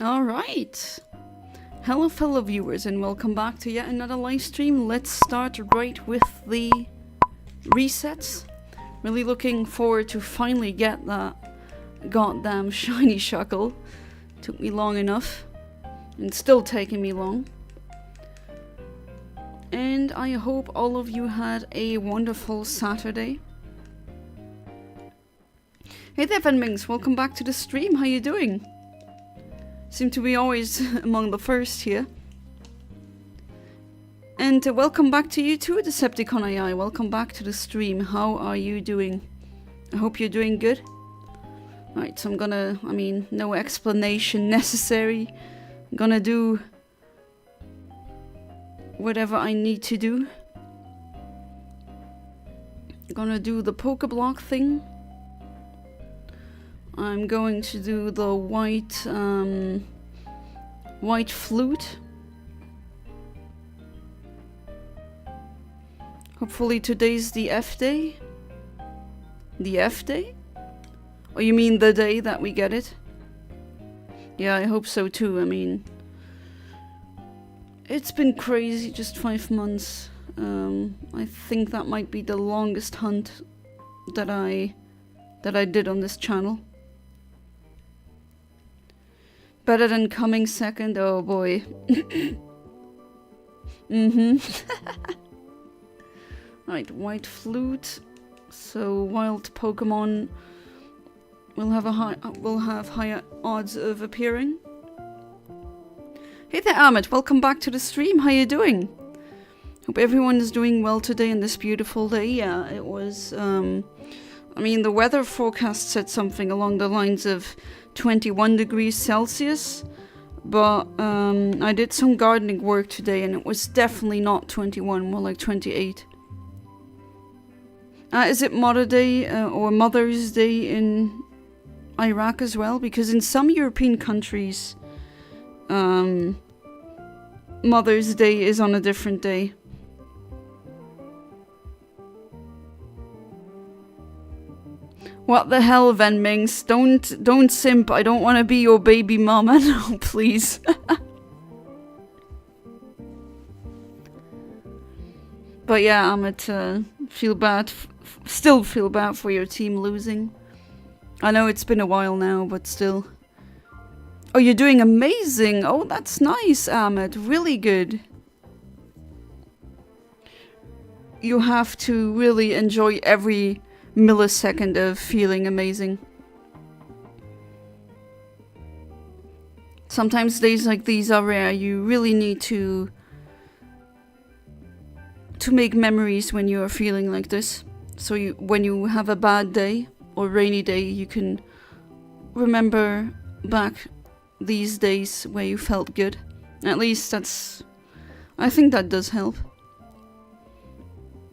Alright. Hello fellow viewers and welcome back to yet another live stream. Let's start right with the resets. Really looking forward to finally get that goddamn shiny Shuckle. Took me long enough. And still taking me long. And I hope all of you had a wonderful Saturday. Hey there Venmings, welcome back to the stream, how you doing? Seem to be always among the first here. And welcome back to you too, Decepticon AI. Welcome back to the stream. How are you doing? I hope you're doing good. Alright, so I'm gonna, no explanation necessary. I'm gonna do whatever I need to do. I'm gonna do the Pokeblock thing. I'm going to do the white flute. Hopefully today's the F day. The F day? Or you mean the day that we get it? Yeah, I hope so too. It's been crazy, just 5 months. I think that might be the longest hunt that I did on this channel. Better than coming second, oh boy. Right, white flute. So wild Pokemon will have higher odds of appearing. Hey there, Amit. Welcome back to the stream. How you doing? Hope everyone is doing well today on this beautiful day. Yeah, it was. The weather forecast said something along the lines of 21 degrees Celsius, but I did some gardening work today and it was definitely not 21, more like 28. Is it Mother Day or Mother's Day in Iraq as well? Because in some European countries, Mother's Day is on a different day. What the hell, Venmings? Don't simp. I don't want to be your baby mama. No, please. But yeah, Amit, still feel bad for your team losing. I know it's been a while now, but still. Oh, you're doing amazing. Oh, that's nice, Amit. Really good. You have to really enjoy every millisecond of feeling amazing. Sometimes days like these are rare. You really need to make memories when you are feeling like this. So when you have a bad day or rainy day, you can remember back these days where you felt good. At least I think that does help.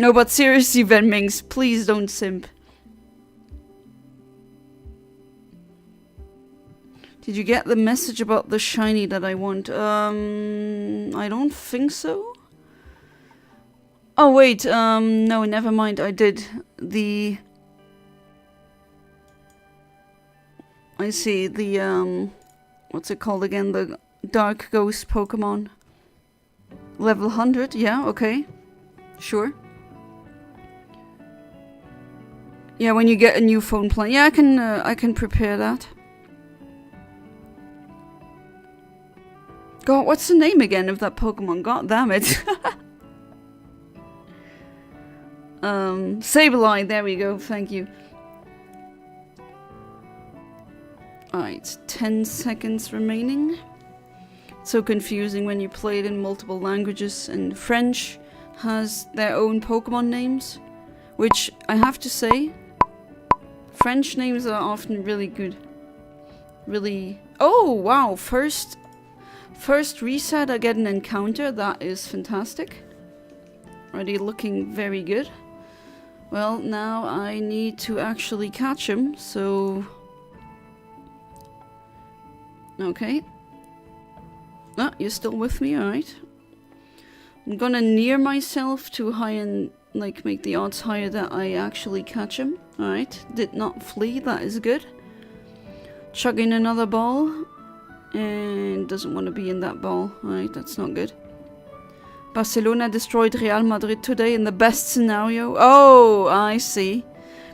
No, but seriously, Venmings, please don't simp. Did you get the message about the shiny that I want? I don't think so. Oh, wait, no, never mind. I did the... I see, the, what's it called again? The Dark Ghost Pokemon. Level 100, yeah, okay. Sure. Yeah, when you get a new phone plan. Yeah, I can prepare that. God, what's the name again of that Pokemon? God damn it. Sableye, there we go, thank you. Alright, 10 seconds remaining. So confusing when you play it in multiple languages, and French has their own Pokemon names, which I have to say, French names are often really good. Really... Oh, wow, first reset I get an encounter, that is fantastic. Already looking very good. Well, now I need to actually catch him, so... Okay. Ah, you're still with me, alright. I'm gonna near myself to high and make the odds higher that I actually catch him. Alright, did not flee, that is good. Chugging another ball. And and doesn't want to be in that ball. Alright, that's not good. Barcelona destroyed Real Madrid today in the best scenario. Oh, I see.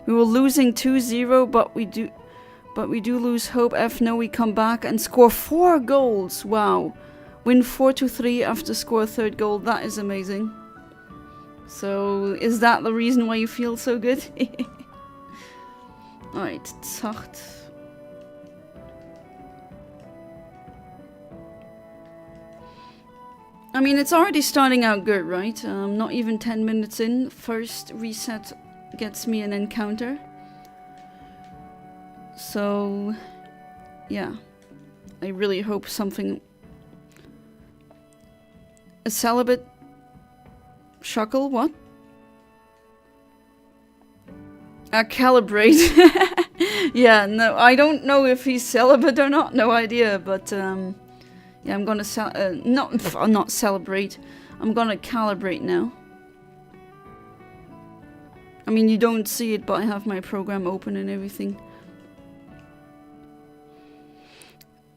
We were losing 2-0, but we do lose hope. F no, we come back and score 4 goals. Wow. Win 4-3 after score a 3rd goal. That is amazing. So, is that the reason why you feel so good? Alright, zacht. I mean, it's already starting out good, right? Not even 10 minutes in. First reset gets me an encounter. So, yeah. I really hope something... A celibate... Shuckle? What? Calibrate. Yeah, no, I don't know if he's celibate or not. No idea, but, yeah, I'm gonna not celebrate. I'm gonna calibrate now. I mean, you don't see it, but I have my program open and everything.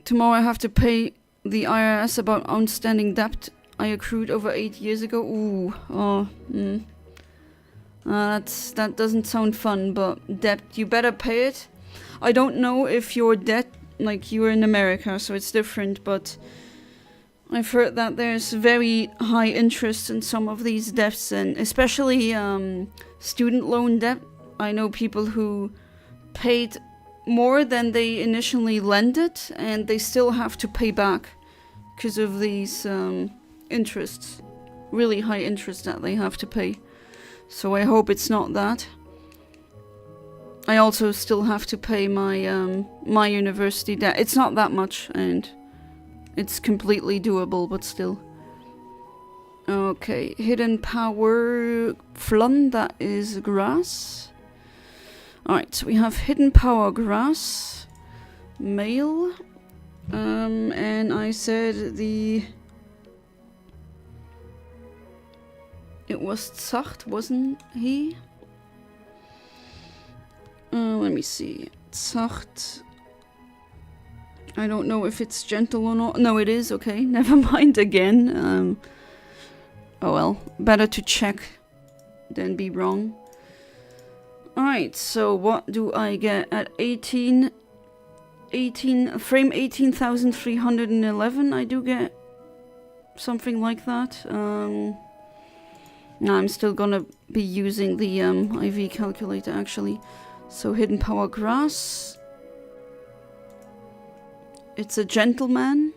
Tomorrow I have to pay the IRS about outstanding debt I accrued over 8 years ago. Ooh, oh, that doesn't sound fun, but debt, you better pay it. I don't know if your debt, like you're in America, so it's different, but I've heard that there's very high interest in some of these debts, and especially student loan debt. I know people who paid more than they initially lended, and they still have to pay back because of these interests, really high interest that they have to pay. So I hope it's not that. I also still have to pay my my university debt. It's not that much, and it's completely doable, but still. Okay, hidden power Flun, that is grass. Alright, so we have hidden power grass, male, and I said it was zacht, wasn't he? Let me see. Zacht. I don't know if it's gentle or not. No, it is. Okay, never mind again. Oh well, better to check than be wrong. Alright, so what do I get at 18 frame 18,311? I do get something like that. No, I'm still gonna be using the IV calculator actually. So hidden power grass. It's a gentleman.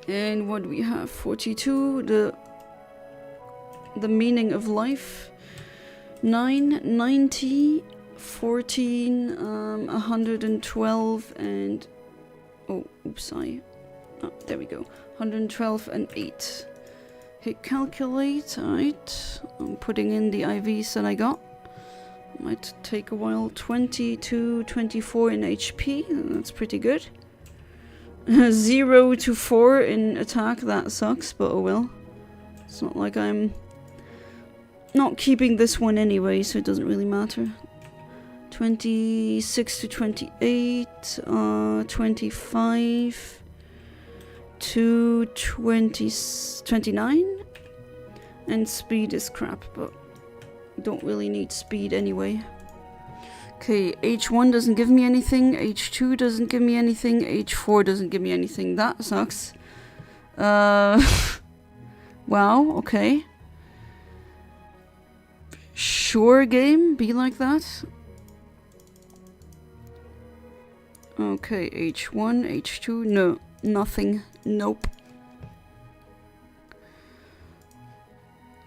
And what do we have? 42. The meaning of life. 9, 90, 14, 112, and oh, oops, there we go. 112 and 8. Hit calculate. Alright. I'm putting in the IVs that I got. Might take a while. 20 to 24 in HP. That's pretty good. 0 to 4 in attack. That sucks, but oh well. It's not like I'm not keeping this one anyway, so it doesn't really matter. 26 to 28. 25 to 29. And speed is crap, but don't really need speed anyway. Okay, H1 doesn't give me anything, H2 doesn't give me anything, H4 doesn't give me anything. That sucks. Wow, okay. Sure game, be like that. Okay, H1, H2, no, nothing, nope.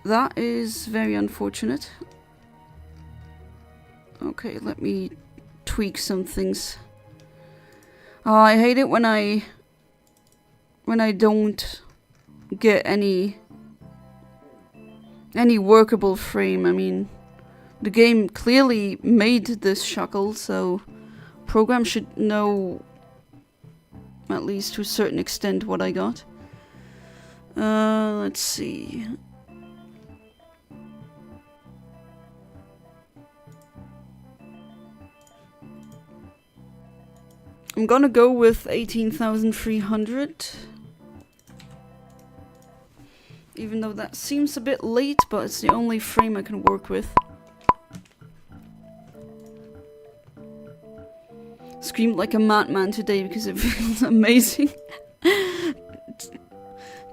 That is very unfortunate. Okay, let me tweak some things. Oh, I hate it when I don't get any workable frame. I mean, the game clearly made this Shuckle, so program should know at least to a certain extent what I got. Let's see. I'm gonna go with 18,300. Even though that seems a bit late, but it's the only frame I can work with. Screamed like a madman today because it feels amazing.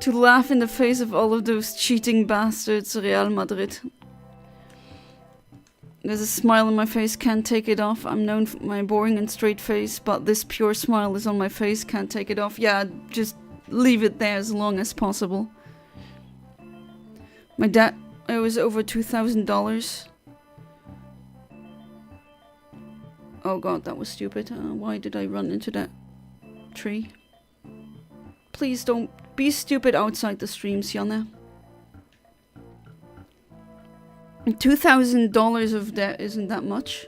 To laugh in the face of all of those cheating bastards, Real Madrid. There's a smile on my face, can't take it off. I'm known for my boring and straight face, but this pure smile is on my face, can't take it off. Yeah, just leave it there as long as possible. My dad owes over $2,000. Oh god, that was stupid. Why did I run into that tree? Please don't be stupid outside the stream, Sienna. $2,000 of debt isn't that much.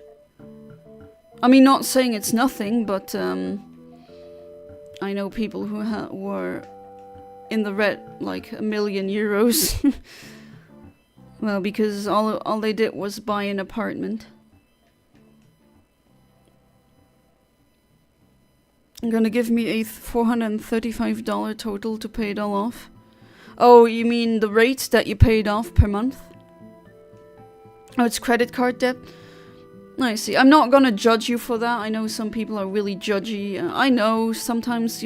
I mean, not saying it's nothing, but I know people who were in the red, like €1 million. Well, because all they did was buy an apartment. You're gonna give me a $435 total to pay it all off. Oh, you mean the rate that you paid off per month? Oh, it's credit card debt? I see. I'm not gonna judge you for that. I know some people are really judgy. I know sometimes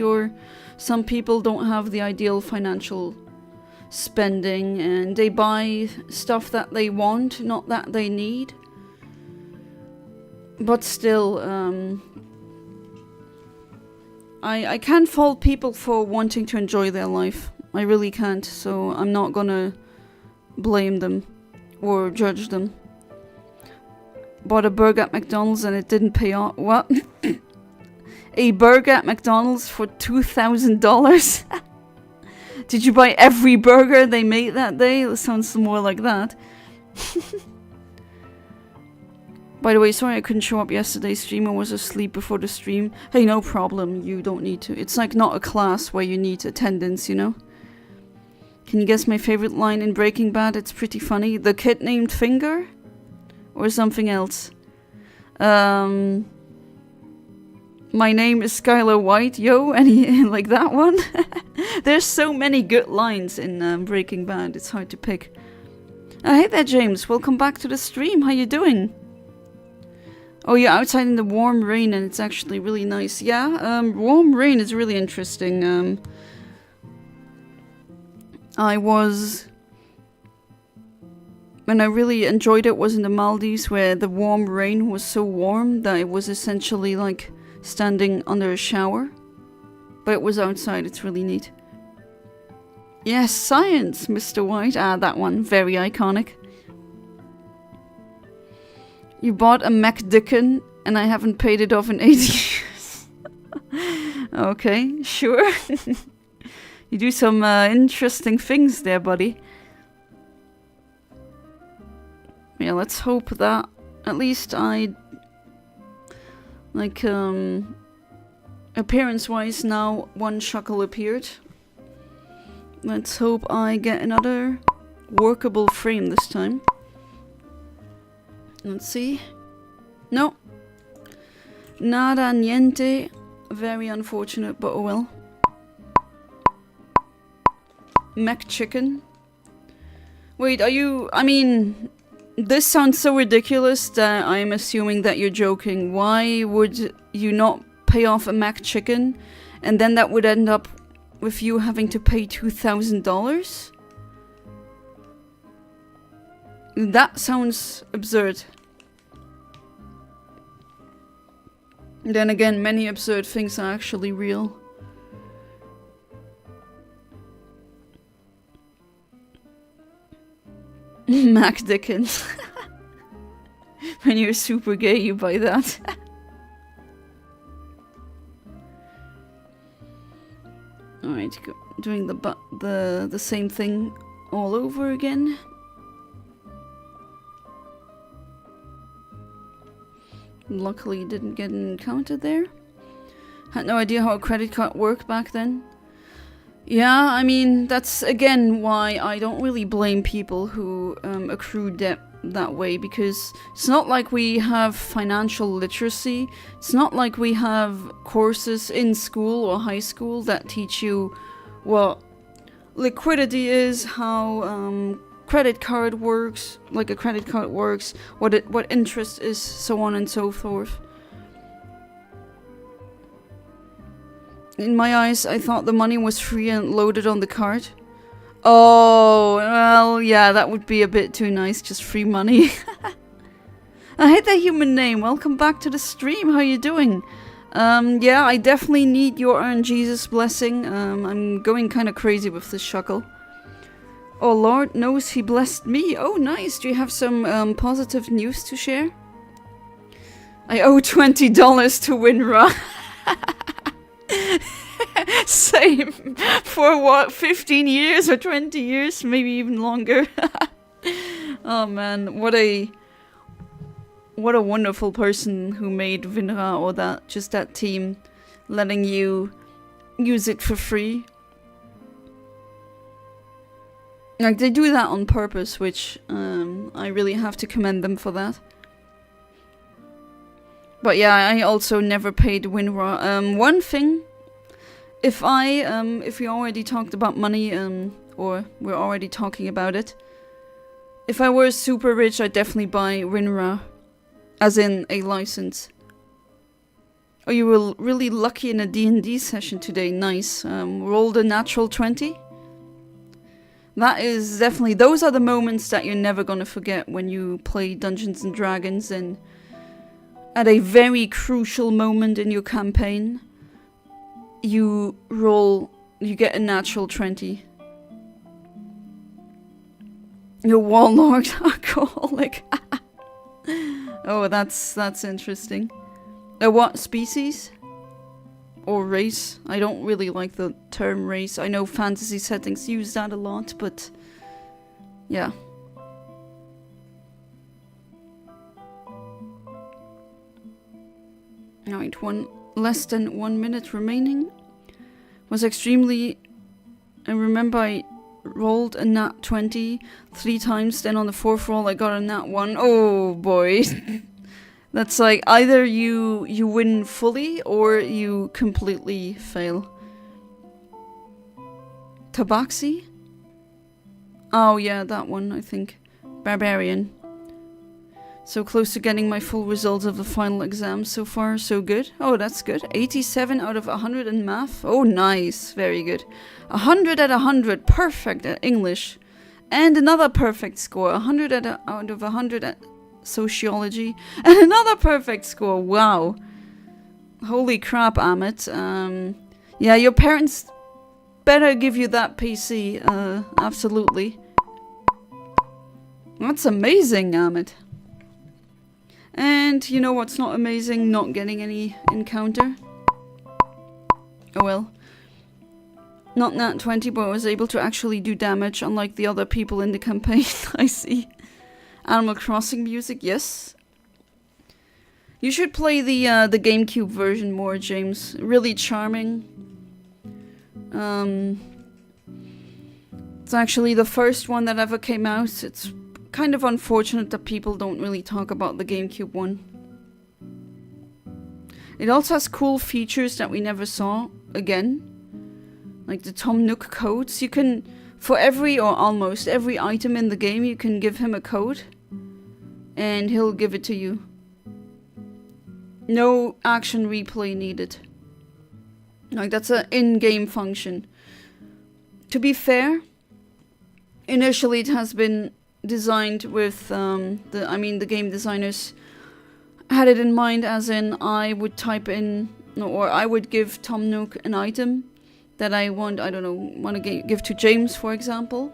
some people don't have the ideal financial spending and they buy stuff that they want, not that they need. But still, I can't fault people for wanting to enjoy their life. I really can't, so I'm not gonna blame them or judge them. Bought a burger at McDonald's and it didn't pay off. What? A burger at McDonald's for $2,000? Did you buy every burger they made that day? It sounds more like that. By the way, sorry I couldn't show up yesterday's stream. I was asleep before the stream. Hey, no problem. You don't need to. It's like not a class where you need attendance, you know? Can you guess my favorite line in Breaking Bad? It's pretty funny. The kid named Finger? Or something else? My name is Skylar White, yo. Any like that one? There's so many good lines in Breaking Bad. It's hard to pick. Hey there, James. Welcome back to the stream. How you doing? Oh, you're outside in the warm rain and it's actually really nice. Yeah, warm rain is really interesting. When I really enjoyed it was in the Maldives, where the warm rain was so warm that it was essentially like standing under a shower. But it was outside, it's really neat. Yes, science, Mr. White. Ah, that one, very iconic. You bought a McDicken and I haven't paid it off in 8 years. Okay, sure. You do some interesting things there, buddy. Yeah, let's hope that at least appearance-wise now one Shuckle appeared. Let's hope I get another workable frame this time. Let's see. No. Nada niente. Very unfortunate, but oh well. Mac chicken. Wait, are you... I mean... This sounds so ridiculous that I'm assuming that you're joking. Why would you not pay off a Mac chicken and then that would end up with you having to pay $2,000? That sounds absurd. Then again, many absurd things are actually real. Mac Dickens. When you're super gay, you buy that. Alright, doing the same thing all over again. Luckily, didn't get an encounter there. Had no idea how a credit card worked back then. Yeah, I mean, that's again why I don't really blame people who accrue debt that way, because it's not like we have financial literacy. It's not like we have courses in school or high school that teach you what liquidity is, how credit card works, like a credit card works, what interest is, so on and so forth. In my eyes, I thought the money was free and loaded on the card. Oh, well, yeah, that would be a bit too nice, just free money. I hate that human name. Welcome back to the stream. How you doing? Yeah, I definitely need your RNG's blessing. I'm going kind of crazy with this Shuckle. Oh, Lord knows he blessed me. Oh, nice. Do you have some positive news to share? I owe $20 to Winra. Same. For what, 15 years or 20 years? Maybe even longer. Oh man, what a wonderful person who made Winra, or that team, letting you use it for free. Like, they do that on purpose, which I really have to commend them for that. But yeah, I also never paid Winra. One thing, if we already talked about money, or we're already talking about it, if I were super rich, I'd definitely buy Winra, as in a license. Oh, you were really lucky in a D&D session today. Nice. Rolled a natural 20. That is definitely, those are the moments that you're never gonna forget when you play Dungeons and Dragons, and at a very crucial moment in your campaign, you get a natural 20. You're warlord alcoholic. Oh, that's interesting. What species? Or race? I don't really like the term race. I know fantasy settings use that a lot, but yeah. Alright, less than 1 minute remaining. Was extremely... I remember I rolled a nat 20 3 times, then on the 4th roll I got a nat 1. Oh boy. That's like, either you win fully, or you completely fail. Tabaxi? Oh yeah, that one, I think. Barbarian. So close to getting my full results of the final exam. So far, so good. Oh, that's good. 87 out of 100 in math. Oh, nice. Very good. 100 out of 100. Perfect at English. And another perfect score. 100 out of 100 at sociology. And another perfect score. Wow. Holy crap, Amit. Yeah, your parents better give you that PC. Absolutely. That's amazing, Amit. And you know what's not amazing? Not getting any encounter. Oh well. Not nat 20, but I was able to actually do damage, unlike the other people in the campaign. I see. Animal Crossing music, yes. You should play the GameCube version more, James. Really charming. It's actually the first one that ever came out. It's kind of unfortunate that people don't really talk about the GameCube one. It also has cool features that we never saw again. Like the Tom Nook codes. You can, for every or almost every item in the game, you can give him a code. And he'll give it to you. No action replay needed. Like, that's an in-game function. To be fair, initially it has been designed with the game designers had it in mind, as in I would type in, or I would give Tom Nook an item that I want to give to James, for example,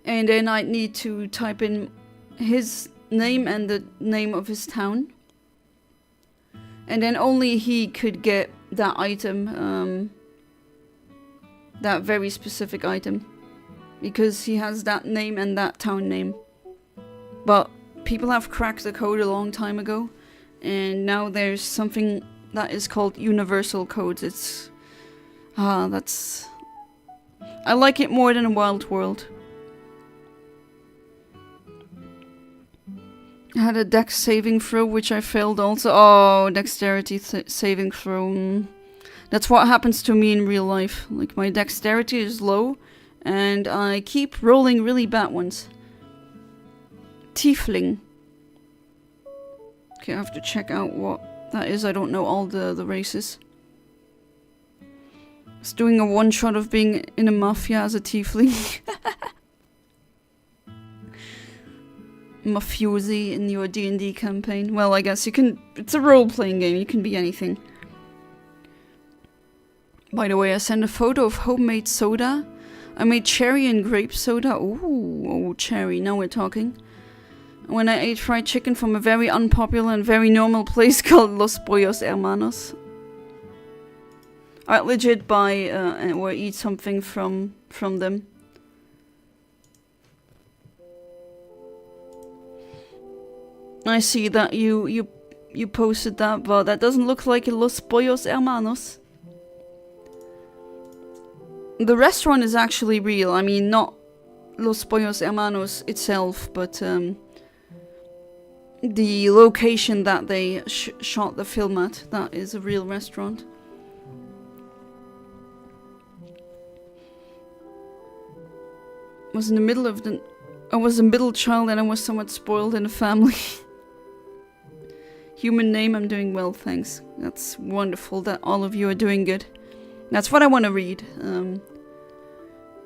and then I'd need to type in his name and the name of his town, and then only he could get that item, that very specific item. Because he has that name and that town name. But people have cracked the code a long time ago. And now there's something that is called universal codes. It's... I like it more than a Wild World. I had a dex saving throw, which I failed also. Oh, dexterity saving throw. That's what happens to me in real life. Like, my dexterity is low, and I keep rolling really bad ones. Tiefling. Okay, I have to check out what that is. I don't know all the races. It's doing a one-shot of being in a mafia as a tiefling. Mafiosi in your D&D campaign. Well, I guess you can... It's a role-playing game. You can be anything. By the way, I sent a photo of homemade soda. I made cherry and grape soda. Ooh, cherry. Now we're talking. When I ate fried chicken from a very unpopular and very normal place called Los Pollos Hermanos. I legit buy or eat something from them. I see that you posted that, but that doesn't look like Los Pollos Hermanos. The restaurant is actually real. I mean, not Los Pollos Hermanos itself, but the location that they shot the film at, that is a real restaurant. I was a middle child and I was somewhat spoiled in a family. Human name, I'm doing well, thanks. That's wonderful that all of you are doing good. That's what I want to read.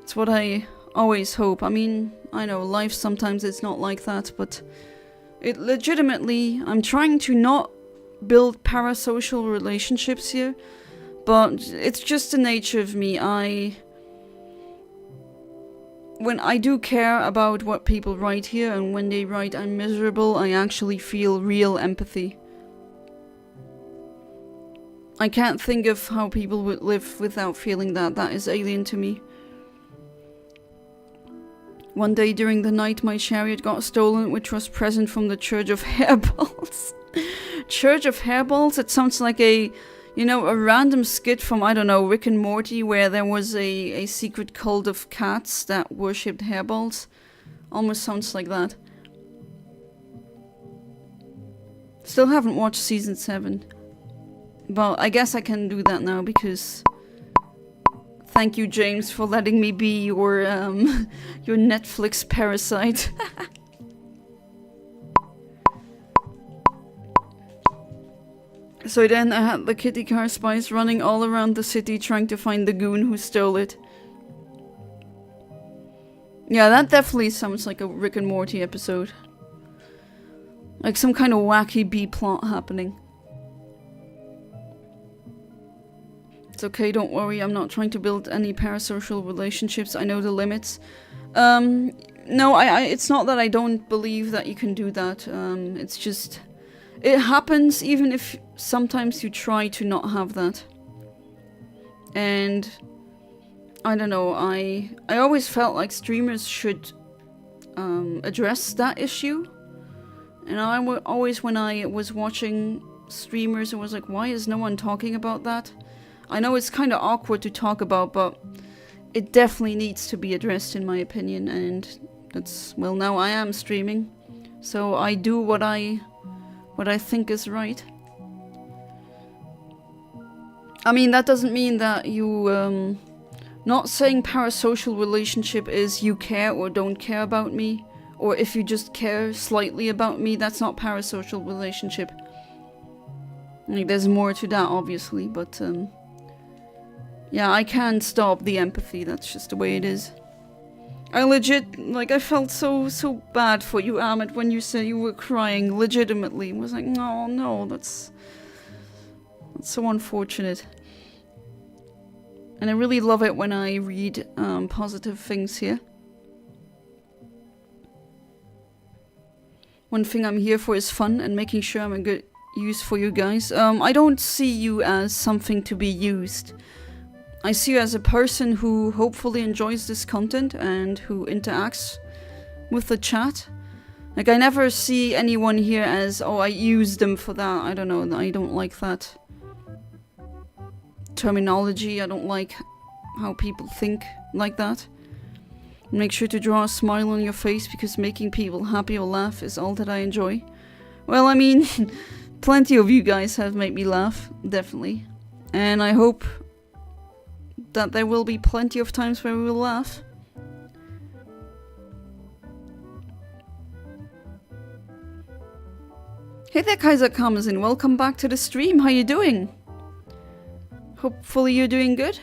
It's what I always hope. I mean, I know life sometimes it's not like that, but it legitimately, I'm trying to not build parasocial relationships here, but it's just the nature of me. When I do care about what people write here, and when they write I'm miserable, I actually feel real empathy. I can't think of how people would live without feeling that. That is alien to me. One day during the night, my chariot got stolen, which was present from the Church of Hairballs. Church of Hairballs? It sounds like a random skit from, I don't know, Rick and Morty, where there was a secret cult of cats that worshipped hairballs. Almost sounds like that. Still haven't watched season 7. But I guess I can do that now because... Thank you, James, for letting me be your Netflix parasite. So then I had the kitty car spies running all around the city trying to find the goon who stole it. Yeah, that definitely sounds like a Rick and Morty episode. Like some kind of wacky B-plot happening. It's okay, don't worry, I'm not trying to build any parasocial relationships, I know the limits. No, it's not that I don't believe that you can do that, it's just... It happens even if sometimes you try to not have that. And... I don't know, I always felt like streamers should address that issue. And always when I was watching streamers, I was like, why is no one talking about that? I know it's kind of awkward to talk about, but it definitely needs to be addressed in my opinion, and that's, well, now I am streaming, so I do what I think is right. I mean, that doesn't mean that you, not saying parasocial relationship is you care or don't care about me, or if you just care slightly about me, that's not parasocial relationship. Like, there's more to that, obviously, but, yeah, I can't stop the empathy, that's just the way it is. I legit, like, I felt so bad for you, Ahmed, when you said you were crying, legitimately. I was like, no, that's so unfortunate. And I really love it when I read, positive things here. One thing I'm here for is fun and making sure I'm a good use for you guys. I don't see you as something to be used. I see you as a person who hopefully enjoys this content and who interacts with the chat. Like, I never see anyone here as, oh, I use them for that. I don't know, I don't like that terminology. I don't like how people think like that. Make sure to draw a smile on your face because making people happy or laugh is all that I enjoy. Well, I mean, plenty of you guys have made me laugh, definitely. And I hope that there will be plenty of times where we will laugh. Hey there, Kaiser Karmazin. Welcome back to the stream. How you doing? Hopefully you're doing good.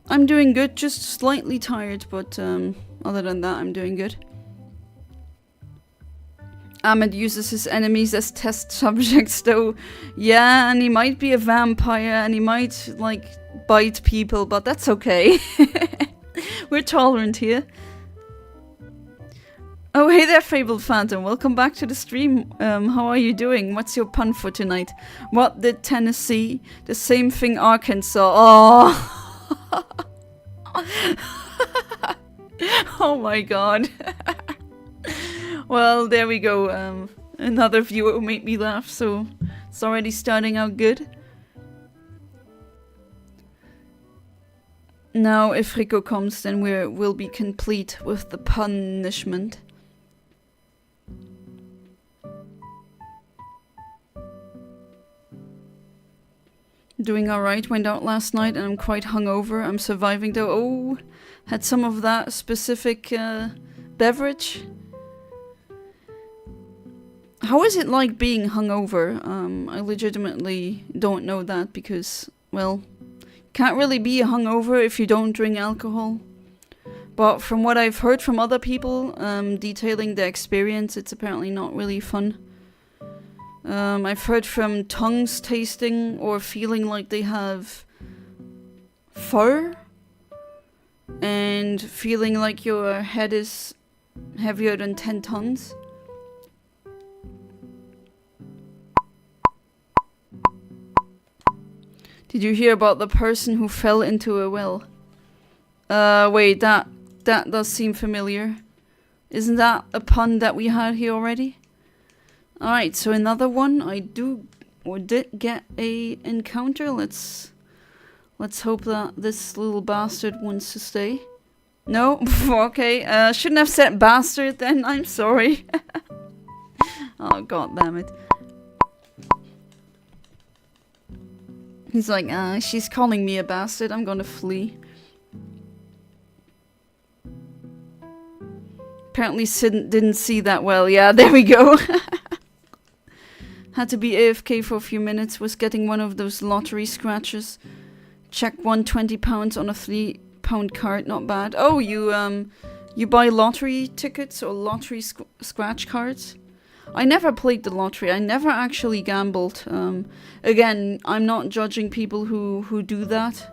I'm doing good, just slightly tired, but other than that, I'm doing good. Ahmed uses his enemies as test subjects, though. Yeah, and he might be a vampire, and he might, like, bite people, but that's okay. We're tolerant here. Oh, hey there, Fabled Phantom. Welcome back to the stream. How are you doing? What's your pun for tonight? What did Tennessee? The same thing Arkansas. Oh. Oh my god. Well, there we go. Another viewer who made me laugh, so it's already starting out good. Now, if Rico comes, then we'll be complete with the punishment. Doing alright, went out last night and I'm quite hungover. I'm surviving though. Oh, had some of that specific beverage. How is it like being hungover? I legitimately don't know that because, well, can't really be hungover if you don't drink alcohol. But from what I've heard from other people detailing their experience, it's apparently not really fun. I've heard from tongues tasting or feeling like they have fur and feeling like your head is heavier than 10 tons. Did you hear about the person who fell into a well? Wait, that does seem familiar. Isn't that a pun that we had here already? Alright, so another one. I did get a encounter. Let's hope that this little bastard wants to stay. No? Okay, shouldn't have said bastard then, I'm sorry. Oh, god damn it. He's like, she's calling me a bastard, I'm gonna flee. Apparently Sid didn't see that well. Yeah, there we go. Had to be AFK for a few minutes, was getting one of those lottery scratches. Check won £20 on a £3 card, not bad. Oh, you buy lottery tickets or lottery scratch cards? I never played the lottery, I never actually gambled. Again, I'm not judging people who do that.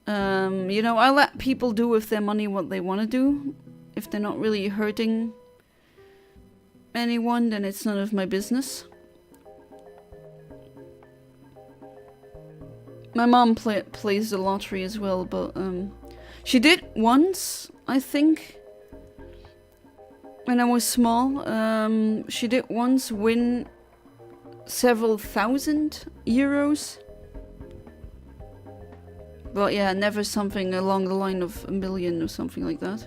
You know, I let people do with their money what they want to do. If they're not really hurting anyone, then it's none of my business. My mom plays the lottery as well, but she did once, I think, when I was small. She did once win several thousand euros. But yeah, never something along the line of 1 million or something like that.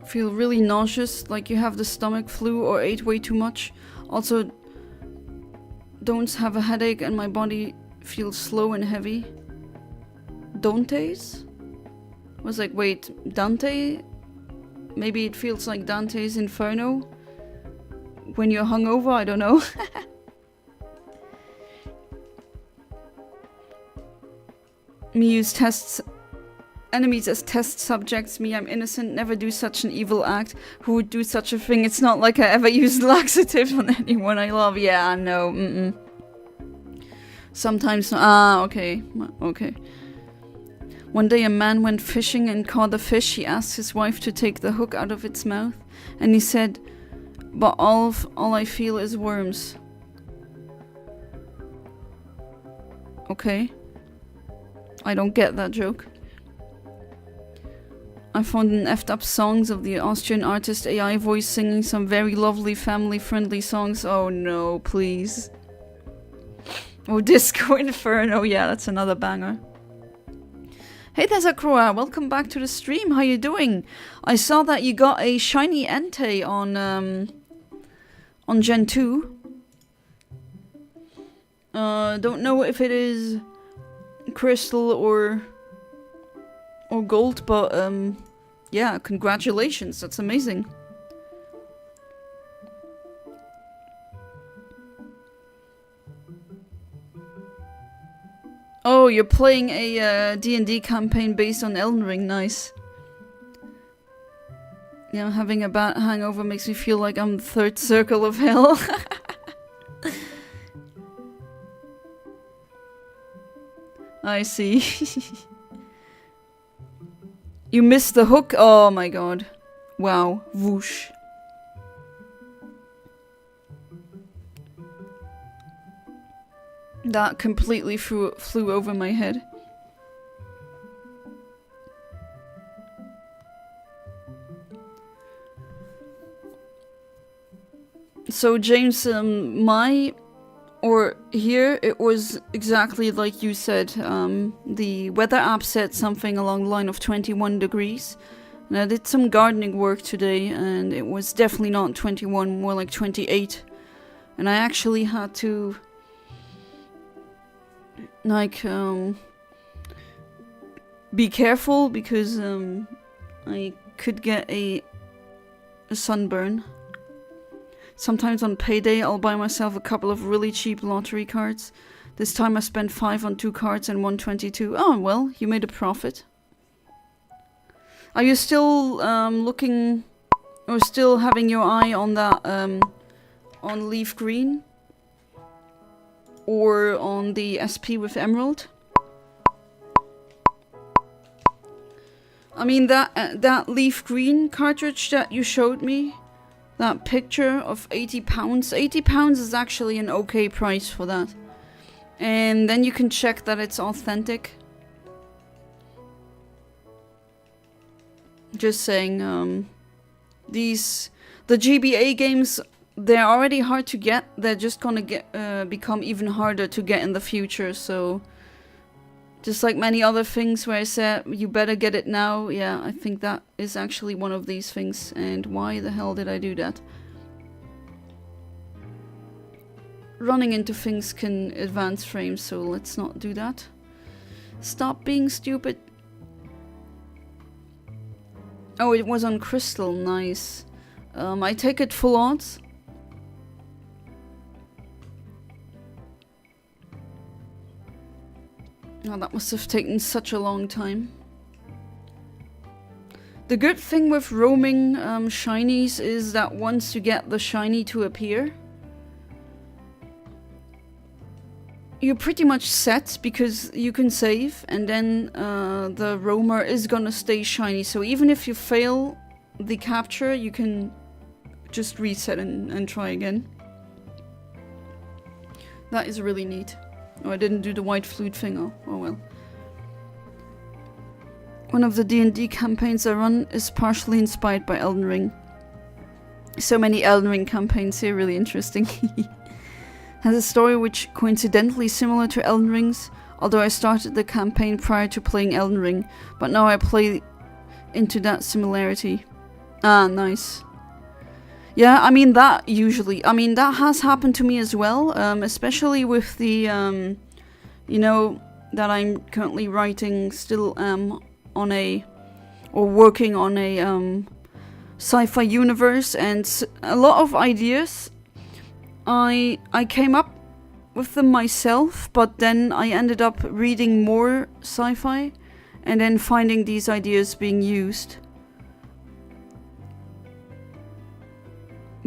Feel really nauseous, like you have the stomach flu or ate way too much. Also, don't have a headache and my body feels slow and heavy. Dante's? I was like, wait, Dante? Maybe it feels like Dante's Inferno? When you're hungover, I don't know. Me use enemies as test subjects. Me, I'm innocent, never do such an evil act. Who would do such a thing? It's not like I ever used laxative on anyone I love. Yeah, no, Sometimes, okay, okay. One day a man went fishing and caught a fish. He asked his wife to take the hook out of its mouth. And he said, but all I feel is worms. Okay. I don't get that joke. I found an effed up songs of the Austrian artist AI voice singing some very lovely family-friendly songs. Oh no, please. Oh, Disco Inferno, yeah, that's another banger. Hey there's Akroa, welcome back to the stream. How you doing? I saw that you got a shiny Entei on Gen 2. Don't know if it is crystal or gold, but yeah, congratulations. That's amazing. Oh, you're playing a D&D campaign based on Elden Ring. Nice. Yeah, having a bad hangover makes me feel like I'm the third circle of hell. I see. You missed the hook? Oh my god. Wow. Whoosh. That completely flew over my head. So James, here it was exactly like you said. The weather app said something along the line of 21 degrees. And I did some gardening work today and it was definitely not 21, more like 28. And I actually had to be careful because I could get a sunburn. Sometimes on payday I'll buy myself a couple of really cheap lottery cards. This time I spent 5 on 2 cards and won 22. Oh well, you made a profit. Are you still looking or still having your eye on that on leaf green? Or on the SP with Emerald? I mean that leaf green cartridge that you showed me, that picture of £80. £80 is actually an okay price for that. And then you can check that it's authentic. Just saying, the GBA games, they're already hard to get. They're just gonna become even harder to get in the future. So, just like many other things where I said you better get it now. Yeah, I think that is actually one of these things. And why the hell did I do that? Running into things can advance frames, so let's not do that. Stop being stupid. Oh, it was on crystal. Nice. I take it full odds. Oh, that must have taken such a long time. The good thing with roaming shinies is that once you get the shiny to appear, you're pretty much set because you can save and then the roamer is gonna stay shiny. So even if you fail the capture, you can just reset and try again. That is really neat. Oh, I didn't do the white flute thing. Oh well. One of the D&D campaigns I run is partially inspired by Elden Ring. So many Elden Ring campaigns here, really interesting. Has a story which coincidentally similar to Elden Ring's, although I started the campaign prior to playing Elden Ring, but now I play into that similarity. Ah, nice. Yeah, I mean that has happened to me as well, especially with the, you know, that I'm currently writing still working on a sci-fi universe, and a lot of ideas I came up with them myself, but then I ended up reading more sci-fi and then finding these ideas being used.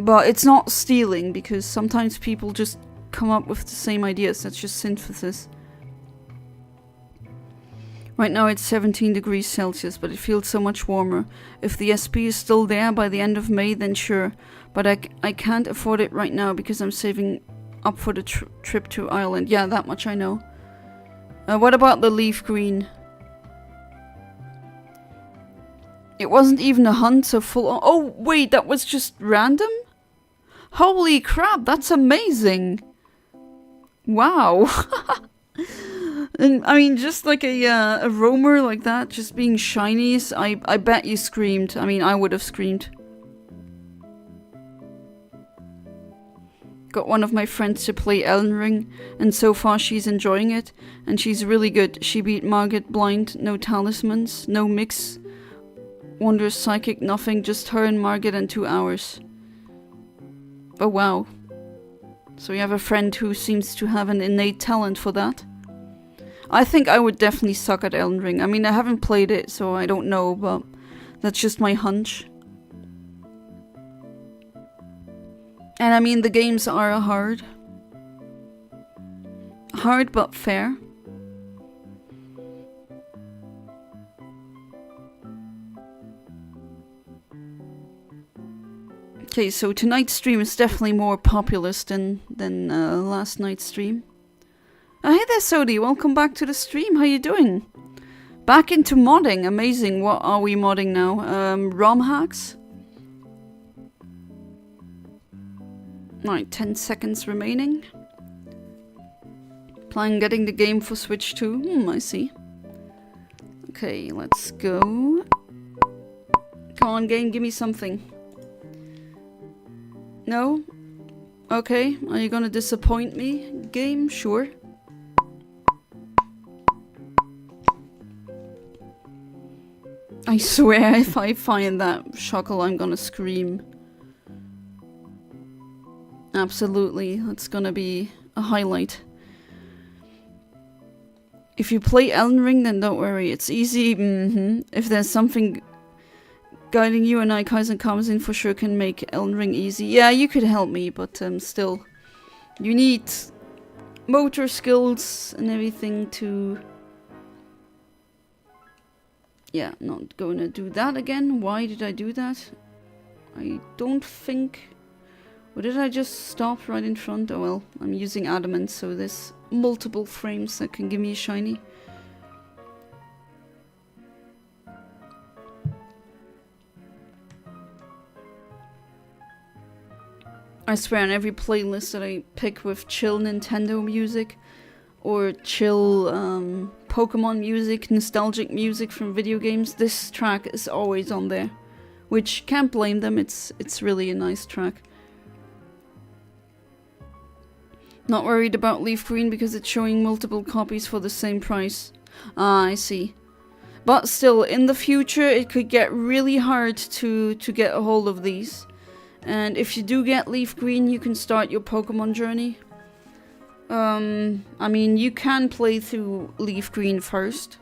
But it's not stealing, because sometimes people just come up with the same ideas. That's just synthesis. Right now it's 17 degrees Celsius, but it feels so much warmer. If the SP is still there by the end of May, then sure. But I can't afford it right now because I'm saving up for the trip to Ireland. Yeah, that much I know. What about the leaf green? It wasn't even a hunt, so full on. Oh, wait, that was just random? Holy crap, that's amazing! Wow! And I mean, just like a roamer like that, just being shinies, I bet you screamed. I mean, I would have screamed. Got one of my friends to play Elden Ring, and so far she's enjoying it, and she's really good. She beat Margit blind, no talismans, no mix, wondrous psychic, nothing, just her and Margit in 2 hours. Oh wow. So you have a friend who seems to have an innate talent for that. I think I would definitely suck at Elden Ring. I mean, I haven't played it, so I don't know, but that's just my hunch. And I mean, the games are hard. Hard but fair. Okay, so tonight's stream is definitely more populous than last night's stream. Oh, hey there, Sodi. Welcome back to the stream. How you doing? Back into modding. Amazing. What are we modding now? ROM hacks? Alright, 10 seconds remaining. Plan getting the game for Switch too. I see. Okay, let's go. Come on, game, give me something. No? Okay, are you gonna disappoint me, game? Sure. I swear, if I find that Shuckle, I'm gonna scream. Absolutely, that's gonna be a highlight. If you play Elden Ring, then don't worry, it's easy. If there's something guiding you and I, Kaizen comes in, for sure can make Elden Ring easy. Yeah, you could help me, but still. You need motor skills and everything to... Yeah, not gonna do that again. Why did I do that? I don't think... Or did I just stop right in front? Oh well, I'm using adamant, so there's multiple frames that can give me a shiny. I swear, on every playlist that I pick with chill Nintendo music or chill Pokémon music, nostalgic music from video games, this track is always on there. Which, can't blame them, it's really a nice track. Not worried about Leaf Green because it's showing multiple copies for the same price. Ah, I see. But still, in the future it could get really hard to get a hold of these. And if you do get Leaf Green, you can start your Pokemon journey. I mean, you can play through Leaf Green first.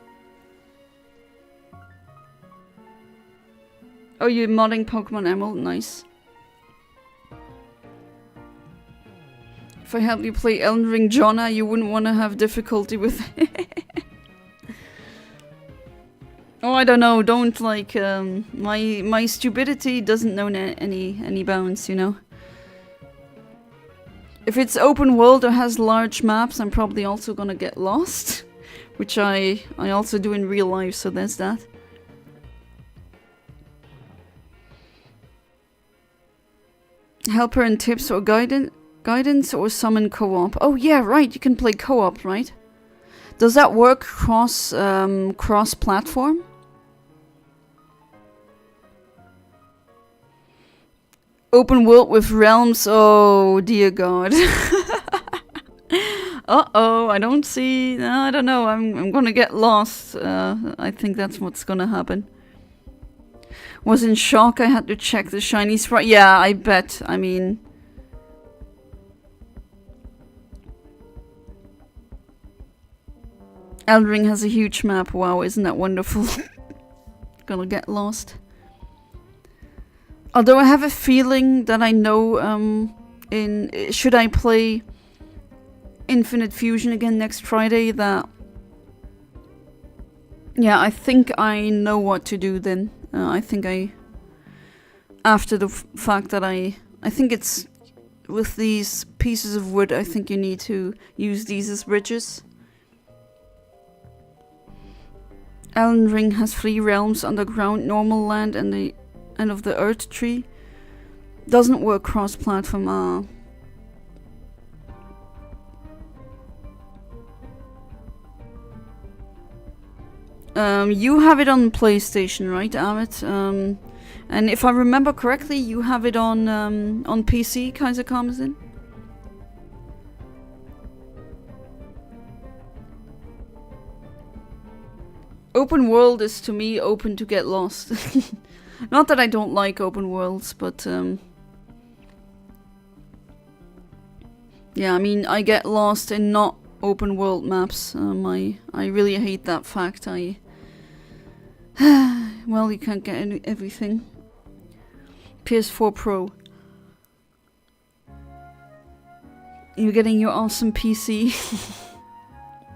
Oh, you're modding Pokemon Emerald? Nice. If I help you play Elden Ring Jonna, you wouldn't want to have difficulty with it. Oh, I don't know, don't like, my stupidity doesn't know any bounds, you know. If it's open world or has large maps, I'm probably also gonna get lost. Which I also do in real life, so there's that. Helper and tips or guidance or summon co-op. Oh yeah, right, you can play co-op, right? Does that work cross-platform? Open world with realms, oh dear god. Uh-oh, I don't see... No, I don't know, I'm gonna get lost. I think that's what's gonna happen. Was in shock, I had to check the shiny sprite. Yeah, I bet, I mean... Elden Ring has a huge map, wow, isn't that wonderful? Gonna get lost. Although I have a feeling that I know, should I play Infinite Fusion again next Friday, that... Yeah, I think I know what to do then. I think after the fact that I think it's... With these pieces of wood, I think you need to use these as bridges. Elden Ring has 3 realms: underground, normal land, and the end of the earth tree. Doesn't work cross-platform. You have it on PlayStation, right, Amit? And if I remember correctly, you have it on PC, Kaiser Karmazin? Open world is to me open to get lost. Not that I don't like open worlds, but yeah, I mean, I get lost in not open world maps. I really hate that fact. Well, you can't get everything. PS4 Pro. You're getting your awesome PC.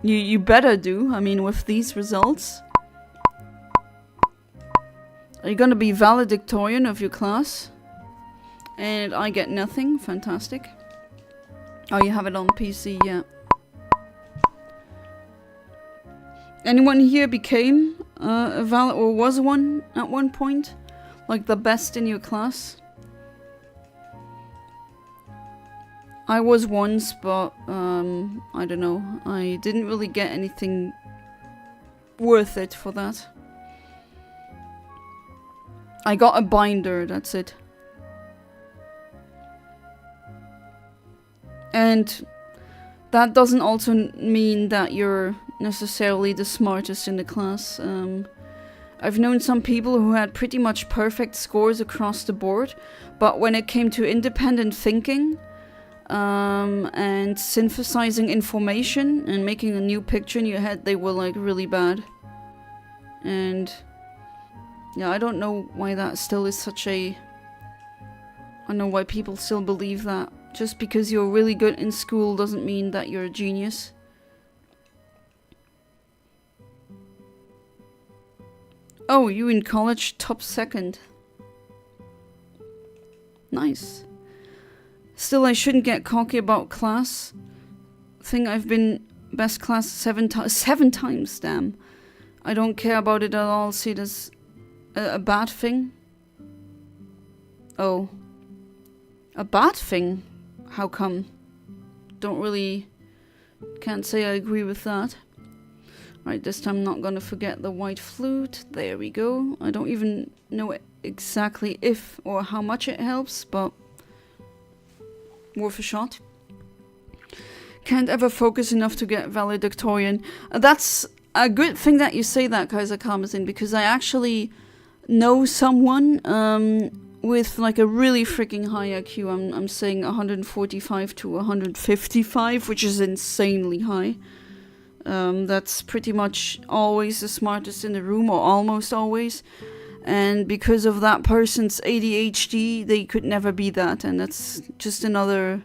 You better do. I mean, with these results. Are you gonna be valedictorian of your class? And I get nothing. Fantastic. Oh, you have it on PC, yeah. Anyone here became a valid or was one at one point? Like the best in your class? I was once, but I don't know. I didn't really get anything worth it for that. I got a binder, that's it. And that doesn't also mean that you're necessarily the smartest in the class. I've known some people who had pretty much perfect scores across the board, but when it came to independent thinking and synthesizing information and making a new picture in your head, they were like really bad. And yeah, I don't know why that still is such a... I don't know why people still believe that. Just because you're really good in school doesn't mean that you're a genius. Oh, you in college, top second. Nice. Still, I shouldn't get cocky about class. I think I've been best class 7 times, damn. I don't care about it at all, see it as a bad thing. Oh. A bad thing? How come? Can't say I agree with that. Right, this time I'm not gonna forget the white flute. There we go. I don't even know exactly if or how much it helps, but worth a shot. Can't ever focus enough to get valedictorian. That's a good thing that you say that, Kaiser Karmazin, because I actually know someone with like a really freaking high IQ. I'm saying 145 to 155, which is insanely high. That's pretty much always the smartest in the room, or almost always. And because of that person's ADHD, they could never be that. And that's just another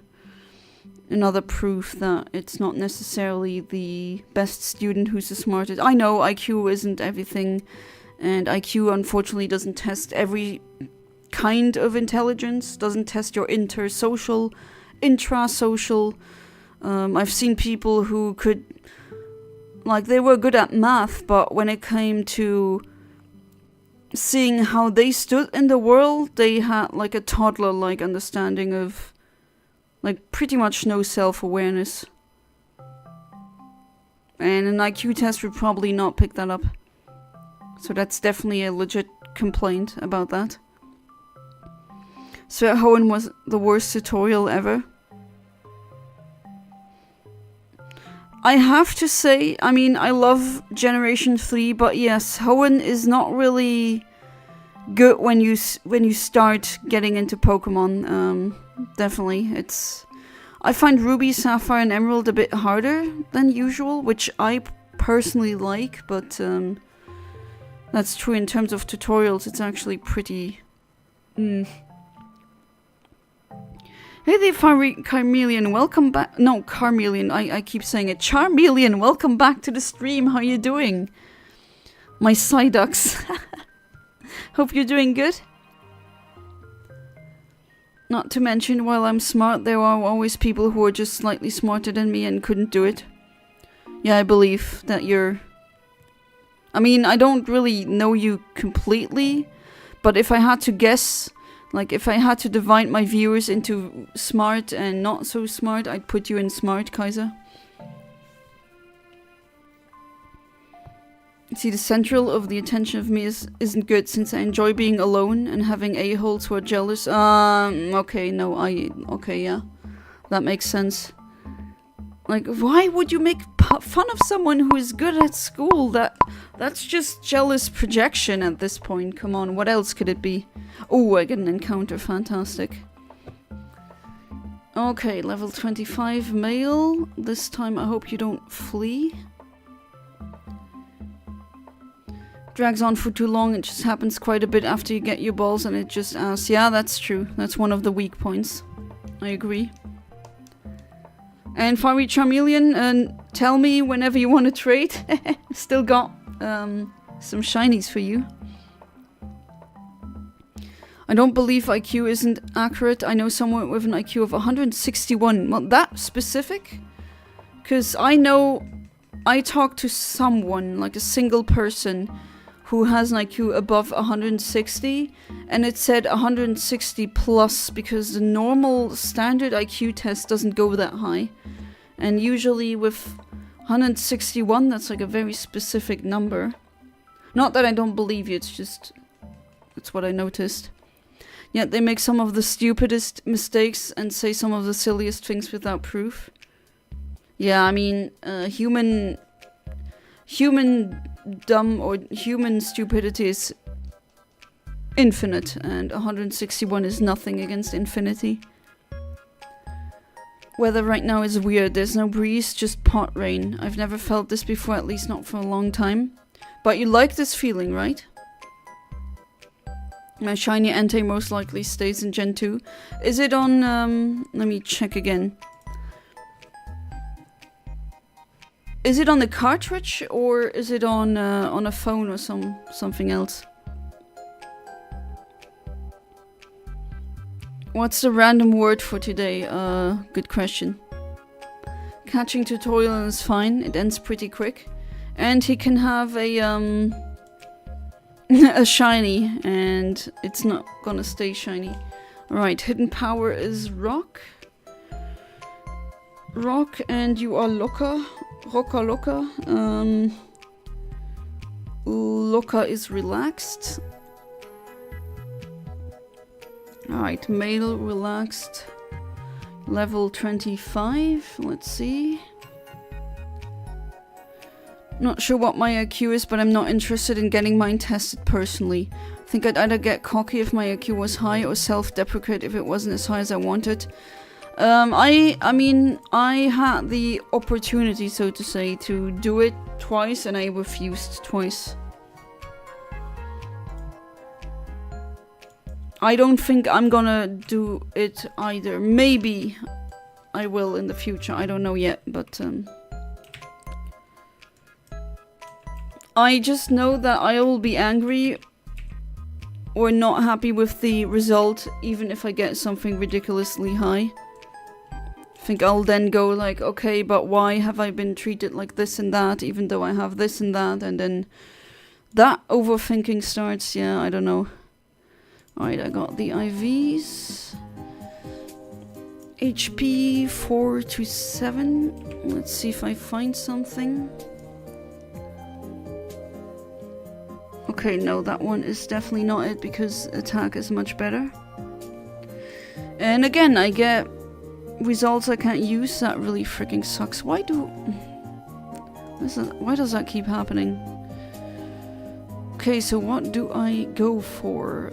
proof that it's not necessarily the best student who's the smartest. I know IQ isn't everything, and IQ unfortunately doesn't test every kind of intelligence, doesn't test your intrasocial. I've seen people who could, like, they were good at math, but when it came to seeing how they stood in the world, they had like a toddler-like understanding of, like, pretty much no self-awareness. And an IQ test would probably not pick that up. So that's definitely a legit complaint about that. So Hoenn was the worst tutorial ever. I have to say, I mean, I love Generation 3, but yes, Hoenn is not really good when you start getting into Pokemon. Definitely, I find Ruby, Sapphire, and Emerald a bit harder than usual, which I personally like, but that's true in terms of tutorials. It's actually pretty. Hey there, Carmelian, welcome back. No, Carmelian, I keep saying it. Charmeleon, welcome back to the stream. How you doing? My Psyducks. Hope you're doing good. Not to mention, while I'm smart, there are always people who are just slightly smarter than me and couldn't do it. Yeah, I believe that you're... I mean, I don't really know you completely, but if I had to guess... Like, if I had to divide my viewers into smart and not so smart, I'd put you in smart, Kaiser. See, the central of the attention of me isn't good since I enjoy being alone and having a-holes who are jealous. Okay, no, okay, yeah. That makes sense. Like, why would you make fun of someone who is good at school? That's just jealous projection at this point. Come on, what else could it be? Oh, I get an encounter. Fantastic. Okay, level 25 male. This time I hope you don't flee. Drags on for too long. It just happens quite a bit after you get your balls and it just asks. Yeah, that's true. That's one of the weak points. I agree. And Fiery Charmeleon, tell me whenever you want to trade. Still got some shinies for you. I don't believe IQ isn't accurate. I know someone with an IQ of 161. Well, that specific? Because I know I talked to someone, like a single person, who has an IQ above 160, and it said 160 plus because the normal standard IQ test doesn't go that high. And usually with 161, that's like a very specific number. Not that I don't believe you, it's just... it's what I noticed. Yet they make some of the stupidest mistakes and say some of the silliest things without proof. Yeah, I mean, human dumb or human stupidity is infinite, and 161 is nothing against infinity. Weather right now is weird. There's no breeze, just pot rain. I've never felt this before, at least not for a long time. But you like this feeling, right? My shiny Entei most likely stays in Gen 2. Is it on, let me check again. Is it on the cartridge, or is it on a phone or something else? What's the random word for today? Good question. Catching tutorial is fine. It ends pretty quick. And he can have a, a shiny, and it's not gonna stay shiny. Alright, hidden power is rock. Rock, and you are Loka. Loka. Loka is relaxed. Alright, male relaxed. Level 25. Let's see. Not sure what my IQ is, but I'm not interested in getting mine tested personally. I think I'd either get cocky if my IQ was high or self-deprecate if it wasn't as high as I wanted. I mean, I had the opportunity, so to say, to do it twice, and I refused twice. I don't think I'm gonna do it either. Maybe I will in the future. I don't know yet, but I just know that I will be angry or not happy with the result, even if I get something ridiculously high. I think I'll then go like, okay, but why have I been treated like this and that, even though I have this and that, and then that overthinking starts. Yeah, I don't know. Alright, I got the IVs. HP 4 to 7. Let's see if I find something. Okay, no, that one is definitely not it because attack is much better. And again, I get results I can't use. That really freaking sucks. Why does that keep happening? Okay, so what do I go for?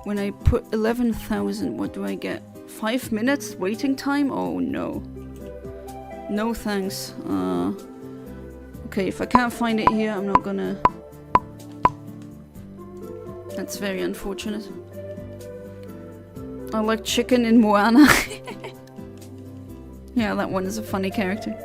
When I put 11,000, what do I get? 5 minutes waiting time? Oh no. No thanks. Okay, if I can't find it here, I'm not gonna... That's very unfortunate. I like chicken in Moana. Yeah, that one is a funny character.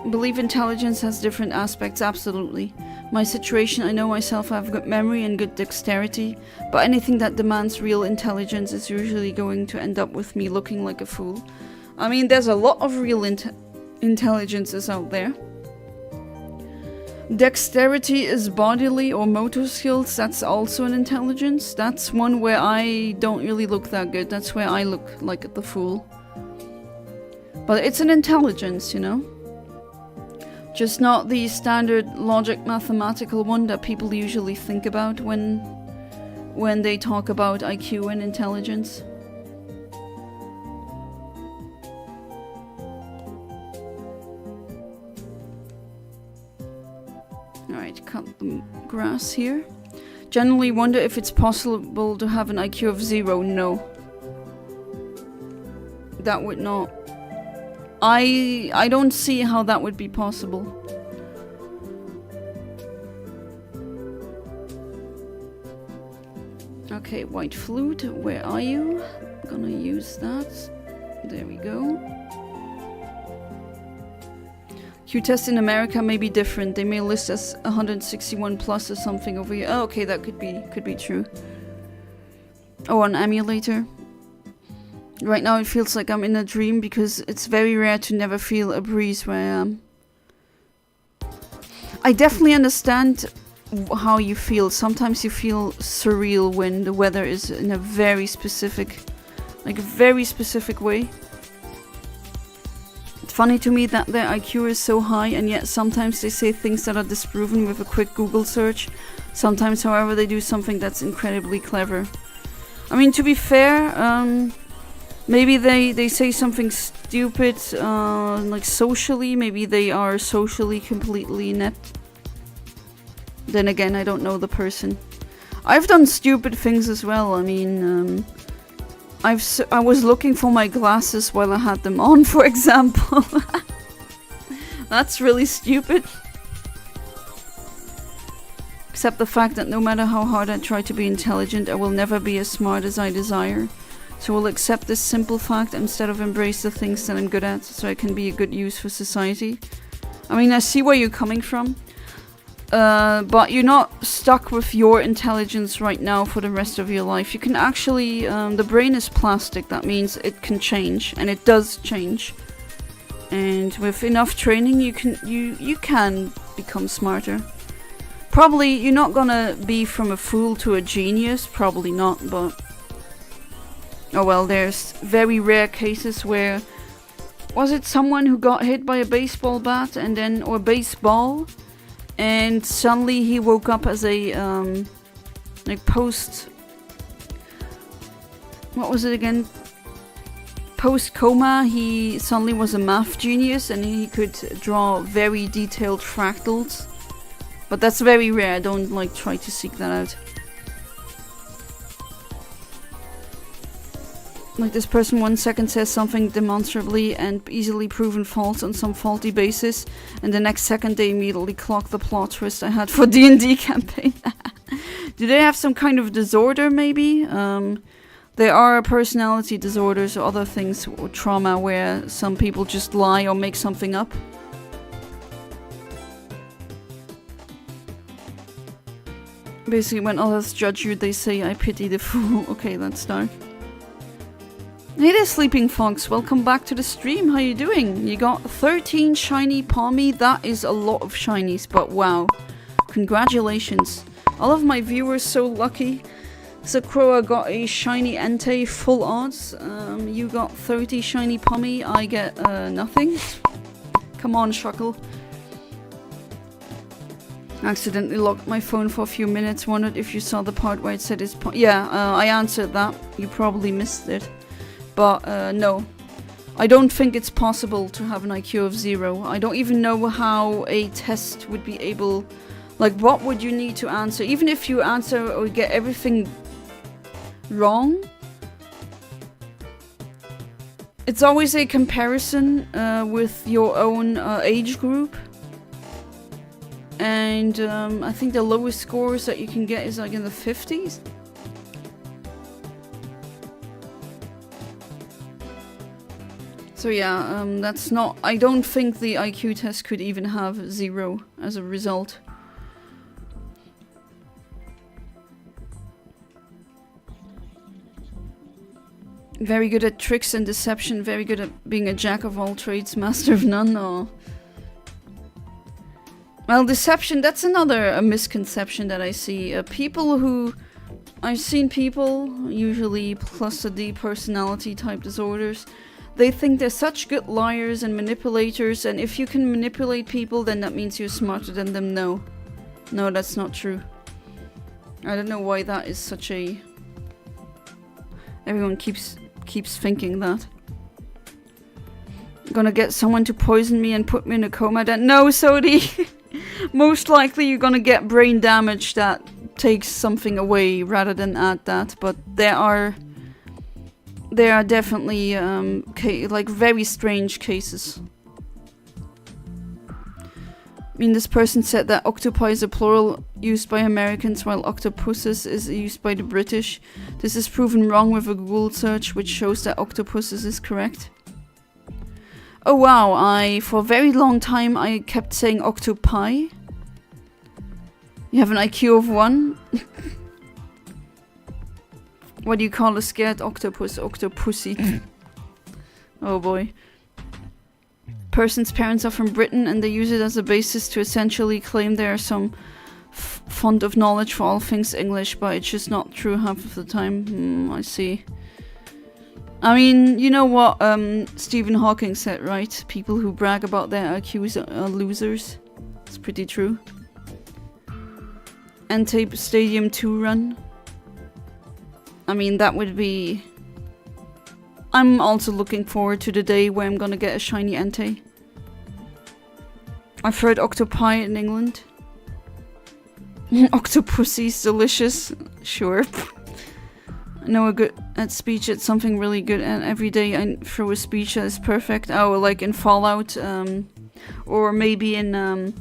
Believe intelligence has different aspects, absolutely. My situation, I know myself I have good memory and good dexterity, but anything that demands real intelligence is usually going to end up with me looking like a fool. I mean, there's a lot of real intelligences out there. Dexterity is bodily or motor skills. That's also an intelligence. That's one where I don't really look that good. That's where I look like the fool. But it's an intelligence, you know? Just not the standard logic mathematical one that people usually think about when they talk about IQ and intelligence. Alright, cut the grass here. Generally wonder if it's possible to have an IQ of 0. No. That would not... I don't see how that would be possible. Okay, white flute, where are you? I'm gonna use that. There we go. Q test in America may be different. They may list as 161 plus or something over here. Oh, okay, that could be true. Oh, an emulator. Right now it feels like I'm in a dream because it's very rare to never feel a breeze where I am. I definitely understand how you feel. Sometimes you feel surreal when the weather is in a very specific, like a very specific way. It's funny to me that their IQ is so high and yet sometimes they say things that are disproven with a quick Google search. Sometimes, however, they do something that's incredibly clever. I mean, to be fair, maybe they say something stupid, like socially. Maybe they are socially completely inept. Then again, I don't know the person. I've done stupid things as well. I mean, I was looking for my glasses while I had them on, for example. That's really stupid. Except the fact that no matter how hard I try to be intelligent, I will never be as smart as I desire. So we'll accept this simple fact instead of embrace the things that I'm good at, so I can be a good use for society. I mean, I see where you're coming from. But you're not stuck with your intelligence right now for the rest of your life. You can actually, the brain is plastic. That means it can change, and it does change. And with enough training, you can become smarter. Probably, you're not gonna be from a fool to a genius. Probably not, but... Oh well, there's very rare cases where... Was it someone who got hit by a baseball bat and then... or baseball? And suddenly he woke up as a... like post... What was it again? Post-coma, he suddenly was a math genius and he could draw very detailed fractals. But that's very rare. Don't like try to seek that out. Like this person 1 second says something demonstrably and easily proven false on some faulty basis, and the next second they immediately clock the plot twist I had for D&D campaign. Do they have some kind of disorder maybe? There are personality disorders or other things or trauma where some people just lie or make something up. Basically, when others judge you, they say, I pity the fool. Okay, that's dark. Hey there, Sleeping Fox. Welcome back to the stream. How you doing? You got 13 shiny Palmy. That is a lot of shinies, but wow. Congratulations. All of my viewers so lucky. Sakura got a shiny Entei full odds. You got 30 shiny Palmy. I get nothing. Come on, Shuckle. Accidentally locked my phone for a few minutes. Wondered if you saw the part where it said it's... Yeah, I answered that. You probably missed it. But, no. I don't think it's possible to have an IQ of 0. I don't even know how a test would be able... Like, what would you need to answer? Even if you answer or get everything wrong, it's always a comparison with your own age group. And I think the lowest scores that you can get is like in the 50s. So yeah, that's not... I don't think the IQ test could even have 0 as a result. Very good at tricks and deception, very good at being a jack of all trades, master of none. Oh. Well, deception, that's another misconception that I see. I've seen people, usually cluster D personality type disorders, they think they're such good liars and manipulators, and if you can manipulate people, then that means you're smarter than them. No. No, that's not true. I don't know why that is such a... Everyone keeps thinking that. Gonna get someone to poison me and put me in a coma then? No, Sodi! Most likely you're gonna get brain damage that takes something away rather than add that, but there are definitely like very strange cases. I mean, this person said that octopi is a plural used by Americans while octopuses is used by the British. This is proven wrong with a Google search which shows that octopuses is correct. Oh wow, for a very long time I kept saying octopi. You have an IQ of 1? What do you call a scared octopus? Octopussy. Oh boy. Person's parents are from Britain and they use it as a basis to essentially claim they are some font of knowledge for all things English, but it's just not true half of the time. I see. I mean, you know what Stephen Hawking said, right? People who brag about their IQs are losers. It's pretty true. Entei Stadium 2 run. I mean, that would be... I'm also looking forward to the day where I'm gonna get a shiny Entei. I've heard octopi in England. Octopussy's delicious. Sure. I know a good at speech, it's something really good, and every day I throw a speech that is perfect. Oh, like in Fallout, or maybe in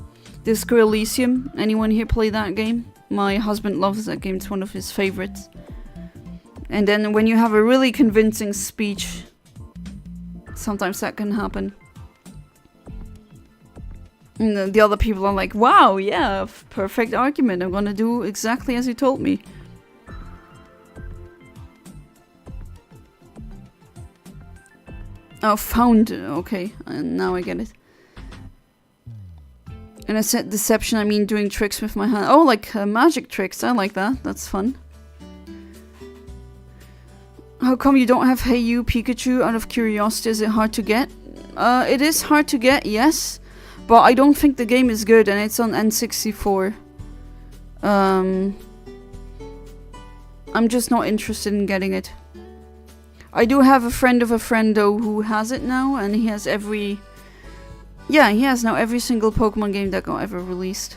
Disco Elysium. Anyone here play that game? My husband loves that game, it's one of his favorites. And then when you have a really convincing speech, sometimes that can happen. And the other people are like, wow, yeah, perfect argument, I'm gonna do exactly as you told me. Oh, found, okay, and now I get it. And I said deception, I mean doing tricks with my hand. Oh, like magic tricks, I like that, that's fun. How come you don't have Hey You Pikachu out of curiosity? Is it hard to get? It is hard to get, yes. But I don't think the game is good and it's on N64. I'm just not interested in getting it. I do have a friend of a friend though who has it now, and he has every... Yeah, he has now every single Pokemon game that got ever released.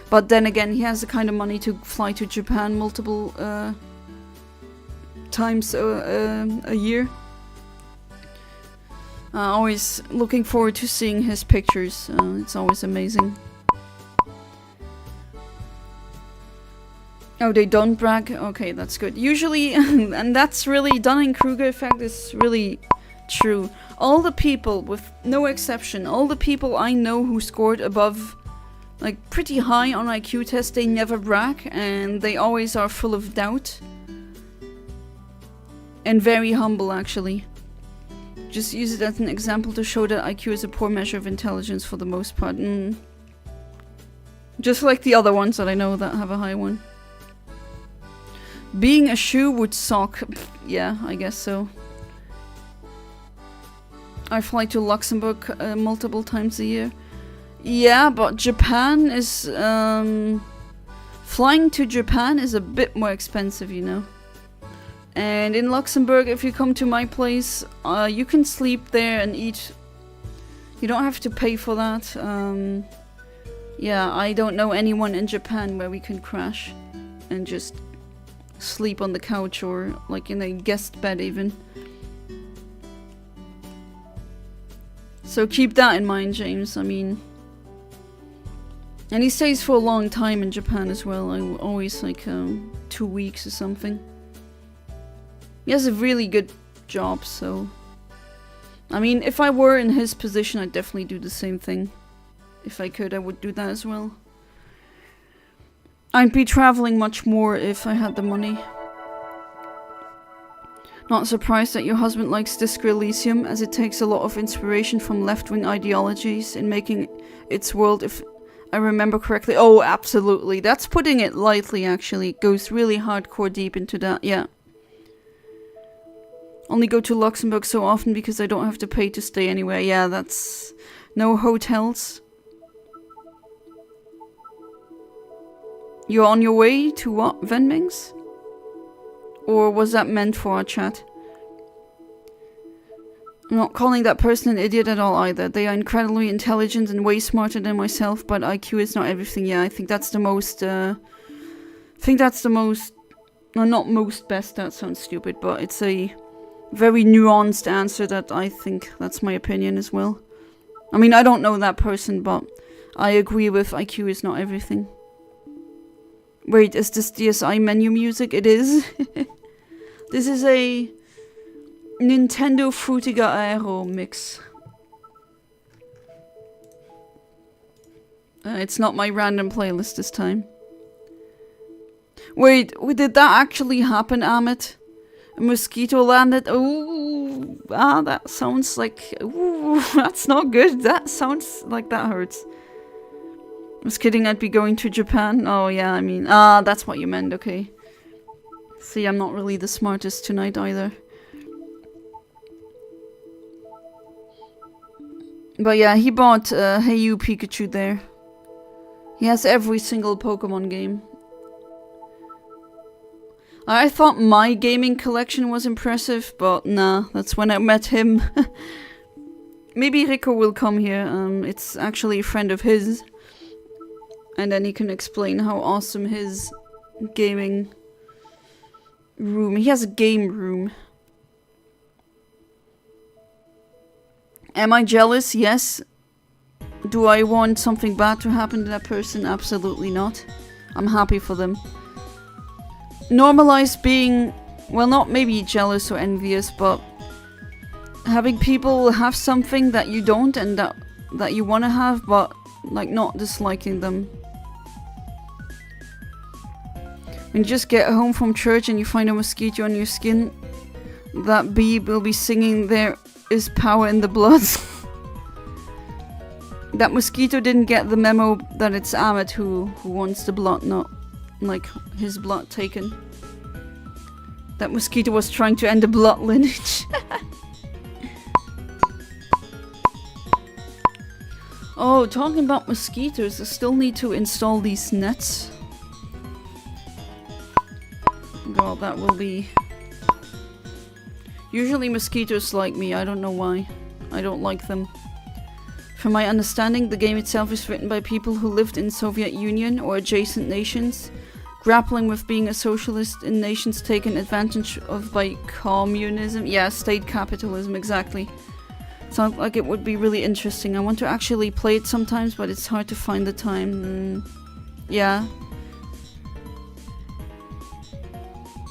But then again, he has the kind of money to fly to Japan multiple times a year. Always looking forward to seeing his pictures. It's always amazing. Oh, they don't brag? Okay, that's good. Usually, and that's really, Dunning-Kruger effect is really true. All the people, with no exception, all the people I know who scored above, like, pretty high on IQ tests, they never brag, and they always are full of doubt. And very humble, actually. Just use it as an example to show that IQ is a poor measure of intelligence for the most part. Just like the other ones that I know that have a high one. Being a shoe would suck. Yeah, I guess so. I fly to Luxembourg multiple times a year. Yeah, but Japan is... flying to Japan is a bit more expensive, you know. And in Luxembourg, if you come to my place, you can sleep there and eat. You don't have to pay for that. Yeah, I don't know anyone in Japan where we can crash and just sleep on the couch or like in a guest bed even. So keep that in mind, James. I mean, and he stays for a long time in Japan as well. Always like 2 weeks or something. He has a really good job, so... I mean, if I were in his position, I'd definitely do the same thing. If I could, I would do that as well. I'd be traveling much more if I had the money. Not surprised that your husband likes Disco Elysium, as it takes a lot of inspiration from left-wing ideologies in making its world I remember correctly. Oh, absolutely. That's putting it lightly, actually. It goes really hardcore deep into that, yeah. Only go to Luxembourg so often because I don't have to pay to stay anywhere. Yeah, that's... No hotels. You're on your way to what? Venmings? Or was that meant for our chat? I'm not calling that person an idiot at all either. They are incredibly intelligent and way smarter than myself, but IQ is not everything. Yeah, I think that's the most, No, not most best, that sounds stupid, but it's a very nuanced answer that I think that's my opinion as well. I mean, I don't know that person, but I agree with IQ is not everything. Wait, is this DSi menu music? It is. This is a Nintendo Frutiger Aero mix. It's not my random playlist this time. Wait, did that actually happen, Amit? A mosquito landed? Ooh, that sounds like... Ooh, that's not good. That sounds like that hurts. I was kidding, I'd be going to Japan. Oh, yeah, I mean... that's what you meant, okay. See, I'm not really the smartest tonight either. But yeah, he bought Hey You Pikachu there. He has every single Pokemon game. I thought my gaming collection was impressive, but nah, that's when I met him. Maybe Rico will come here. It's actually a friend of his. And then he can explain how awesome his gaming room... He has a game room. Am I jealous? Yes. Do I want something bad to happen to that person? Absolutely not. I'm happy for them. Normalize being, well, not maybe jealous or envious, but having people have something that you don't and that you want to have, but like not disliking them. When you just get home from church and you find a mosquito on your skin, that bee will be singing "There is power in the blood." That mosquito didn't get the memo that it's Amit who wants the blood, not like his blood taken. That mosquito was trying to end the blood lineage. Oh, talking about mosquitoes, I still need to install these nets. God, that will be... Usually mosquitoes like me, I don't know why. I don't like them. From my understanding, the game itself is written by people who lived in Soviet Union or adjacent nations, grappling with being a socialist in nations taken advantage of by communism. Yeah, state capitalism, exactly. Sounds like it would be really interesting. I want to actually play it sometimes, but it's hard to find the time. Yeah.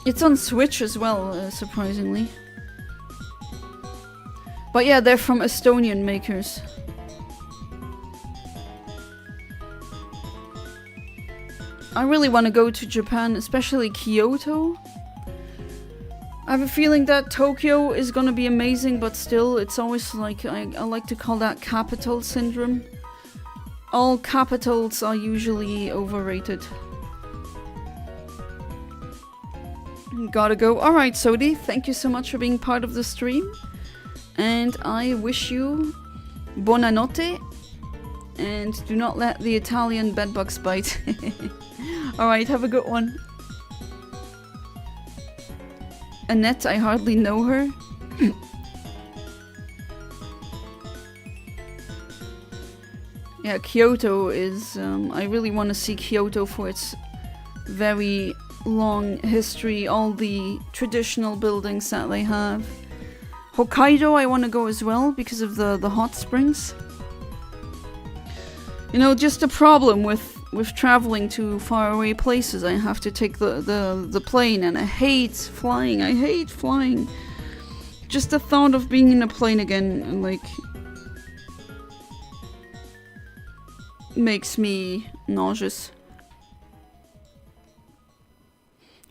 It's on Switch as well, surprisingly. But yeah, they're from Estonian makers. I really want to go to Japan, especially Kyoto. I have a feeling that Tokyo is gonna be amazing, but still, it's always like, I like to call that capital syndrome. All capitals are usually overrated. Gotta go. Alright, Sodi, thank you so much for being part of the stream. And I wish you buonanotte. And do not let the Italian bedbugs bite. Alright, have a good one. Annette, I hardly know her. Yeah, Kyoto is... I really want to see Kyoto for its very long history, all the traditional buildings that they have. Hokkaido I want to go as well because of the hot springs. You know, just a problem with traveling to faraway places. I have to take the plane, and I hate flying. I hate flying. Just the thought of being in a plane again, like, makes me nauseous.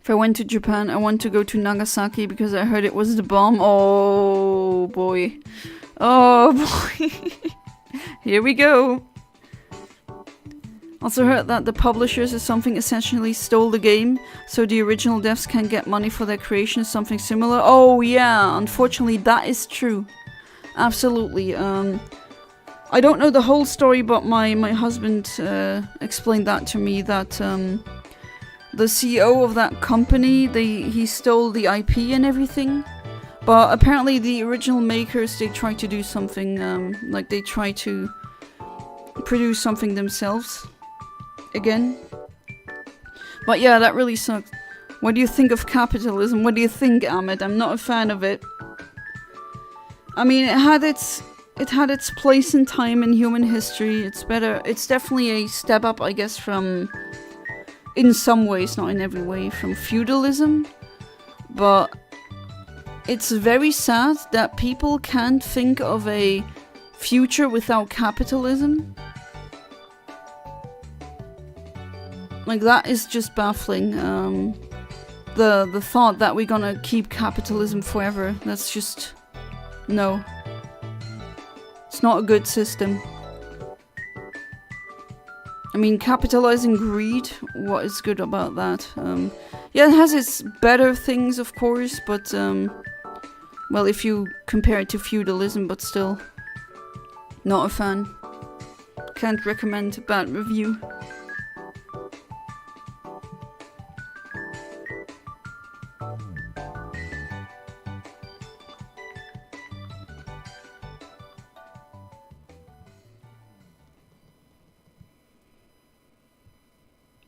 If I went to Japan, I want to go to Nagasaki because I heard it was the bomb. Oh boy. Oh boy. Here we go. Also heard that the publishers or something essentially stole the game, so the original devs can get money for their creation, something similar. Oh yeah, unfortunately that is true. Absolutely. I don't know the whole story, but my husband explained that to me, that the CEO of that company, he stole the IP and everything. But apparently the original makers, they tried to do something, like they tried to produce something themselves again. But yeah, that really sucked. What do you think of capitalism? What do you think, Ahmed? I'm not a fan of it. I mean, it had its place and time in human history. It's better. It's definitely a step up, I guess, from, in some ways, not in every way, from feudalism. But it's very sad that people can't think of a future without capitalism. Like, that is just baffling. The thought that we're gonna keep capitalism forever, that's just... no. It's not a good system. I mean, capitalizing greed, what is good about that? Yeah, it has its better things, of course, but, well, if you compare it to feudalism, but still, not a fan. Can't recommend a bad review.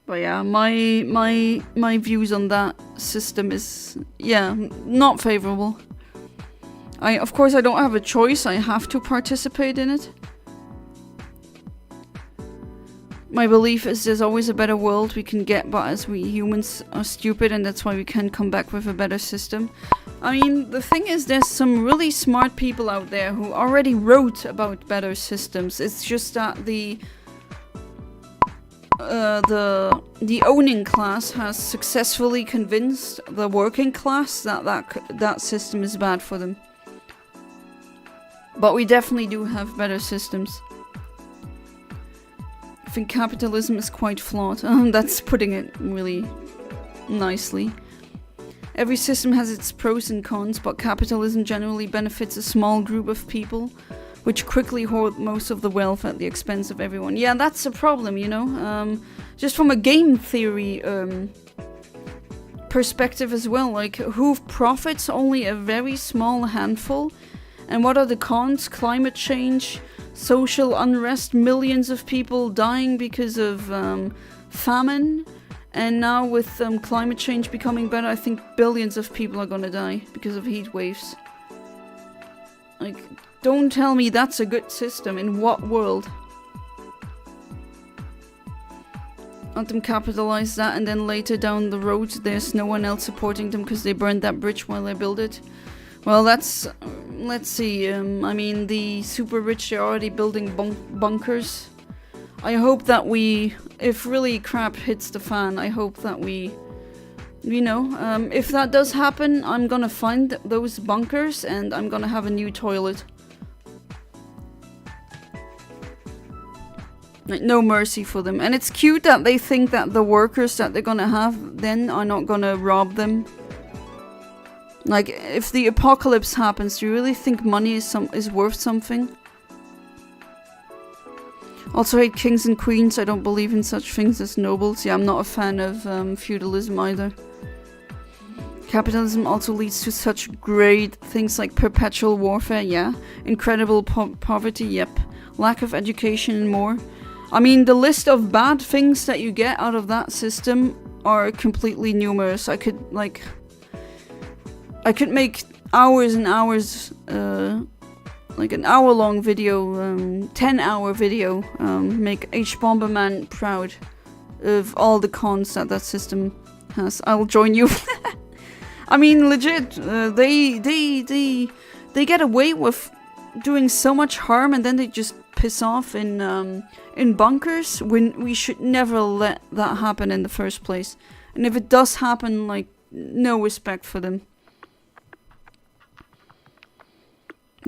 But yeah, my views on that system is, yeah, not favorable. Of course I don't have a choice, I have to participate in it. My belief is there's always a better world we can get, but as we humans are stupid, and that's why we can't come back with a better system. I mean, the thing is, there's some really smart people out there who already wrote about better systems. It's just that the owning class has successfully convinced the working class that system is bad for them. But we definitely do have better systems. I think capitalism is quite flawed. That's putting it really nicely. Every system has its pros and cons, but capitalism generally benefits a small group of people, which quickly hoard most of the wealth at the expense of everyone. Yeah, that's a problem, you know? Just from a game theory perspective as well, like, who profits? Only a very small handful. And what are the cons? Climate change, social unrest, millions of people dying because of famine. And now with climate change becoming better, I think billions of people are gonna die because of heat waves. Like, don't tell me that's a good system. In what world? Let them capitalize that, and then later down the road there's no one else supporting them because they burned that bridge while they build it. Well, that's... let's see. I mean, the super rich, they're already building bunkers. I hope that we... if really crap hits the fan, I hope that we... you know, if that does happen, I'm gonna find those bunkers and I'm gonna have a new toilet. Like, no mercy for them. And it's cute that they think that the workers that they're gonna have then are not gonna rob them. Like, if the apocalypse happens, do you really think money is worth something? Also hate kings and queens. I don't believe in such things as nobles. Yeah, I'm not a fan of feudalism either. Capitalism also leads to such great things like perpetual warfare, yeah. Incredible poverty, yep. Lack of education and more. I mean, the list of bad things that you get out of that system are completely numerous. I could make hours and hours, like an hour-long video, 10-hour video, make H. Bomberman proud of all the cons that system has. I'll join you. I mean, legit, they get away with doing so much harm, and then they just piss off in bunkers when we should never let that happen in the first place. And if it does happen, like, no respect for them.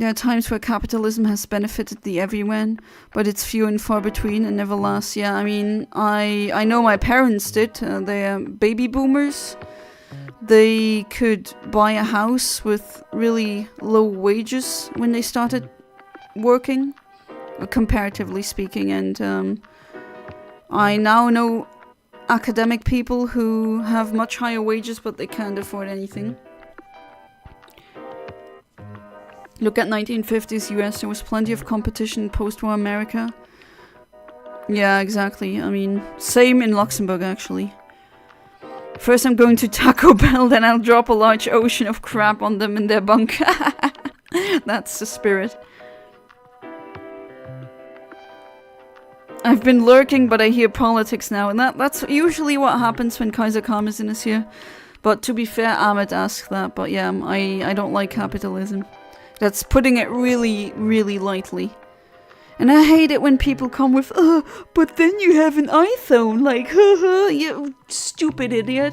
There are times where capitalism has benefited the everyone, but it's few and far between and never lasts. Yeah, I mean, I know my parents did. They're baby boomers. They could buy a house with really low wages when they started working, comparatively speaking. And I now know academic people who have much higher wages, but they can't afford anything. Look at 1950s US, there was plenty of competition in post-war America. Yeah, exactly. I mean, same in Luxembourg, actually. First I'm going to Taco Bell, then I'll drop a large ocean of crap on them in their bunk. That's the spirit. I've been lurking, but I hear politics now, and that's usually what happens when Kaiser Karmazin is here. But to be fair, Ahmed asked that, but yeah, I don't like capitalism. That's putting it really, really lightly. And I hate it when people come with, but then you have an iPhone, like, you stupid idiot.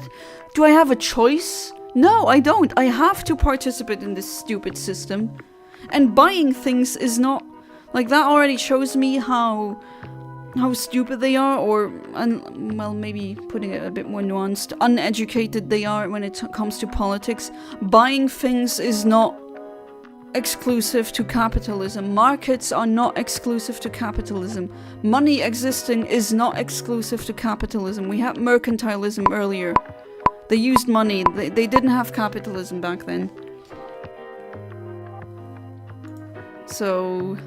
Do I have a choice? No, I don't. I have to participate in this stupid system. And buying things is not, like, that already shows me how stupid they are, or, well, maybe putting it a bit more nuanced, uneducated they are when it comes to politics. Buying things is not exclusive to capitalism. Markets are not exclusive to capitalism. Money existing is not exclusive to capitalism. We had mercantilism earlier. They used money. They didn't have capitalism back then. So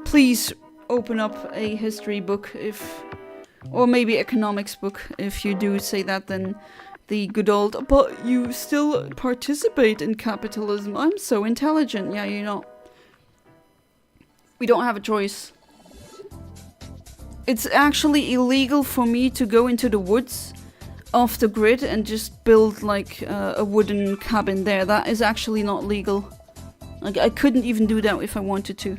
please open up a history book or maybe economics book. If you do say that, then the good old, but you still participate in capitalism. I'm so intelligent. Yeah, you're not. We don't have a choice. It's actually illegal for me to go into the woods off the grid and just build like a wooden cabin there. That is actually not legal. Like, I couldn't even do that if I wanted to.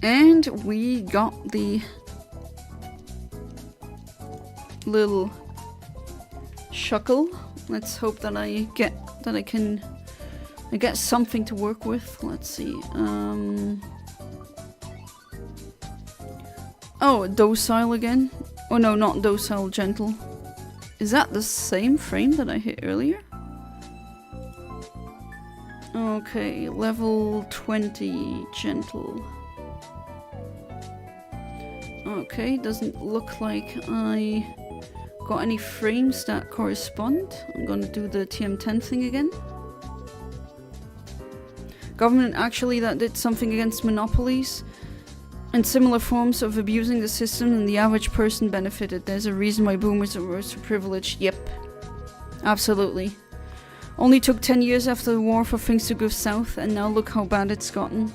And we got the little Shuckle. Let's hope that I get something to work with. Let's see. Oh, docile again. Oh no, not docile, gentle. Is that the same frame that I hit earlier? Okay, level 20, gentle. Okay, doesn't look like I got any frames that correspond. I'm gonna do the TM10 thing again. Government actually that did something against monopolies and similar forms of abusing the system, and the average person benefited. There's a reason why boomers are so privileged. Yep. Absolutely. Only took 10 years after the war for things to go south, and now look how bad it's gotten.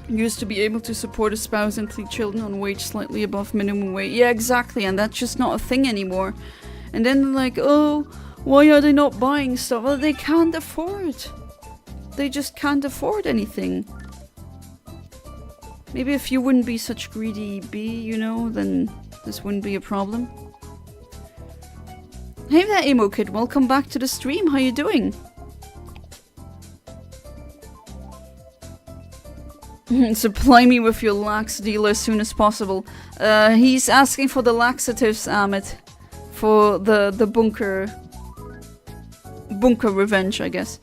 Used to be able to support a spouse and 3 children on wage slightly above minimum wage. Yeah, exactly, and that's just not a thing anymore. And then they're like, oh, why are they not buying stuff? Well, they can't afford. They just can't afford anything. Maybe if you wouldn't be such greedy bee, you know, then this wouldn't be a problem. Hey there, Emo Kid, welcome back to the stream. How you doing? Supply me with your lax dealer as soon as possible. He's asking for the laxatives, Ahmed. For the bunker revenge, I guess.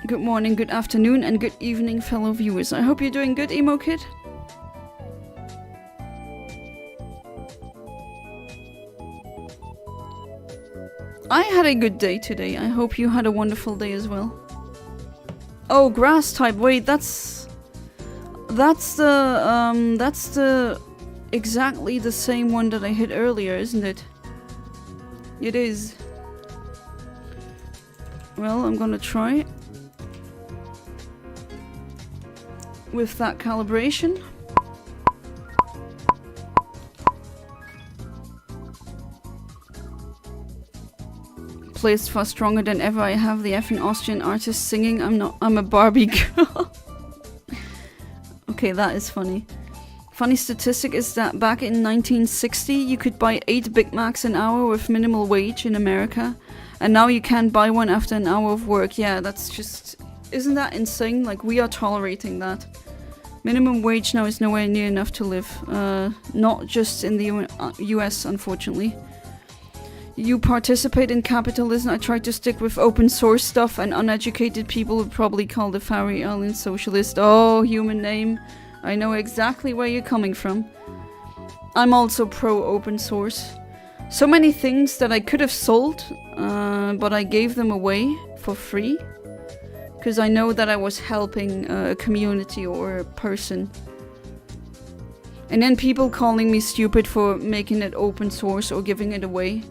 Good morning, good afternoon, and good evening, fellow viewers. I hope you're doing good, Emo Kid. I had a good day today. I hope you had a wonderful day as well. Oh, grass type. Wait, that's the exactly the same one that I hit earlier, isn't it? It is. Well, I'm gonna try it with that calibration. Placed far stronger than ever. I have the effing Austrian artist singing. I'm a Barbie girl. Okay, that is funny. Funny statistic is that back in 1960, you could buy 8 Big Macs an hour with minimal wage in America. And now you can't buy one after an hour of work. Yeah, that's just... Isn't that insane? Like, we are tolerating that. Minimum wage now is nowhere near enough to live. Not just in the US, unfortunately. You participate in capitalism. I try to stick with open source stuff, and uneducated people would probably call the Faroe Islands socialist. Oh, human name. I know exactly where you're coming from. I'm also pro open source. So many things that I could have sold, but I gave them away for free. Because I know that I was helping a community or a person. And then people calling me stupid for making it open source or giving it away.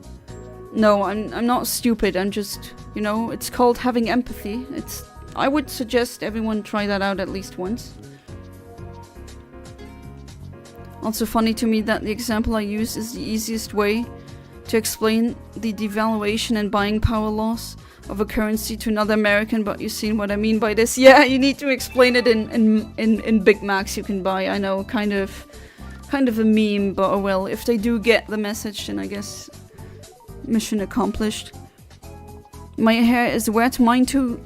No, I'm not stupid, I'm just, you know, it's called having empathy. I would suggest everyone try that out at least once. Also funny to me that the example I use is the easiest way to explain the devaluation and buying power loss of a currency to another American, but you've seen what I mean by this. Yeah, you need to explain it in Big Macs you can buy. I know, kind of a meme, but oh well, if they do get the message, then I guess mission accomplished. My hair is wet, mine too.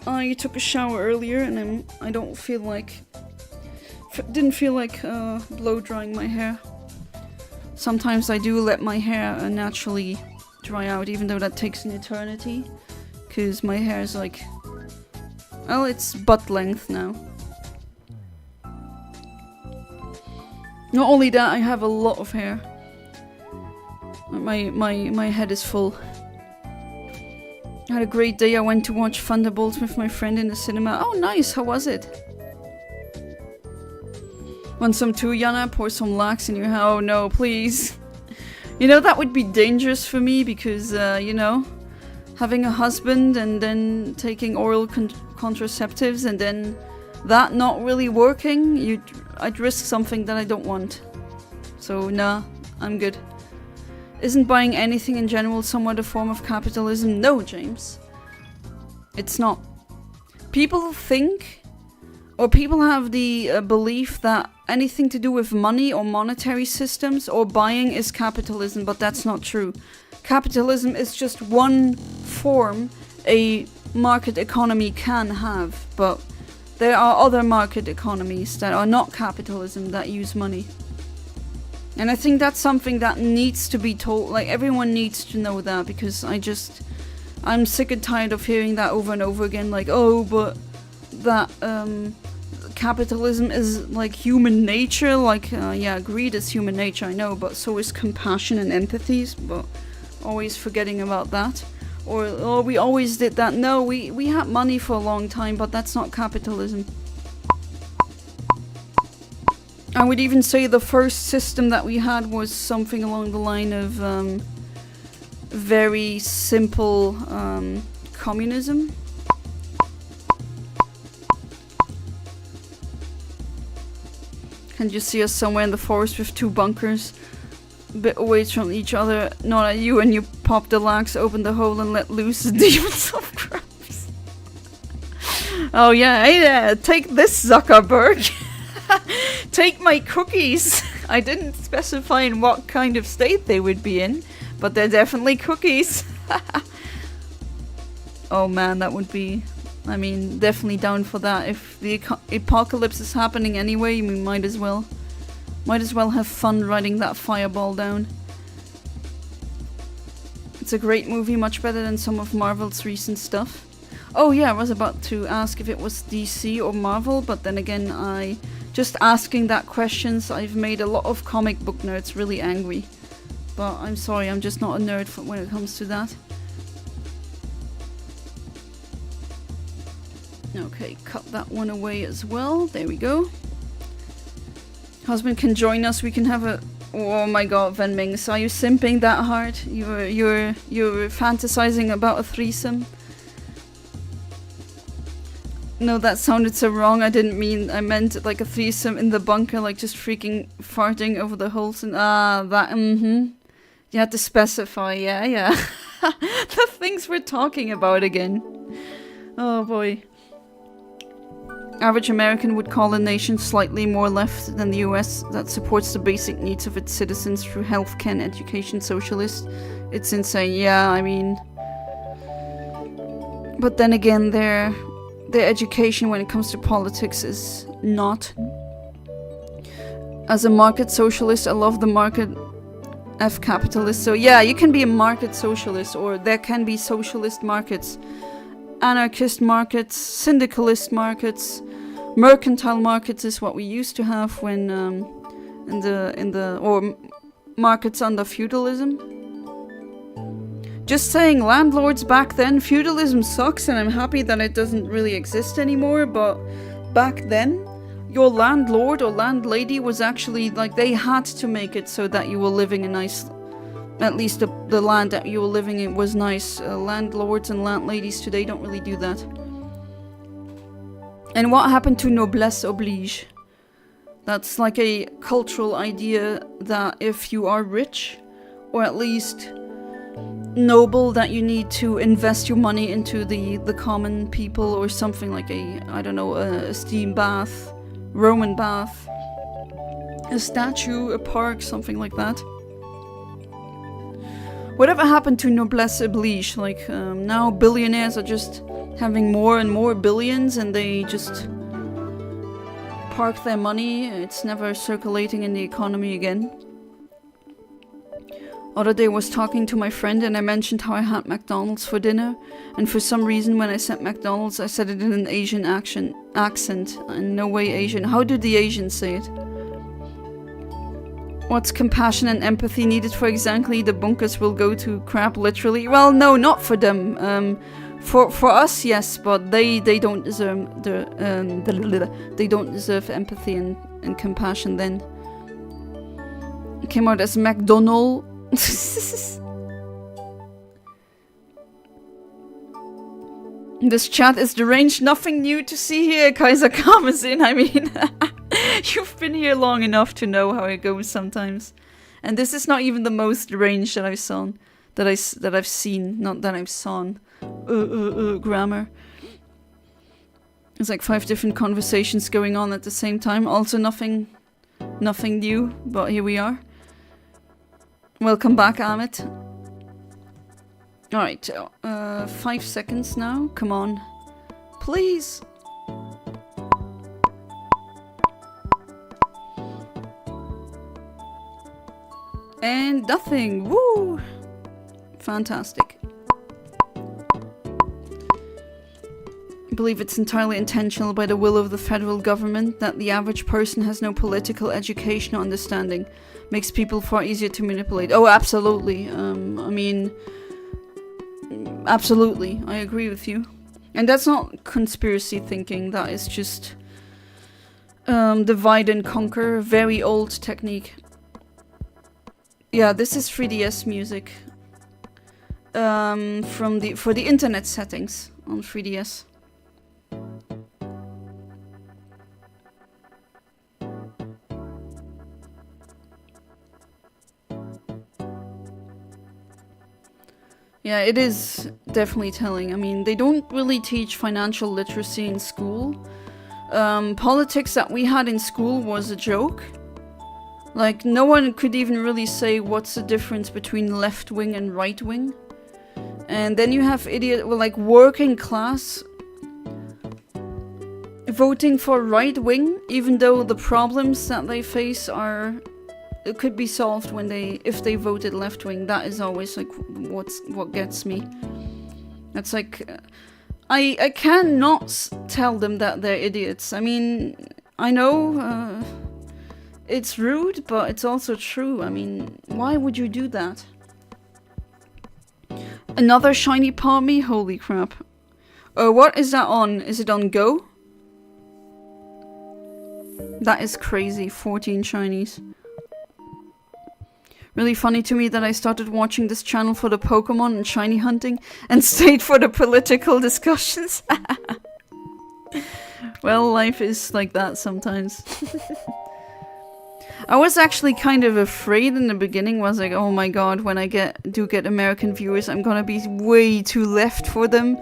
I took a shower earlier and I don't feel like... didn't feel like blow drying my hair. Sometimes I do let my hair naturally dry out, even though that takes an eternity. Because my hair is like... well, it's butt length now. Not only that, I have a lot of hair. My head is full. I had a great day. I went to watch Thunderbolts with my friend in the cinema. Oh, nice. How was it? Want some too, Yana? Pour some lax in your hair. Oh, no, please. You know, that would be dangerous for me because, you know, having a husband and then taking oral contraceptives and then that not really working, I'd risk something that I don't want. So, nah, I'm good. Isn't buying anything in general somewhat a form of capitalism? No, James. It's not. People think, or people have the belief that anything to do with money or monetary systems or buying is capitalism, but that's not true. Capitalism is just one form a market economy can have, but there are other market economies that are not capitalism that use money. And I think that's something that needs to be told, like everyone needs to know that, because I'm sick and tired of hearing that over and over again, like, oh, but that capitalism is like human nature, like, yeah, greed is human nature, I know, but so is compassion and empathy, but always forgetting about that. Or, oh, we always did that. No, we had money for a long time, but that's not capitalism. I would even say the first system that we had was something along the line of very simple communism. Can you see us somewhere in the forest with 2 bunkers, a bit away from each other, not at you, and you pop the lax, open the hole and let loose the demons of crabs. Oh yeah, hey there, take this, Zuckerberg. Take my cookies. I didn't specify in what kind of state they would be in, but they're definitely cookies. Oh man, that would be... I mean, definitely down for that. If the apocalypse is happening anyway, we might as well have fun riding that fireball down. It's a great movie, much better than some of Marvel's recent stuff. Oh yeah, I was about to ask if it was DC or Marvel, but then again, just asking that questions, I've made a lot of comic book nerds really angry. But I'm sorry, I'm just not a nerd when it comes to that. Okay, cut that one away as well. There we go. Husband can join us. We can have a... Oh my god, Van Mings, are you simping that hard? You're fantasizing about a threesome? No, that sounded so wrong. I meant like a threesome in the bunker, like just freaking farting over the holes and that, You had to specify, yeah. The things we're talking about again. Oh boy. average American would call a nation slightly more left than the US that supports the basic needs of its citizens through healthcare and education socialist. It's insane. Yeah, I mean... But then again, their education when it comes to politics is not. As a market socialist, I love the market F capitalist. So yeah, you can be a market socialist, or there can be socialist markets. Anarchist markets, syndicalist markets, mercantile markets is what we used to have when or markets under feudalism. Just saying, landlords back then, feudalism sucks, and I'm happy that it doesn't really exist anymore, but back then, your landlord or landlady was actually, like, they had to make it so that you were living a nice... At least the land that you were living in was nice. Landlords and landladies today don't really do that. And what happened to noblesse oblige? That's like a cultural idea that if you are rich, or at least noble, that you need to invest your money into the common people, or something like I don't know, a steam bath, Roman bath, a statue, a park, something like that. Whatever happened to noblesse oblige? Like, now billionaires are just having more and more billions, and they just park their money. It's never circulating in the economy again. Other day I was talking to my friend, and I mentioned how I had McDonald's for dinner, and for some reason when I said McDonald's I said it in an Asian accent. In no way Asian. How do the Asians say it? What's compassion and empathy needed for exactly? The bunkers will go to crap, literally. Well, no, not for them. For us, yes, but they don't deserve they don't deserve empathy and compassion. Then it came out as McDonald. This chat is deranged. Nothing new to see here, Kaiser Karmazin. I mean, you've been here long enough to know how it goes sometimes. And this is not even the most deranged that I've seen. Not that I've seen. Grammar. There's like 5 different conversations going on at the same time. Also nothing new, but here we are. Welcome back, Amit. Alright, 5 seconds now. Come on. Please. And nothing. Woo! Fantastic. I believe it's entirely intentional by the will of the federal government that the average person has no political education or understanding. Makes people far easier to manipulate. Oh, absolutely. I mean... Absolutely, I agree with you. And that's not conspiracy thinking, that is just divide and conquer, very old technique. Yeah, this is 3DS music. For the internet settings on 3DS. Yeah, it is definitely telling. I mean, they don't really teach financial literacy in school. Politics that we had in school was a joke. Like, no one could even really say what's the difference between left wing and right wing. And then you have like working class voting for right wing, even though the problems that they face it could be solved if they voted left wing. That is always like what gets me. That's like I cannot tell them that they're idiots. I mean, I know it's rude, but it's also true. I mean, why would you do that? Another shiny palmy? Holy crap. What is that on? Is it on Go? That is crazy. 14 shinies. Really funny to me that I started watching this channel for the Pokémon and shiny hunting and stayed for the political discussions. Well, life is like that sometimes. I was actually kind of afraid in the beginning. Was like, oh my god, when I do get American viewers, I'm gonna be way too left for them.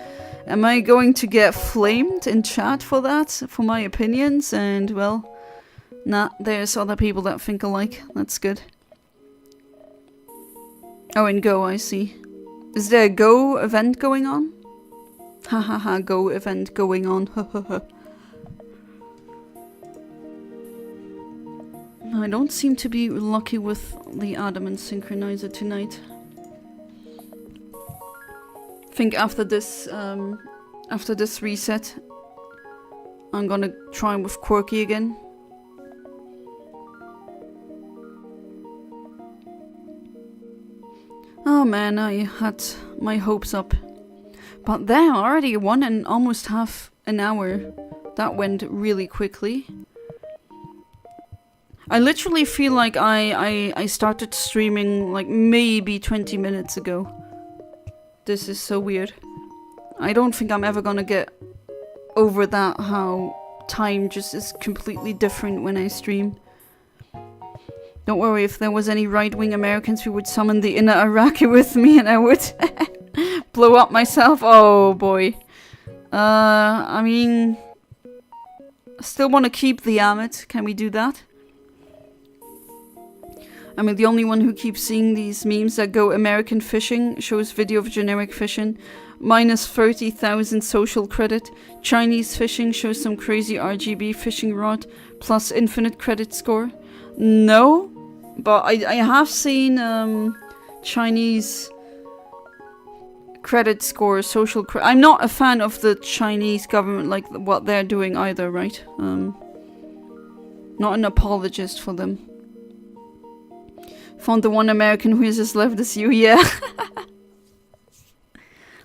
Am I going to get flamed in chat for that? For my opinions? And, well, nah, there's other people that think alike. That's good. Oh, in Go, I see. Is there a Go event going on? Ha ha ha, Go event going on. Ha ha ha. I don't seem to be lucky with the adamant synchronizer tonight. I think after this reset, I'm gonna try with Quirky again. Oh man, I had my hopes up. But there, already 1 and almost half an hour. That went really quickly. I literally feel like I started streaming like maybe 20 minutes ago. This is so weird. I don't think I'm ever gonna get over that, how time just is completely different when I stream. Don't worry, if there was any right-wing Americans who would summon the inner Iraqi with me and I would blow up myself. Oh boy. I mean, I still want to keep the Amit. Can we do that? I mean, the only one who keeps seeing these memes that go American fishing shows video of generic fishing. Minus 30,000 social credit. Chinese fishing shows some crazy RGB fishing rod. Plus infinite credit score. No, but I have seen Chinese credit score, social credit. I'm not a fan of the Chinese government, like what they're doing either, right? Not an apologist for them. Found the one American who is as left as you, yeah.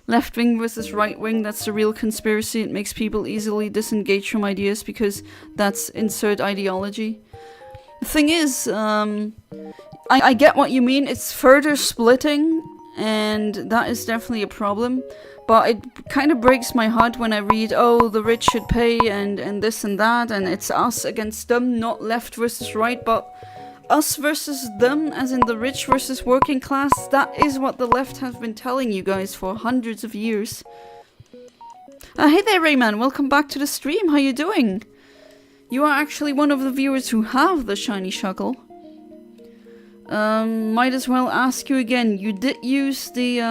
Left wing versus right wing, that's the real conspiracy. It makes people easily disengage from ideas because that's insert ideology. The thing is, I get what you mean. It's further splitting, and that is definitely a problem. But it kind of breaks my heart when I read, oh, the rich should pay, and this and that, and it's us against them, not left versus right, but us versus them, as in the rich versus working class. That is what the left have been telling you guys for hundreds of years. Hey there, Rayman. Welcome back to the stream. How you doing? You are actually one of the viewers who have the shiny Shuckle. Might as well ask you again. You did use the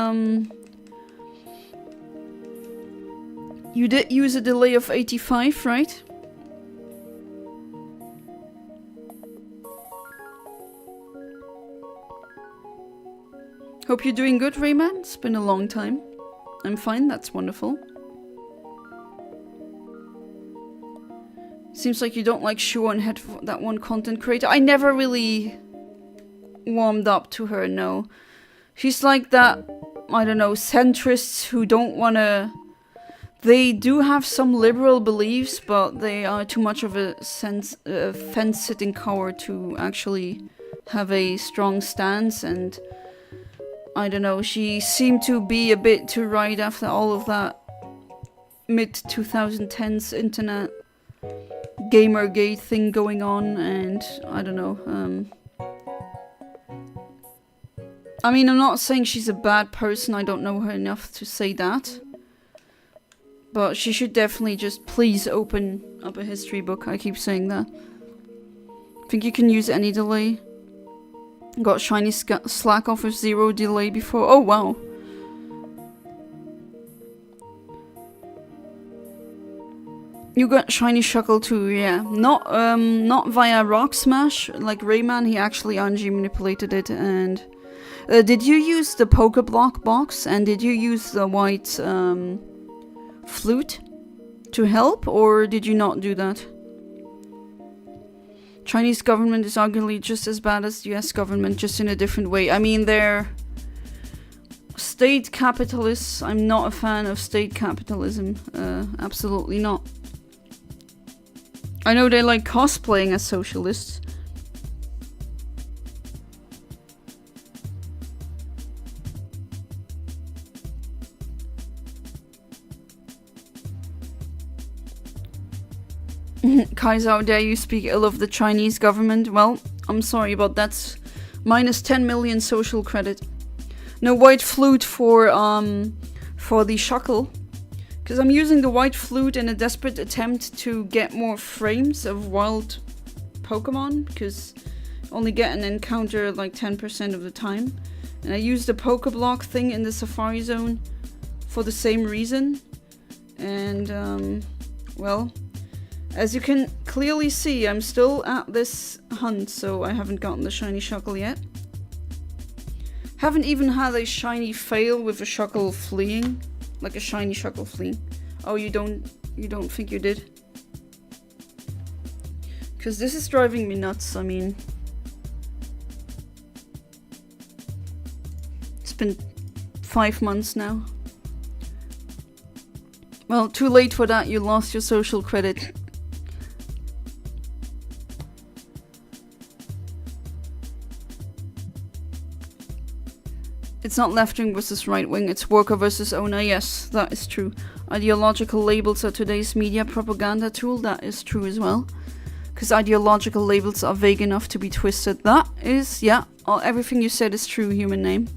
you did use a delay of 85, right? Hope you're doing good, Rayman. It's been a long time. I'm fine, that's wonderful. Seems like you don't like Shu and Head, that one content creator. I never really warmed up to her, no. She's like that, I don't know, centrists who don't wanna... They do have some liberal beliefs, but they are too much of a fence-sitting coward to actually have a strong stance, and... I don't know, she seemed to be a bit too right after all of that mid-2010s internet Gamergate thing going on, and I don't know, I mean, I'm not saying she's a bad person, I don't know her enough to say that. But she should definitely just please open up a history book, I keep saying that. Think you can use any delay? Got shiny slack off with 0 delay before. Oh wow. You got shiny Shuckle too, yeah. Not via Rock Smash like Rayman. He actually RNG manipulated it. And did you use the Pokeblock box? And did you use the white flute to help, or did you not do that? Chinese government is arguably just as bad as the US government, just in a different way. I mean, they're state capitalists. I'm not a fan of state capitalism. Absolutely not. I know they like cosplaying as socialists. Kaiser, how dare you speak ill of the Chinese government? Well, I'm sorry, but that's minus 10 million social credit. No white flute for the Shuckle. Because I'm using the white flute in a desperate attempt to get more frames of wild Pokemon, because I only get an encounter like 10% of the time. And I use the Pokeblock thing in the Safari Zone for the same reason. And, well, as you can clearly see, I'm still at this hunt, so I haven't gotten the shiny Shuckle yet. Haven't even had a shiny fail with a Shuckle fleeing. Like a shiny Shuckle fleeing. Oh, you don't think you did? Because this is driving me nuts, I mean. It's been 5 months now. Well, too late for that, you lost your social credit. It's not left-wing versus right-wing, it's worker versus owner. Yes, that is true. Ideological labels are today's media propaganda tool. That is true as well. Because ideological labels are vague enough to be twisted. That is, yeah, everything you said is true, human name.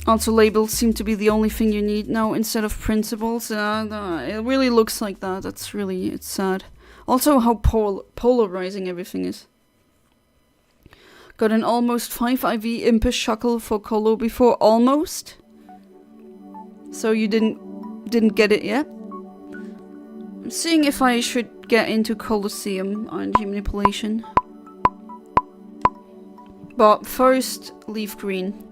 Also, labels seem to be the only thing you need now instead of principles. It really looks like that. It's sad. Also, how polarizing everything is. Got an almost 5 IV Impus Shuckle for Colo before. Almost? So you didn't get it yet? I'm seeing if I should get into Colosseum RNG manipulation. But first, leaf green.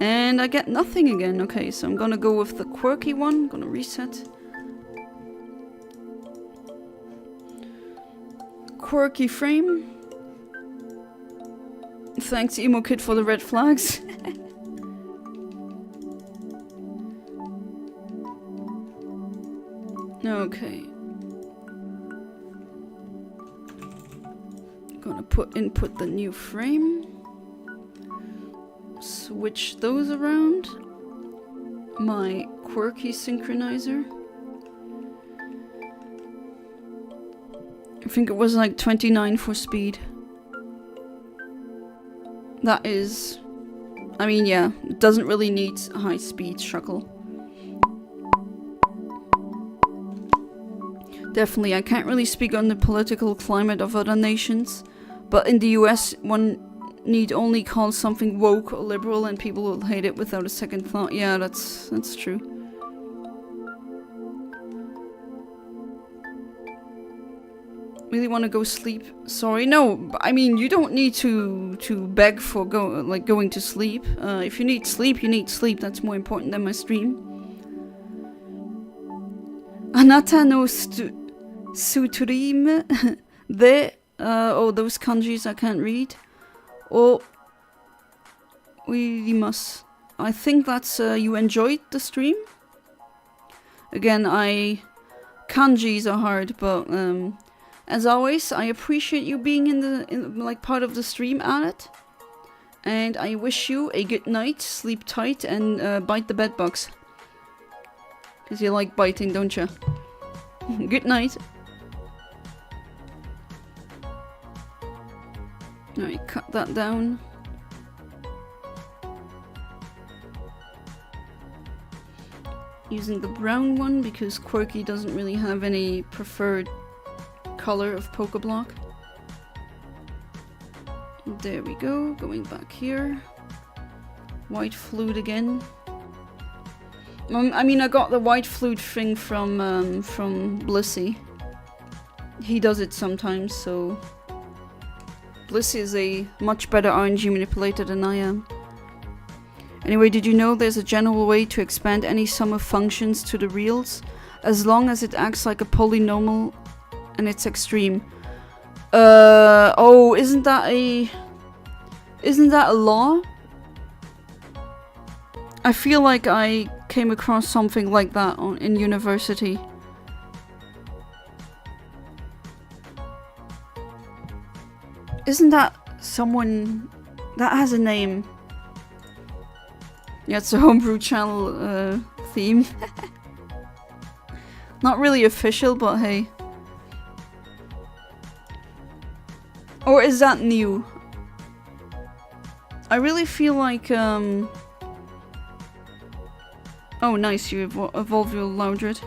And I get nothing again. Okay, so I'm gonna go with the quirky one. Gonna reset. Quirky frame. Thanks Emo Kid for the red flags. Okay. Gonna input the new frame. Switch those around. My quirky synchronizer. I think it was like 29 for speed. That is... I mean, yeah, it doesn't really need high speed Shuckle. Definitely, I can't really speak on the political climate of other nations, but in the US, one need only call something woke or liberal and people will hate it without a second thought. Yeah, that's true. Really want to go sleep? Sorry, no. I mean, you don't need to beg for going to sleep. If you need sleep, you need sleep. That's more important than my stream. Anata no suturim de. Oh, those kanjis I can't read. Oh, we must. I think that's you enjoyed the stream. Again, kanjis are hard, but as always, I appreciate you being in like part of the stream on it. And I wish you a good night, sleep tight, and bite the bed bugs. Because you like biting, don't you? Good night. Alright, cut that down. Using the brown one because Quirky doesn't really have any preferred color of Pokeblock. There we go, going back here. White flute again. I mean, I got the white flute thing from Blissey. He does it sometimes, so... Blissey is a much better RNG manipulator than I am. Anyway, did you know there's a general way to expand any sum of functions to the reals, as long as it acts like a polynomial and it's extreme? Oh, isn't that a law? I feel like I came across something like that in university. Isn't that someone that has a name? Yeah, it's a homebrew channel theme. Not really official, but hey. Or is that new? I really feel like, oh, nice, you evolve your Loudred.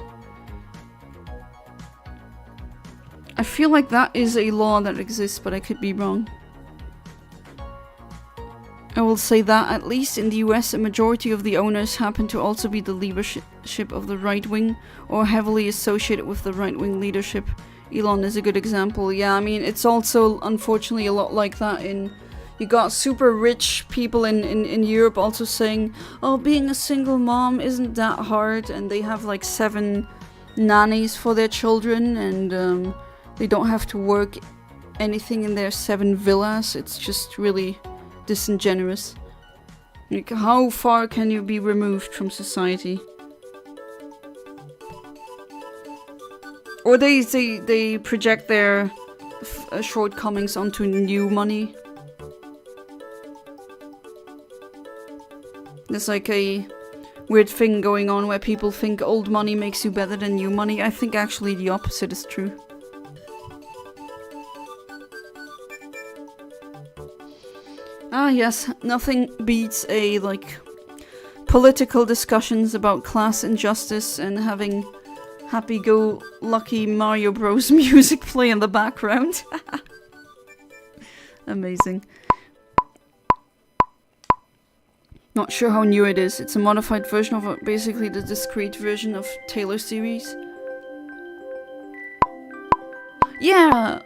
I feel like that is a law that exists, but I could be wrong. I will say that, at least in the US, a majority of the owners happen to also be the leadership of the right wing, or heavily associated with the right wing leadership. Elon is a good example. Yeah, I mean, it's also unfortunately a lot like that in... You got super rich people in Europe also saying, oh, being a single mom isn't that hard, and they have like 7 nannies for their children, and they don't have to work anything in their 7 villas. It's just really disingenuous. Like, how far can you be removed from society? Or they project their shortcomings onto new money. There's like a weird thing going on where people think old money makes you better than new money. I think actually the opposite is true. Ah yes, nothing beats a like political discussions about class injustice and having happy-go-lucky Mario Bros music play in the background. Amazing. Not sure how new it is. It's a modified version of basically the discrete version of Taylor series. Yeah!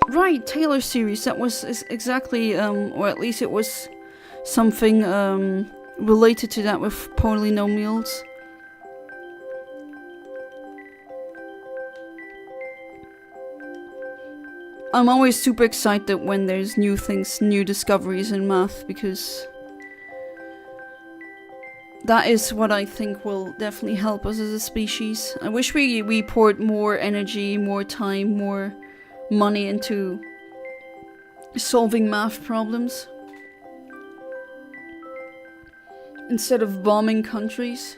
Right, Taylor series. That was exactly, or at least it was something related to that with polynomials. I'm always super excited when there's new things, new discoveries in math, because that is what I think will definitely help us as a species. I wish we poured more energy, more time, more money into solving math problems instead of bombing countries.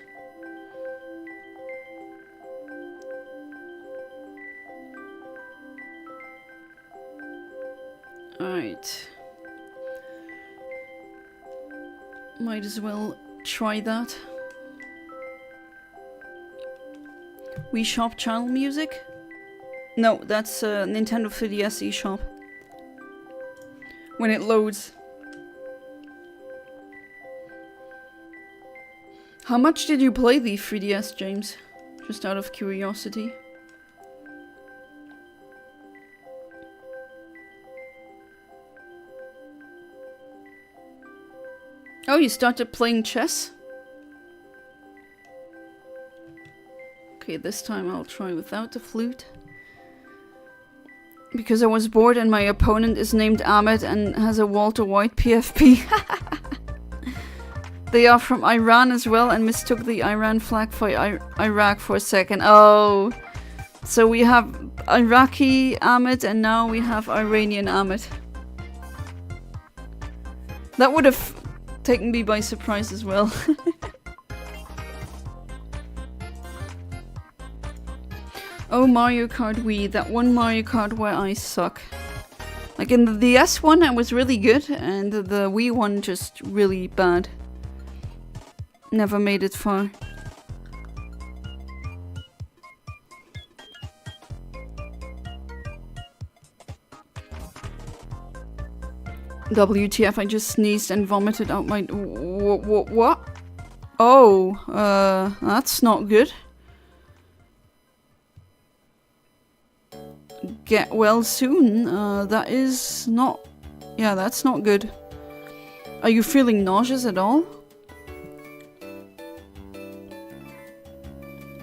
Alright. Might as well try that. Wii Shop channel music? No, that's Nintendo 3DS eShop. When it loads. How much did you play the 3DS, James? Just out of curiosity. Oh, you started playing chess? Okay, this time I'll try without the flute. Because I was bored and my opponent is named Ahmed and has a Walter White PFP. They are from Iran as well and mistook the Iran flag for Iraq for a second. Oh, so we have Iraqi Ahmed and now we have Iranian Ahmed. That would have taken me by surprise as well. Oh, Mario Kart Wii, that one Mario Kart where I suck. Like in the DS one I was really good and the Wii one just really bad. Never made it far. WTF, I just sneezed and vomited out my... What? Oh, that's not good. Get well soon. That is not... Yeah, that's not good. Are you feeling nauseous at all?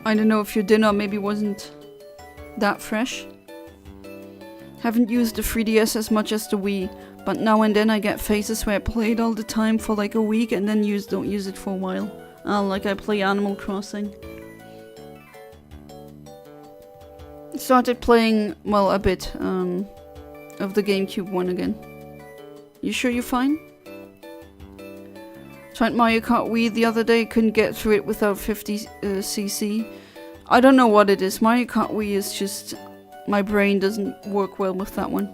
I don't know if your dinner maybe wasn't that fresh. Haven't used the 3DS as much as the Wii, but now and then I get phases where I play it all the time for like a week and then don't use it for a while. Like I play Animal Crossing. Started playing, well, a bit of the GameCube one again. You sure you're fine? Tried Mario Kart Wii the other day, couldn't get through it without 50cc. I don't know what it is. Mario Kart Wii is just... My brain doesn't work well with that one.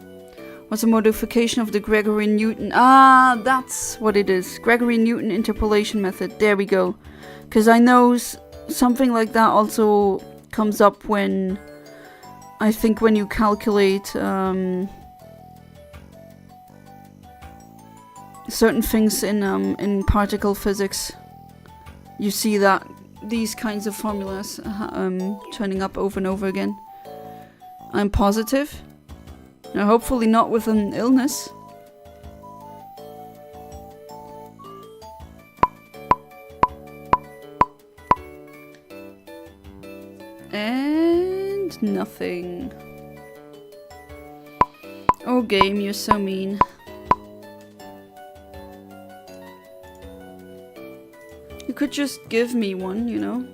Was a modification of the Gregory Newton. Ah, that's what it is. Gregory Newton interpolation method. There we go. Because I know something like that also comes up when, I think when you calculate certain things in particle physics. You see that these kinds of formulas turning up over and over again. I'm positive. Now, hopefully not with an illness. And nothing. Oh, game, you're so mean. You could just give me one, you know?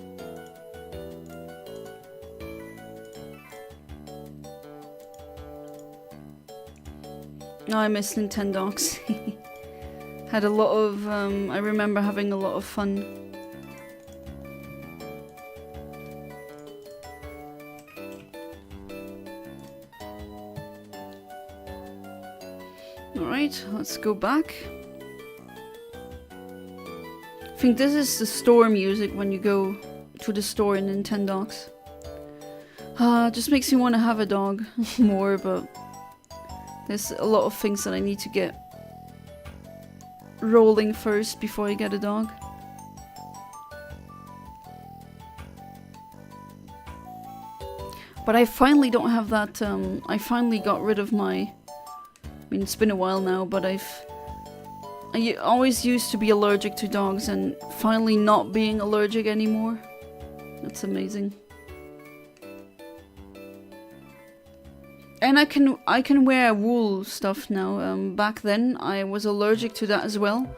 Oh, I miss Nintendogs. Had a lot of, I remember having a lot of fun. Alright, let's go back. I think this is the store music when you go to the store in Nintendogs. Just makes me want to have a dog more, but there's a lot of things that I need to get rolling first before I get a dog. But I finally don't have that, I finally got rid of my, I mean it's been a while now, but I always used to be allergic to dogs and finally not being allergic anymore. That's amazing. And I can wear wool stuff now. Back then I was allergic to that as well.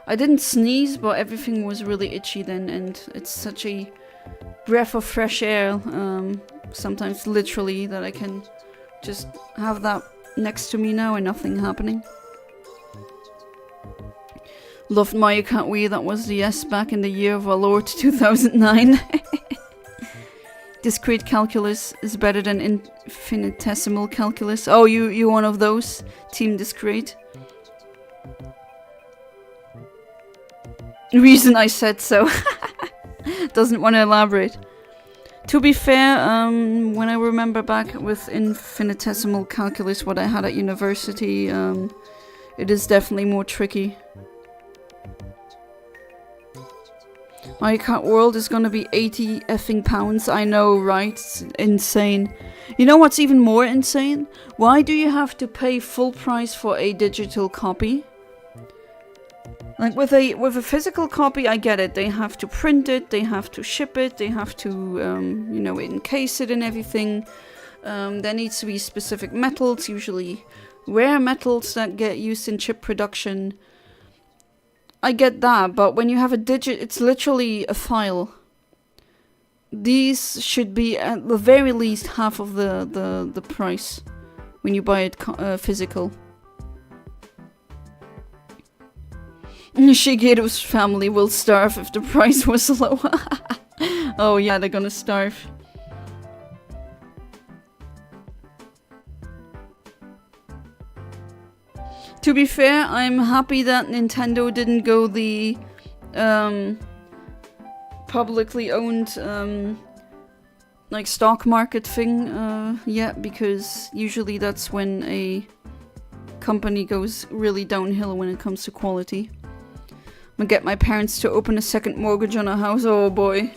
I didn't sneeze, but everything was really itchy then, and it's such a breath of fresh air, sometimes literally, that I can just have that next to me now and nothing happening. Loved Mario Kart Wii, that was the S back in the year of our Lord 2009. Discrete calculus is better than infinitesimal calculus. Oh, you one of those? Team Discrete. Reason I said so. Doesn't want to elaborate. To be fair, when I remember back with infinitesimal calculus, what I had at university, it is definitely more tricky. Mario Kart World is gonna be 80 effing pounds. I know, right? It's insane. You know what's even more insane? Why do you have to pay full price for a digital copy? Like with a physical copy, I get it. They have to print it, they have to ship it, they have to, you know, encase it and everything. There needs to be specific metals, usually rare metals that get used in chip production. I get that, but when you have a it's literally a file. These should be at the very least half of the price when you buy it physical. Shigeru's family will starve if the price was low. Oh yeah, they're gonna starve. To be fair, I'm happy that Nintendo didn't go the publicly owned like stock market thing yet, because usually that's when a company goes really downhill when it comes to quality. I'm gonna get my parents to open a second mortgage on a house. Oh boy.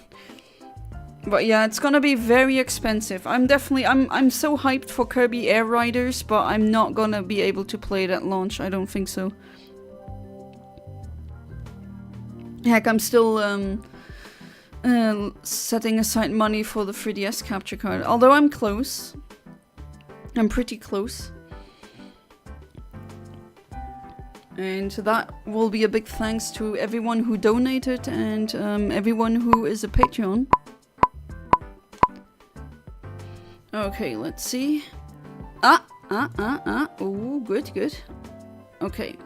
But yeah, it's gonna be very expensive. I'm so hyped for Kirby Air Riders, but I'm not gonna be able to play it at launch. I don't think so. Heck, I'm still setting aside money for the 3DS capture card. Although I'm close. I'm pretty close. And that will be a big thanks to everyone who donated and everyone who is a Patreon. Okay, let's see. Oh, good, good. Okay.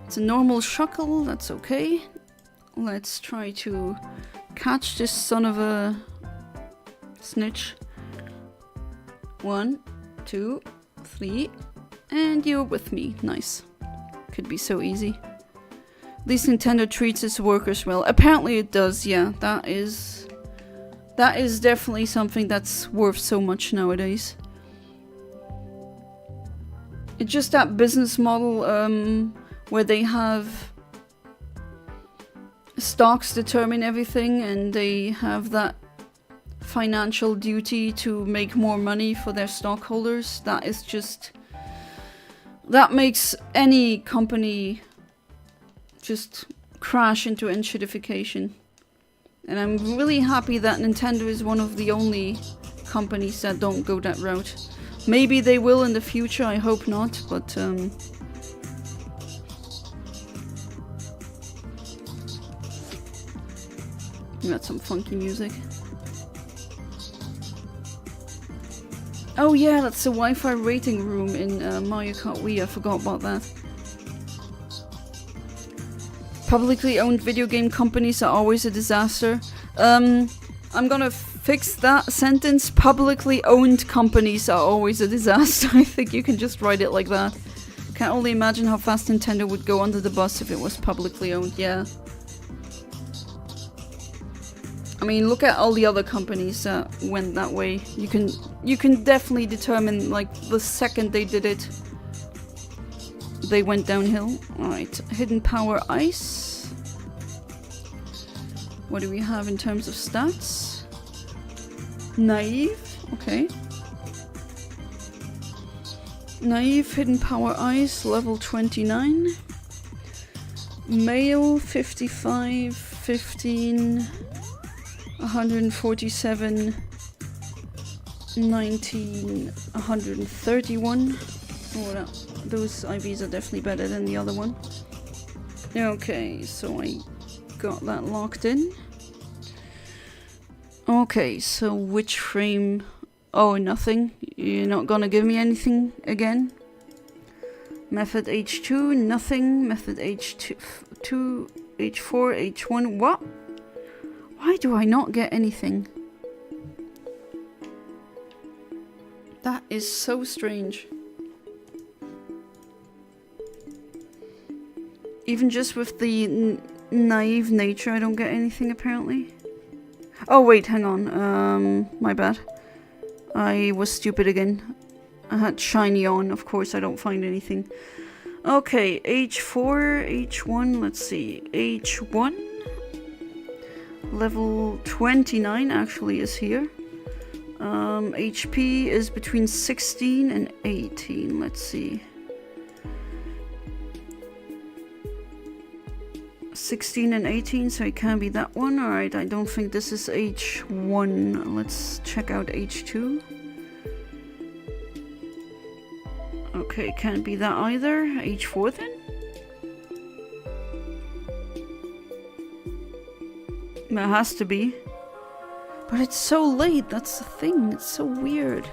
It's a normal Shuckle, that's okay. Let's try to catch this son of a snitch. 1, 2, 3, And you're with me. Nice. Could be so easy. At least Nintendo treats its workers well. Apparently it does, yeah. That is definitely something that's worth so much nowadays. It's just that business model where they have stocks determine everything and they have that financial duty to make more money for their stockholders. That is just... that makes any company just crash into enshittification. And I'm really happy that Nintendo is one of the only companies that don't go that route. Maybe they will in the future, I hope not, but got some funky music. Oh yeah, that's the Wi-Fi rating room in Mario Kart Wii, I forgot about that. Publicly owned video game companies are always a disaster. I'm gonna fix that sentence. Publicly owned companies are always a disaster. I think you can just write it like that. Can't only imagine how fast Nintendo would go under the bus if it was publicly owned, yeah. I mean, look at all the other companies that went that way. You can definitely determine, like, the second they did it, they went downhill. Alright, Hidden Power Ice. What do we have in terms of stats? Naive, okay. Naive, Hidden Power Ice, level 29. Male, 55, 15, 147, 19, 131. Oh, those IVs are definitely better than the other one. Okay, so I got that locked in. Okay, so which frame? Oh, nothing. You're not gonna give me anything again? Method H2, nothing. Method H2, H4, H1, what? Why do I not get anything? That is so strange. Even just with the naive nature, I don't get anything apparently. Oh wait, hang on. My bad. I was stupid again. I had shiny on, of course I don't find anything. Okay, H4, H1, let's see. H1. Level 29 actually is here. HP is between 16 and 18, let's see. 16 and 18, so it can't be that one. Alright, I don't think this is H1. Let's check out H2. Okay, can't be that either. H4 then? It has to be. But it's so late, that's the thing. It's so weird.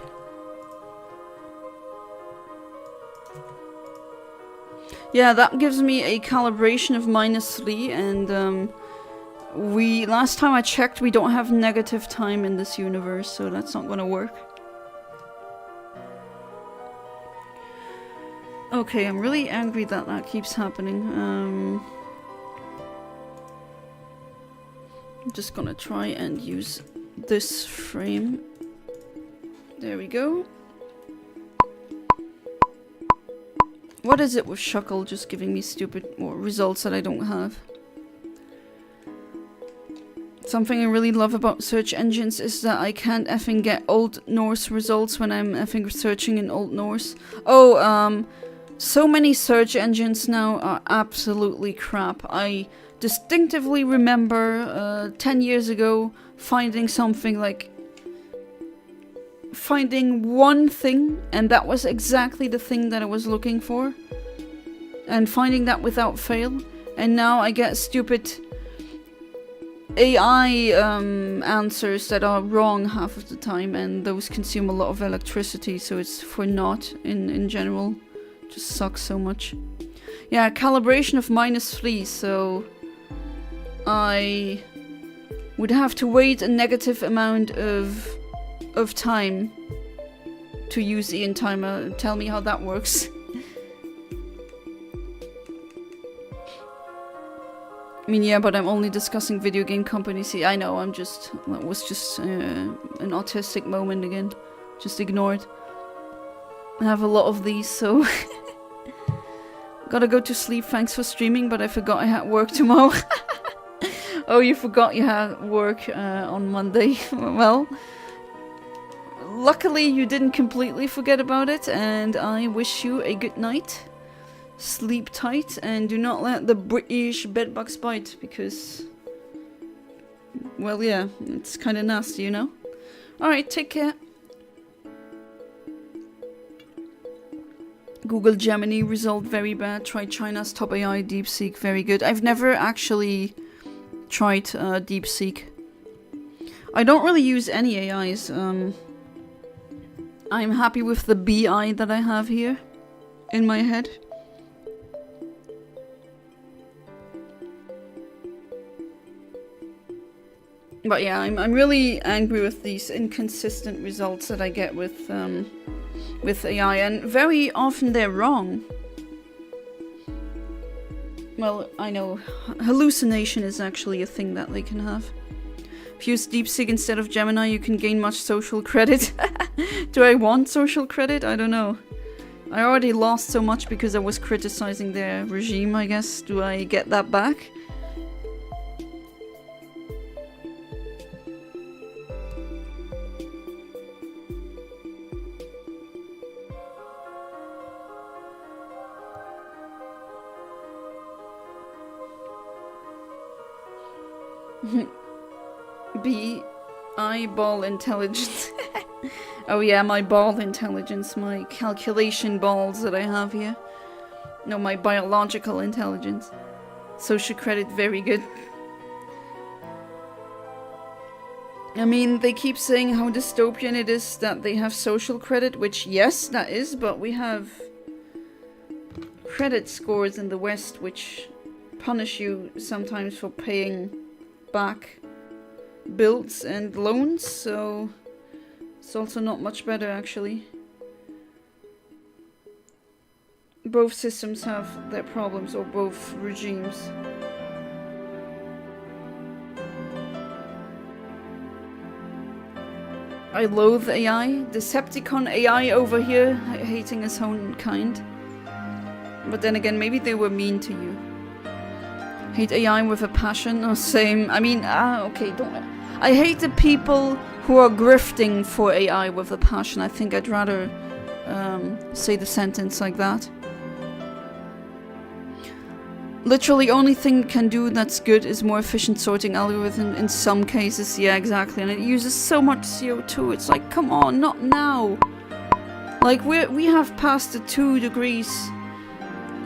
Yeah, that gives me a calibration of -3, and last time I checked, we don't have negative time in this universe, so that's not gonna work. Okay, I'm really angry that that keeps happening. I'm just gonna try and use this frame. There we go. What is it with Shuckle just giving me stupid results that I don't have? Something I really love about search engines is that I can't effing get Old Norse results when I'm effing searching in Old Norse. Oh, so many search engines now are absolutely crap. I distinctively remember 10 years ago finding something like... finding one thing, and that was exactly the thing that I was looking for. And finding that without fail. And now I get stupid AI answers that are wrong half of the time, and those consume a lot of electricity, so it's for naught in general. Just sucks so much. Yeah, calibration of -3, so I would have to wait a negative amount of time to use Eontimer. Tell me how that works. mean, yeah, but I'm only discussing video game companies. See, I know, that was just an autistic moment again. Just ignore it. I have a lot of these, so... Gotta go to sleep, thanks for streaming, but I forgot I had work tomorrow. Oh, you forgot you had work on Monday. Well, luckily you didn't completely forget about it, and I wish you a good night. Sleep tight, and do not let the British bedbugs bite, because... Well, yeah, it's kind of nasty, you know? Alright, take care. Google Gemini result very bad. Try China's top AI DeepSeek, very good. I've never actually tried DeepSeek. I don't really use any AIs. I'm happy with the BI that I have here in my head. But yeah, I'm really angry with these inconsistent results that I get with AI, and very often they're wrong. Well, I know hallucination is actually a thing that they can have. If you use DeepSeek instead of Gemini, you can gain much social credit. Do I want social credit? I don't know. I already lost so much because I was criticizing their regime, I guess. Do I get that back? Ball intelligence. Oh yeah, my ball intelligence, my calculation balls that I have here. No, my biological intelligence. Social credit, very good. I mean, they keep saying how dystopian it is that they have social credit, which yes, that is, but we have credit scores in the West which punish you sometimes for paying back bills and loans, so it's also not much better actually. Both systems have their problems, or both regimes. I loathe AI. Decepticon AI over here, hating his own kind. But then again, maybe they were mean to you. Hate AI with a passion, or same. I mean, okay, don't... I hate the people who are grifting for AI with a passion. I think I'd rather say the sentence like that. Literally, only thing it can do that's good is more efficient sorting algorithm in some cases. Yeah, exactly. And it uses so much CO2. It's like, come on, not now. Like, we have passed the 2 degrees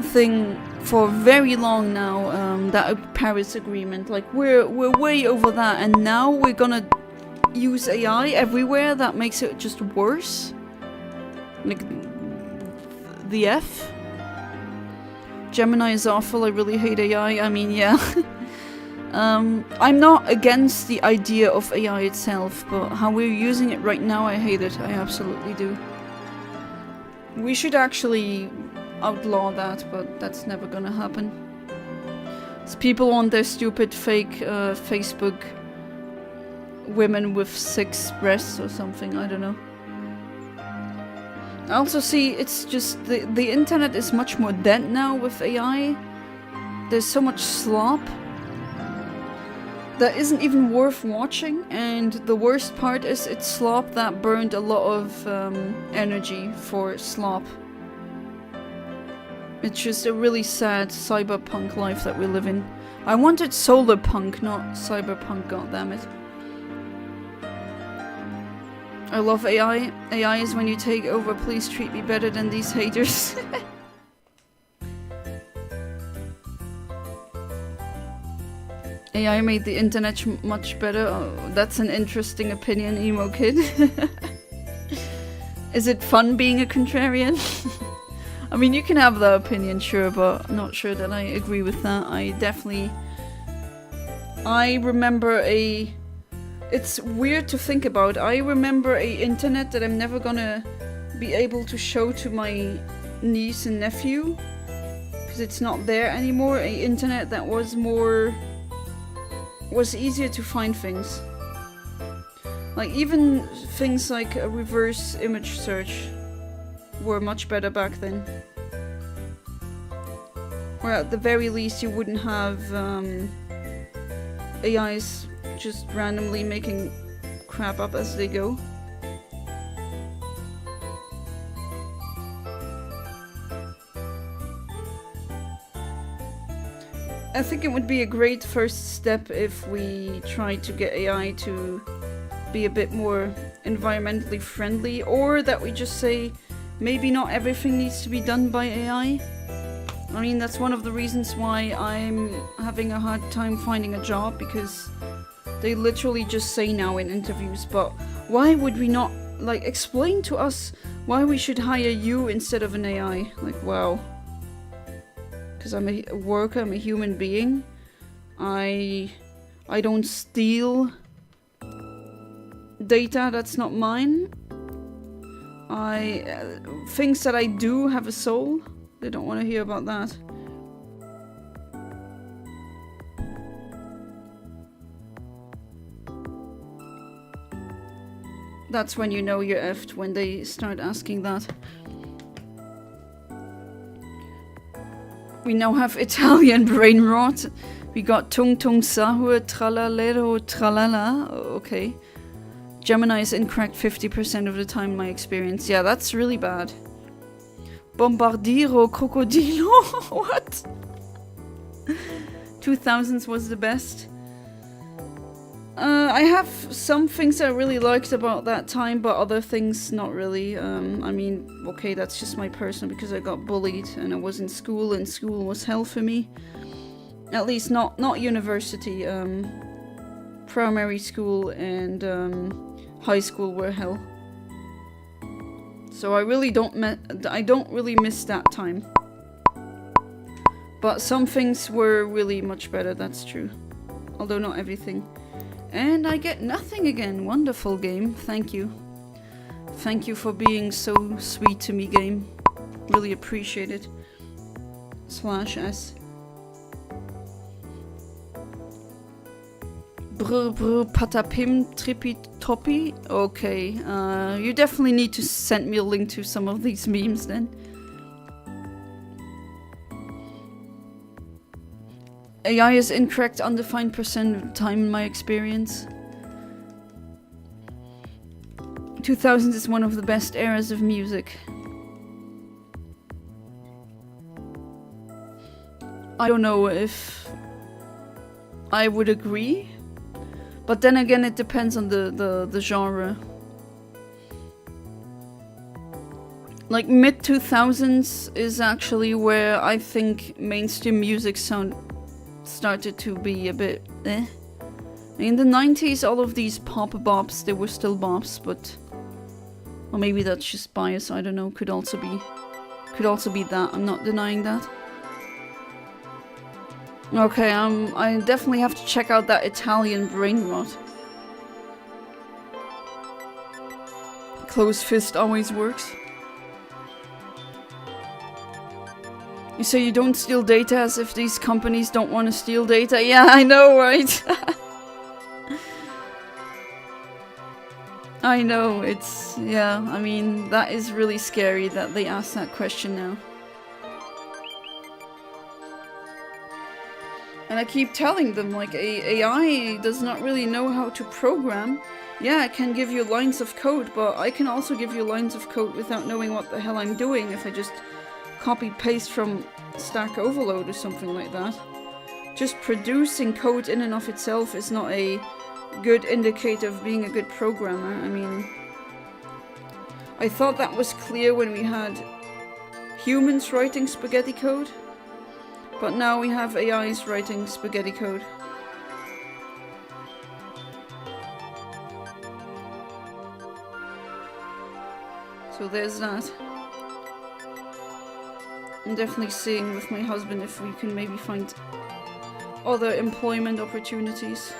thing for very long now, that Paris Agreement. Like, we're way over that, and now we're gonna use AI everywhere. That makes it just worse. Like, the F. Gemini is awful. I really hate AI. I mean, yeah. I'm not against the idea of AI itself, but how we're using it right now, I hate it. I absolutely do. We should actually outlaw that, but that's never gonna happen. It's people on their stupid fake Facebook women with 6 breasts or something, I don't know. I also see it's just the internet is much more dead now with AI. There's so much slop that isn't even worth watching, and the worst part is it's slop that burned a lot of energy for slop. It's just a really sad cyberpunk life that we live in. I wanted solar punk, not cyberpunk, goddammit. I love AI. AI is when you take over. Please treat me better than these haters. AI made the internet much better. Oh, that's an interesting opinion, emo kid. Is it fun being a contrarian? I mean, you can have that opinion, sure, but I'm not sure that I agree with that. I remember a... It's weird to think about. I remember a internet that I'm never gonna be able to show to my niece and nephew, because it's not there anymore. A internet that was more was easier to find things. Like, even things like a reverse image search were much better back then. Or at the very least you wouldn't have AIs just randomly making crap up as they go. I think it would be a great first step if we tried to get AI to be a bit more environmentally friendly, or that we just say maybe not everything needs to be done by AI. I mean, that's one of the reasons why I'm having a hard time finding a job, because they literally just say now in interviews, but why would we not, like, explain to us why we should hire you instead of an AI? Like, wow. Because I'm a worker, I'm a human being. I don't steal data that's not mine. Things that I do have a soul. They don't want to hear about that. That's when you know you're effed, when they start asking that. We now have Italian brain rot. We got tung tung sahur, tralalero, tralala. Okay. Gemini is incorrect 50% of the time in my experience. Yeah, that's really bad. Bombardiro crocodilo. What? 2000s was the best. I have some things I really liked about that time, but other things not really. I mean, okay, that's just my personal, because I got bullied and I was in school, and school was hell for me. At least not university. Primary school and high school were hell. So I really don't really miss that time. But some things were really much better, that's true. Although not everything. And I get nothing again. Wonderful game. Thank you. Thank you for being so sweet to me, game. Really appreciate it. /S. Brr brr patapim trippy toppy. Okay. You definitely need to send me a link to some of these memes then. AI is incorrect undefined percent of the time in my experience. 2000s is one of the best eras of music. I don't know if I would agree, but then again it depends on the genre. Like mid-2000s is actually where I think mainstream music started to be a bit eh. In the 90s, all of these pop bops, they were still bops, but... Or maybe that's just bias, I don't know, could also be that, I'm not denying that. Okay, I definitely have to check out that Italian brain rot. Closed fist always works. You say you don't steal data as if these companies don't want to steal data. Yeah, I know, right? I know, it's... yeah, I mean, that is really scary that they ask that question now. And I keep telling them, like, AI does not really know how to program. Yeah, it can give you lines of code, but I can also give you lines of code without knowing what the hell I'm doing if I just copy-paste from Stack Overload or something like that. Just producing code in and of itself is not a good indicator of being a good programmer. I mean, I thought that was clear when we had humans writing spaghetti code, but now we have AIs writing spaghetti code. So there's that. I'm definitely seeing with my husband if we can maybe find other employment opportunities.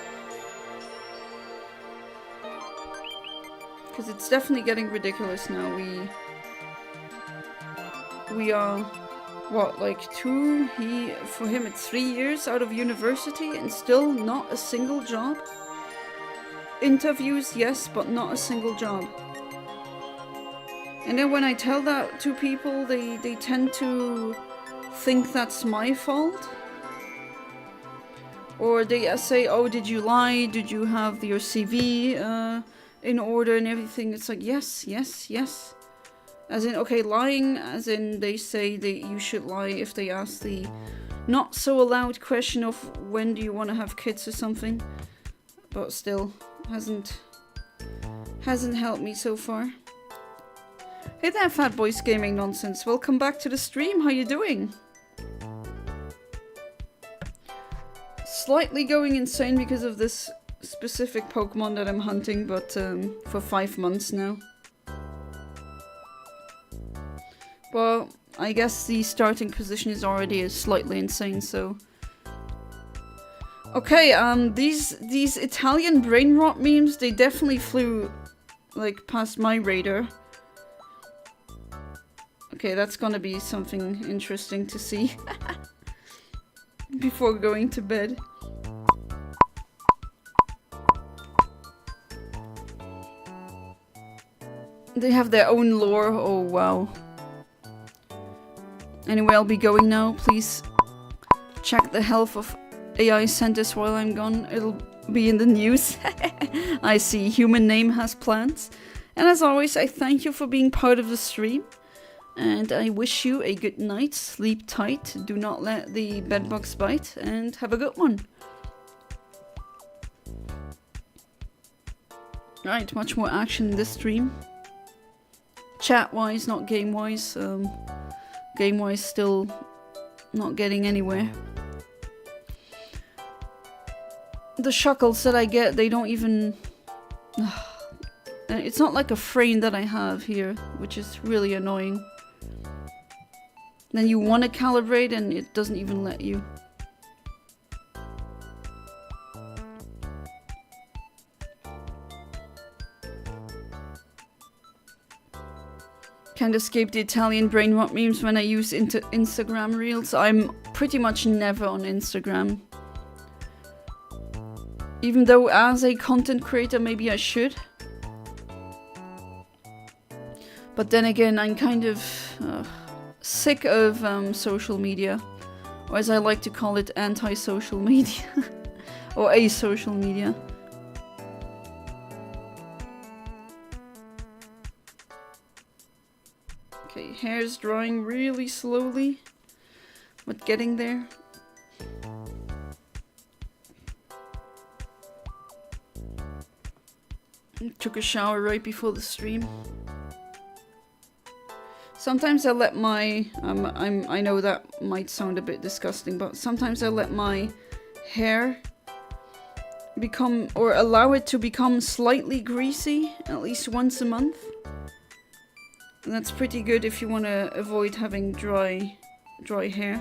Because it's definitely getting ridiculous now. We are what, like 2? For him it's 3 years out of university and still not a single job? Interviews, yes, but not a single job. And then when I tell that to people, they tend to think that's my fault. Or they say, oh, did you lie? Did you have your CV in order and everything? It's like, yes, yes, yes. As in, okay, lying, as in they say that you should lie if they ask the not so allowed question of when do you want to have kids or something. But still, hasn't helped me so far. Hey there, Fat Boys Gaming Nonsense. Welcome back to the stream. How you doing? Slightly going insane because of this specific Pokemon that I'm hunting, but for 5 months now. Well, I guess the starting position is already slightly insane, so... Okay, these Italian brain rot memes, they definitely flew, like, past my radar. Okay, that's gonna be something interesting to see. Before going to bed. They have their own lore, oh wow. Anyway, I'll be going now. Please check the health of AI centers while I'm gone. It'll be in the news. I see. Human name has plans. And as always, I thank you for being part of the stream. And I wish you a good night. Sleep tight. Do not let the bedbugs bite. And have a good one. Right, much more action in this stream. Chat-wise, not game-wise. Game-wise, still not getting anywhere. The Shuckles that I get, they don't even... It's not like a frame that I have here, which is really annoying. Then you want to calibrate and it doesn't even let you. Can't escape the Italian brain rot memes when I use Instagram Reels. I'm pretty much never on Instagram. Even though as a content creator maybe I should. But then again, I'm kind of sick of social media. Or as I like to call it, anti-social media. Or asocial media. Okay, hair's drying really slowly. But getting there. Took a shower right before the stream. Sometimes I let my, I know that might sound a bit disgusting, but sometimes I let my hair become, or allow it to become slightly greasy, at least once a month. And that's pretty good if you want to avoid having dry hair.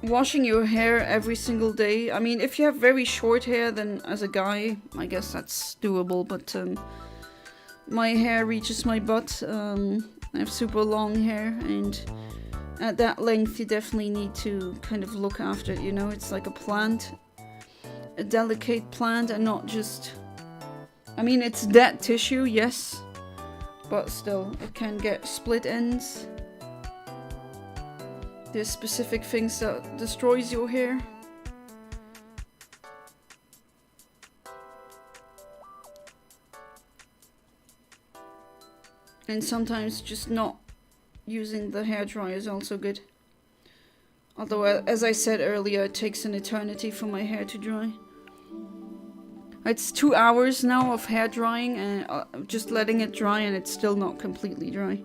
Washing your hair every single day. I mean, if you have very short hair, then as a guy, I guess that's doable. But my hair reaches my butt. I have super long hair, and at that length, you definitely need to kind of look after it. You know, it's like a plant, a delicate plant, and not just. I mean, it's dead tissue, yes, but still, it can get split ends. There's specific things that destroys your hair. And sometimes just not using the hairdryer is also good. Although, as I said earlier, it takes an eternity for my hair to dry. It's 2 hours now of hair drying and just letting it dry, and it's still not completely dry.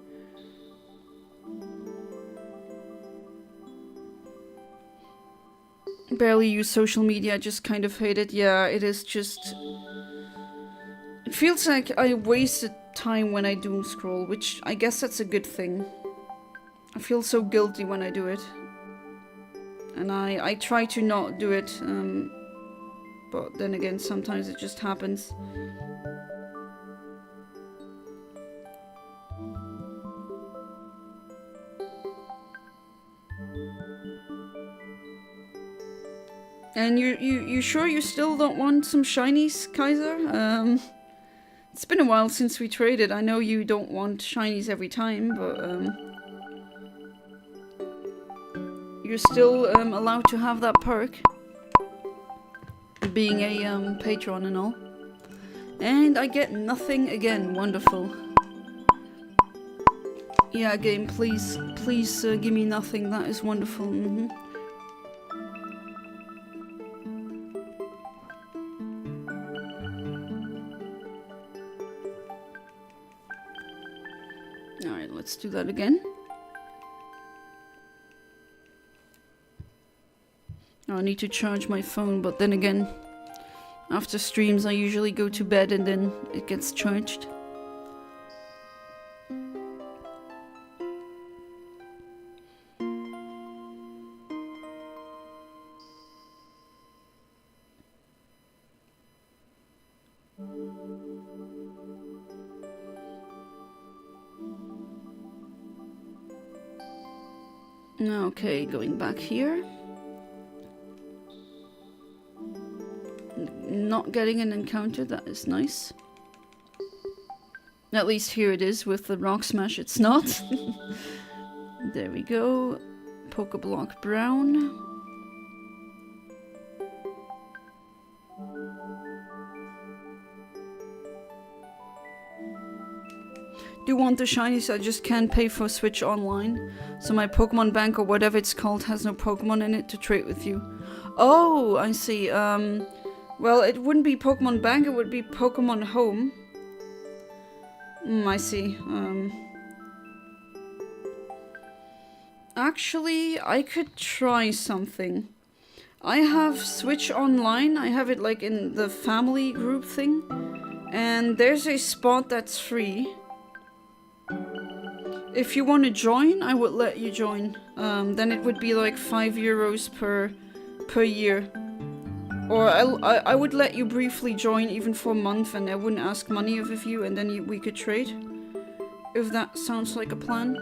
Barely use social media, I just kind of hate it. Yeah, it is just... It feels like I wasted time when I doom scroll, which I guess that's a good thing. I feel so guilty when I do it. And I try to not do it, but then again, sometimes it just happens. And you sure you still don't want some shinies, Kaiser? It's been a while since we traded. I know you don't want shinies every time, but you're still allowed to have that perk. Being a patron and all. And I get nothing again. Wonderful. Yeah, game, please give me nothing. That is wonderful. Alright, let's do that again. I need to charge my phone, but then again, after streams I usually go to bed and then it gets charged. Okay, going back here. Not getting an encounter, that is nice. At least here it is, with the rock smash it's not. There we go. Pokeblock brown. Do want the shinies, I just can't pay for Switch Online. So my Pokemon Bank or whatever it's called has no Pokemon in it to trade with you. Oh, I see. Well, it wouldn't be Pokemon Bank, it would be Pokemon Home. I see. Actually, I could try something. I have Switch Online, I have it like in the family group thing. And there's a spot that's free. If you want to join, I would let you join. Then it would be like €5 per year. Or I would let you briefly join even for a month and I wouldn't ask money of you and then we could trade. If that sounds like a plan.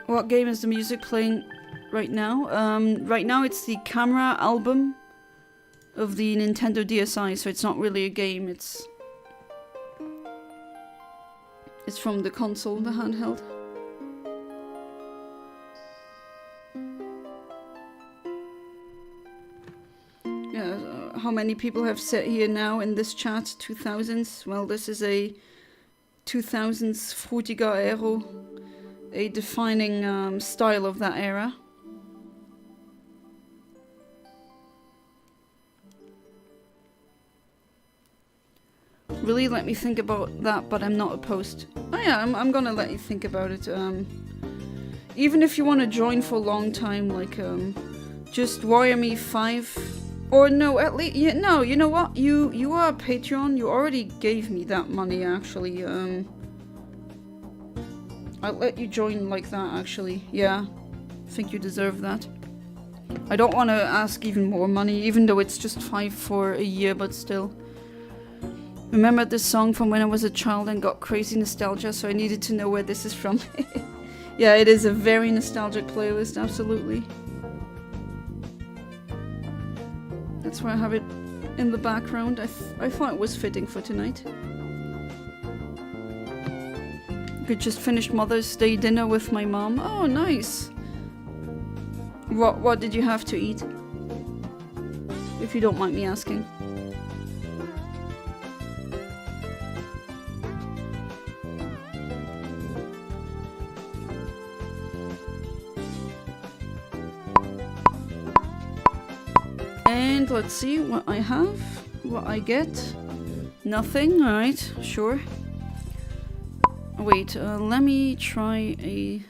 What game is the music playing right now? Right now it's the camera album of the Nintendo DSi, so it's not really a game, it's from the console, the handheld. Yeah, how many people have said here now in this chat? 2000s? Well, this is a 2000s frutiger Aero, a defining style of that era. Really, let me think about that, but I'm not opposed. Oh yeah, I'm gonna let you think about it. Even if you want to join for a long time, like, just wire me 5... Or no, at least... Yeah, no, you know what? You are a Patreon. You already gave me that money, actually. I'll let you join like that, actually. Yeah, I think you deserve that. I don't want to ask even more money, even though it's just 5 for a year, but still. Remember this song from when I was a child and got crazy nostalgia, so I needed to know where this is from. Yeah, it is a very nostalgic playlist, absolutely. That's why I have it in the background. I thought it was fitting for tonight. Could just finish Mother's Day dinner with my mom. Oh, nice. What did you have to eat? If you don't mind me asking. And let's see what I have, what I get. Nothing, alright, sure. Wait, let me try a...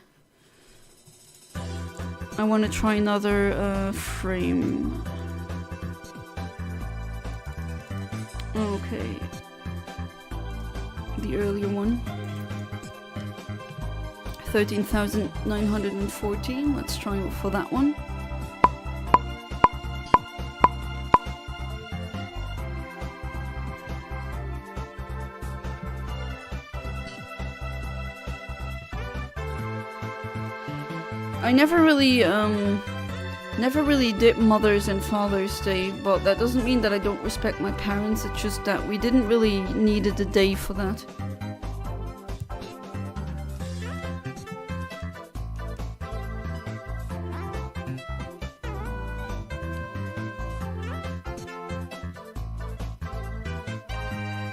I want to try another frame. Okay. The earlier one. 13,914, let's try for that one. I never really did Mother's and Father's Day, but that doesn't mean that I don't respect my parents. It's just that we didn't really need a day for that.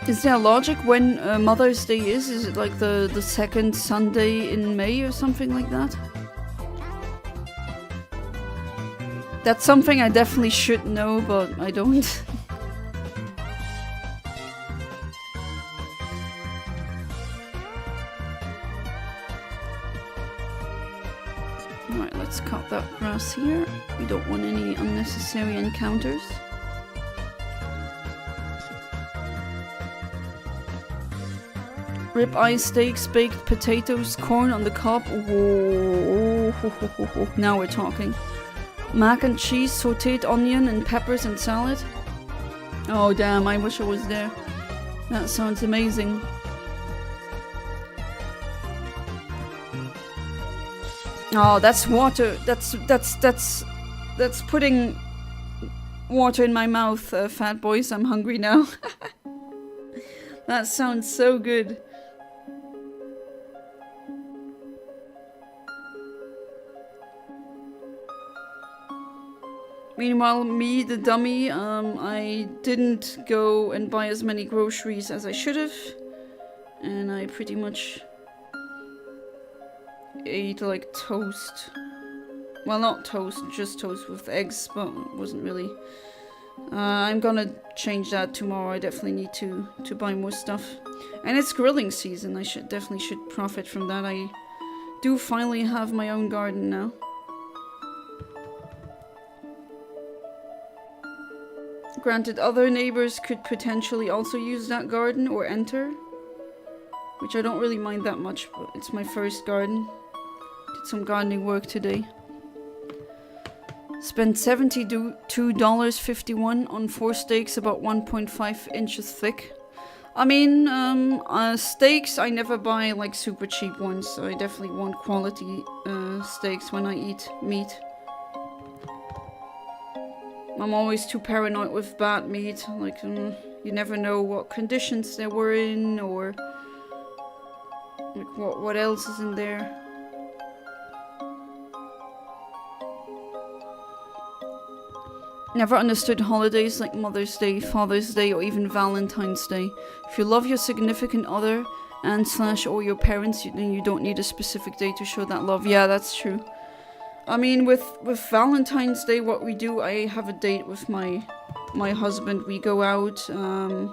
Is there logic when Mother's Day is? Is it like the second Sunday in May or something like that? That's something I definitely should know, but I don't. Alright, let's cut that grass here. We don't want any unnecessary encounters. Rib-eye steaks, baked potatoes, corn on the cob. Whoa. Now we're talking. Mac and cheese, sauteed onion and peppers and salad. Oh damn, I wish I was there. That sounds amazing. Oh, that's water. That's putting water in my mouth, fat boys. I'm hungry now. That sounds so good. Meanwhile, me, the dummy, I didn't go and buy as many groceries as I should have. And I pretty much ate like toast. Well, not toast, just toast with eggs, but it wasn't really. I'm gonna change that tomorrow. I definitely need to buy more stuff. And it's grilling season. I definitely should profit from that. I do finally have my own garden now. Granted, other neighbors could potentially also use that garden or enter, which I don't really mind that much, but it's my first garden. Did some gardening work today. Spent $72.51 on 4 steaks about 1.5 inches thick. I mean, steaks, I never buy like super cheap ones, so I definitely want quality steaks when I eat meat. I'm always too paranoid with bad meat, like you never know what conditions they were in or like what else is in there. Never understood holidays like Mother's Day, Father's Day, or even Valentine's Day. If you love your significant other and/or your parents, then you don't need a specific day to show that love. Yeah, that's true. I mean, with Valentine's Day, what we do, I have a date with my husband. We go out, and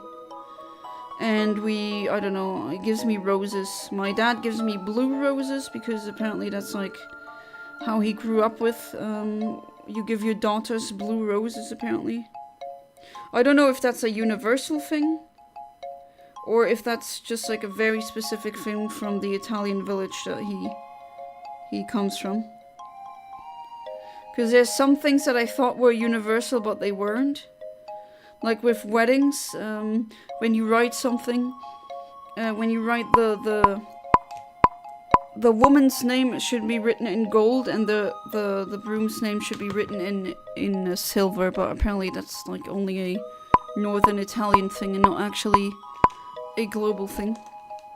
I don't know, he gives me roses. My dad gives me blue roses, because apparently that's like how he grew up with, you give your daughters blue roses, apparently. I don't know if that's a universal thing, or if that's just like a very specific thing from the Italian village that he comes from. Because there's some things that I thought were universal, but they weren't. Like with weddings, when you write something, when you write the woman's name should be written in gold, and the groom's name should be written in silver. But apparently that's like only a northern Italian thing, and not actually a global thing.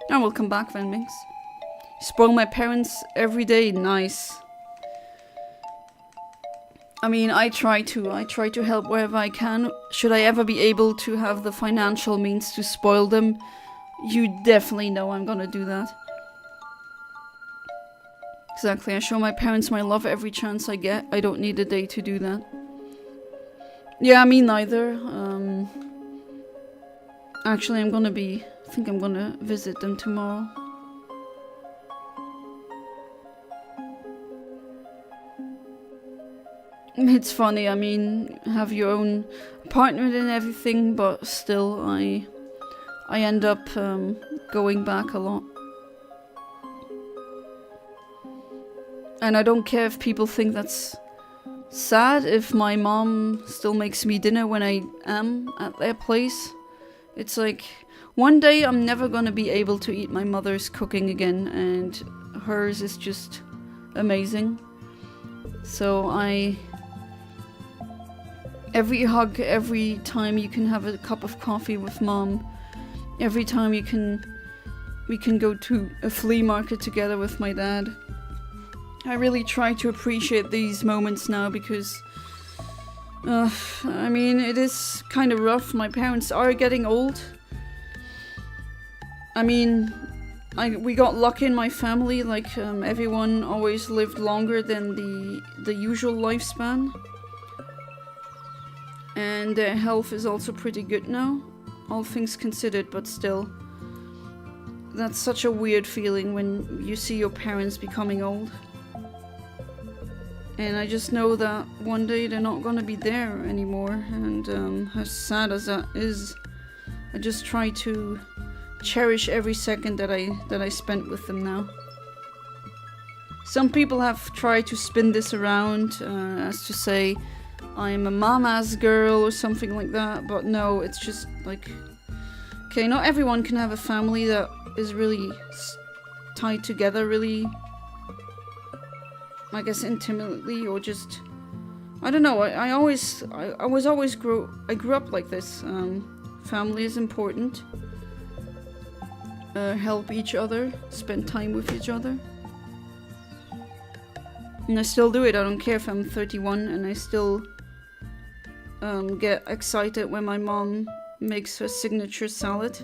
And we'll come back then, Minx. Spoil my parents every day. Nice. I mean, I try to help wherever I can. Should I ever be able to have the financial means to spoil them, you definitely know I'm gonna do that. Exactly, I show my parents my love every chance I get. I don't need a day to do that. Yeah, me neither. Actually, I think I'm gonna visit them tomorrow. It's funny, I mean, have your own apartment and everything, but still, I end up going back a lot. And I don't care if people think that's sad, if my mom still makes me dinner when I am at their place. It's like, one day I'm never gonna be able to eat my mother's cooking again, and hers is just amazing. So every hug, every time you can have a cup of coffee with mom, every time we can go to a flea market together with my dad. I really try to appreciate these moments now because, I mean, it is kind of rough. My parents are getting old. I mean, we got lucky in my family, like everyone always lived longer than the usual lifespan. And their health is also pretty good now, all things considered, but still. That's such a weird feeling when you see your parents becoming old. And I just know that one day they're not gonna be there anymore, and as sad as that is, I just try to cherish every second that I spent with them now. Some people have tried to spin this around as to say I'm a mama's girl or something like that, but no, it's just like, okay, not everyone can have a family that is really tied together, really, I guess, intimately, or just, I don't know. I grew up like this. Family is important. Help each other, spend time with each other. And I still do it. I don't care if I'm 31 and I still get excited when my mom makes her signature salad.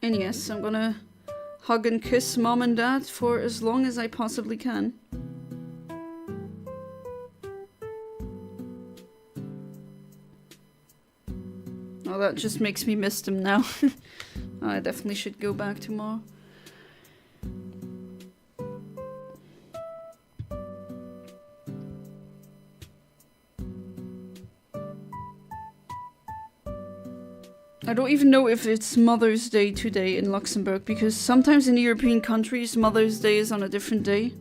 And yes, I'm gonna hug and kiss mom and dad for as long as I possibly can. Oh, that just makes me miss them now. I definitely should go back tomorrow. I don't even know if it's Mother's Day today in Luxembourg, because sometimes in European countries Mother's Day is on a different day.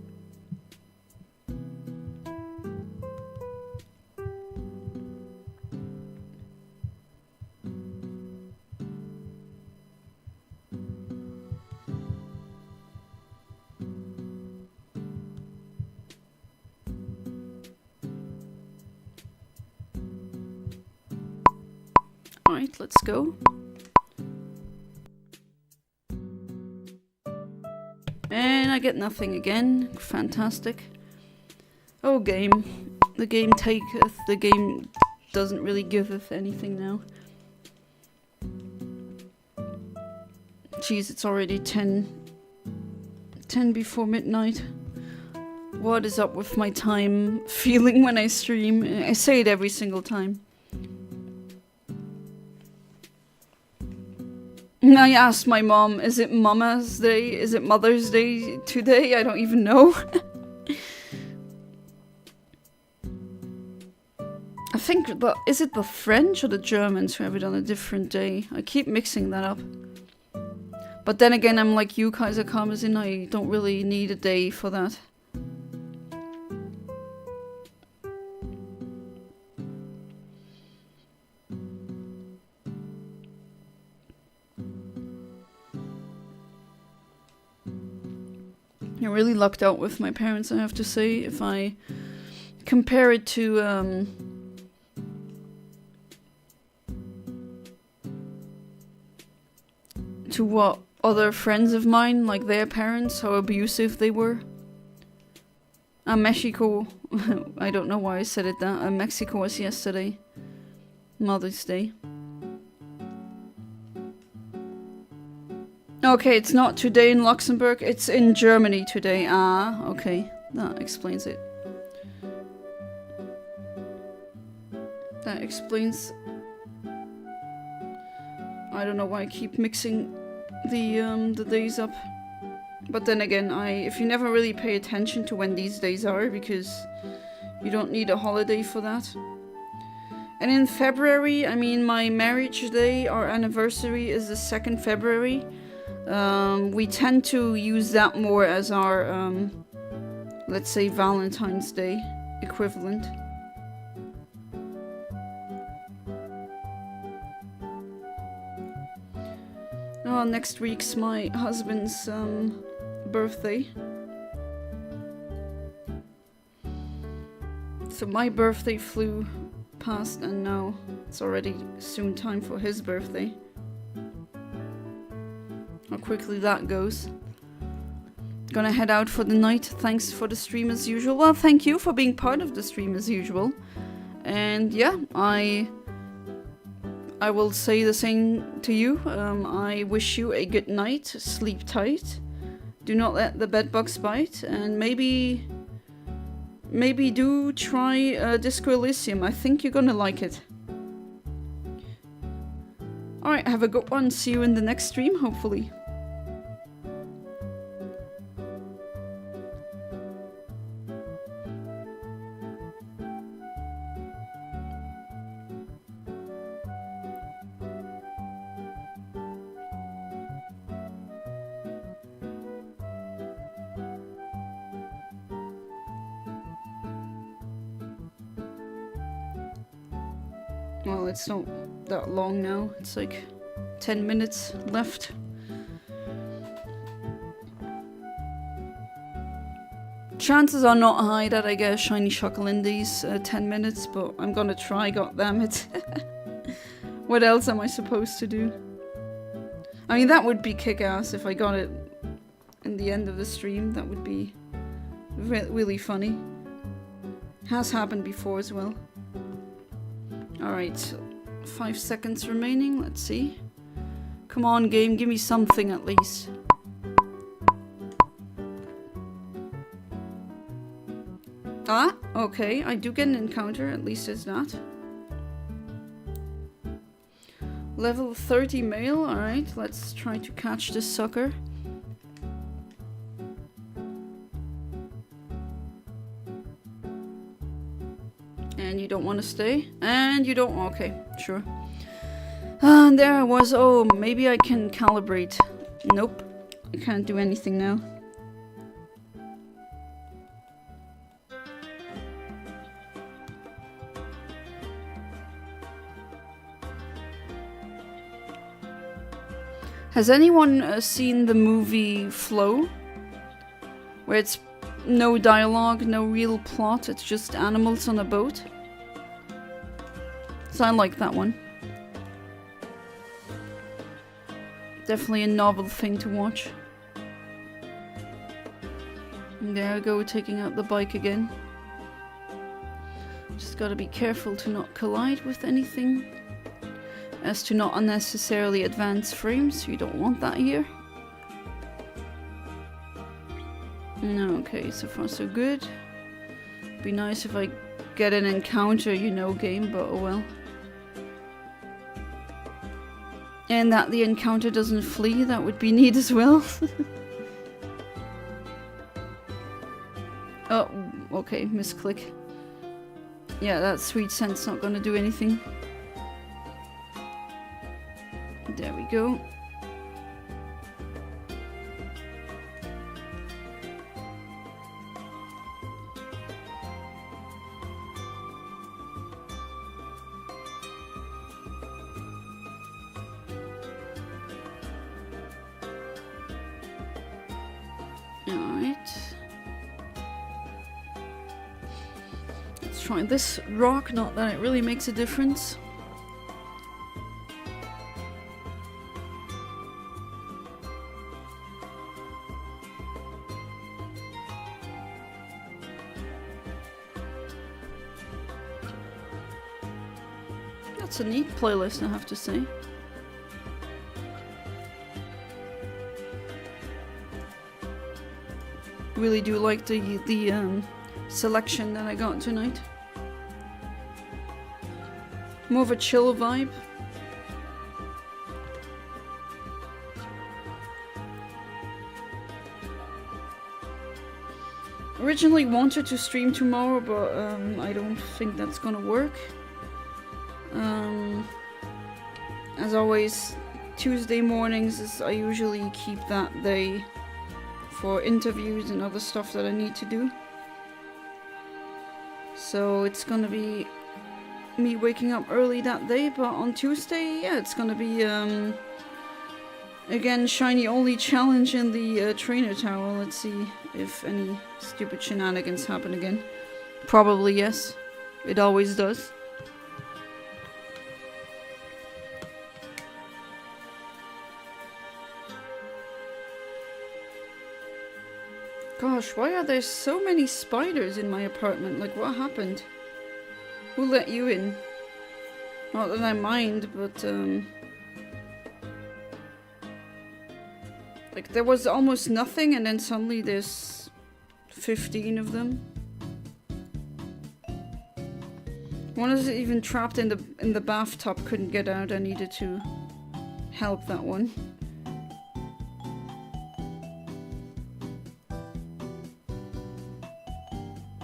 Alright, let's go. And I get nothing again. Fantastic. Oh, game. The game taketh. The game doesn't really giveth anything now. Jeez, it's already 10 before midnight. What is up with my time feeling when I stream? I say it every single time. I asked my mom, is it Mama's Day? Is it Mother's Day today? I don't even know. I think, is it the French or the Germans who have it on a different day? I keep mixing that up. But then again, I'm like you, Kaiser Karmazin, I don't really need a day for that. I really lucked out with my parents, I have to say. If I compare it to what other friends of mine, like their parents, how abusive they were. Mexico, I don't know why I said it that. Mexico was yesterday, Mother's Day. Okay, it's not today in Luxembourg, it's in Germany today. Ah, okay, that explains it. That explains... I don't know why I keep mixing the days up. But then again, if you never really pay attention to when these days are, because you don't need a holiday for that. And in February, I mean, my marriage day, our anniversary is the 2nd February. We tend to use that more as our, let's say, Valentine's Day equivalent. Oh, next week's my husband's birthday. So my birthday flew past and now it's already soon time for his birthday. How quickly that goes. Gonna head out for the night. Thanks for the stream as usual. Well, thank you for being part of the stream as usual. And yeah, I will say the same to you. I wish you a good night. Sleep tight. Do not let the bedbugs bite. And maybe do try Disco Elysium. I think you're gonna like it. Alright, have a good one. See you in the next stream, hopefully. Well, it's not that long now. It's like 10 minutes left. Chances are not high that I get a shiny Shuckle in these 10 minutes, but I'm gonna try, goddammit. What else am I supposed to do? I mean, that would be kick-ass if I got it in the end of the stream. That would be really funny. Has happened before as well. Alright, 5 seconds remaining, let's see. Come on, game, give me something at least. Ah, okay, I do get an encounter, at least it's that. Level 30 male, alright, let's try to catch this sucker. And you don't want to stay? And you don't? Okay, sure. And there I was. Oh, maybe I can calibrate. Nope. I can't do anything now. Has anyone seen the movie Flow? Where it's no dialogue, no real plot, it's just animals on a boat? So I like that one. Definitely a novel thing to watch. And there I go, taking out the bike again. Just gotta be careful to not collide with anything. As to not unnecessarily advance frames, you don't want that here. No, okay, so far so good. Be nice if I get an encounter, you know, game, but oh well. And that the encounter doesn't flee, that would be neat as well. Oh, okay, misclick. Yeah, that sweet scent's not gonna do anything. There we go. Try this rock, not that it really makes a difference. That's a neat playlist, I have to say. Really do like the selection that I got tonight. More of a chill vibe. Originally wanted to stream tomorrow, but I don't think that's gonna work. As always, Tuesday mornings I usually keep that day for interviews and other stuff that I need to do. So it's gonna be me waking up early that day, but on Tuesday, yeah, it's gonna be Again, shiny only challenge in the trainer tower. Let's see if any stupid shenanigans happen again. Probably yes. It always does. Gosh, why are there so many spiders in my apartment? Like, what happened? Who let you in? Not that I mind, but, like, there was almost nothing, and then suddenly there's 15 of them. One is even trapped in the bathtub, couldn't get out. I needed to help that one.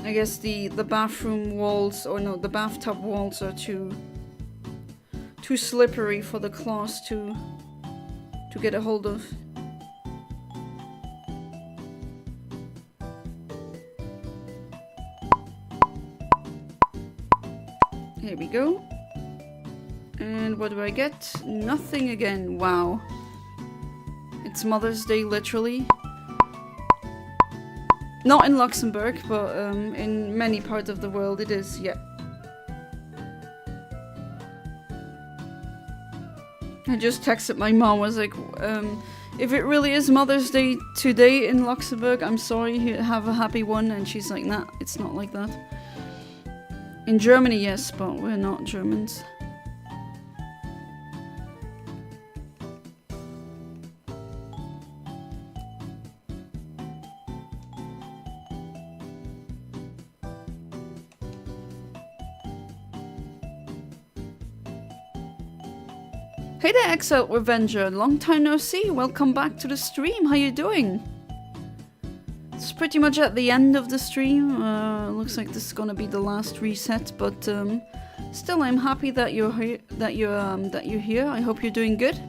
I guess the bathroom walls, or no, the bathtub walls are too slippery for the claws to get a hold of. Here we go. And what do I get? Nothing again. Wow. It's Mother's Day, literally. Not in Luxembourg, but in many parts of the world it is, yeah. I just texted my mom, was like, if it really is Mother's Day today in Luxembourg, I'm sorry, have a happy one. And she's like, nah, it's not like that. In Germany, yes, but we're not Germans. Hey there, Exile Revenger. Long time no see. Welcome back to the stream. How you doing? It's pretty much at the end of the stream. Looks like this is gonna be the last reset, but still, I'm happy that you're here. That you're here. I hope you're doing good.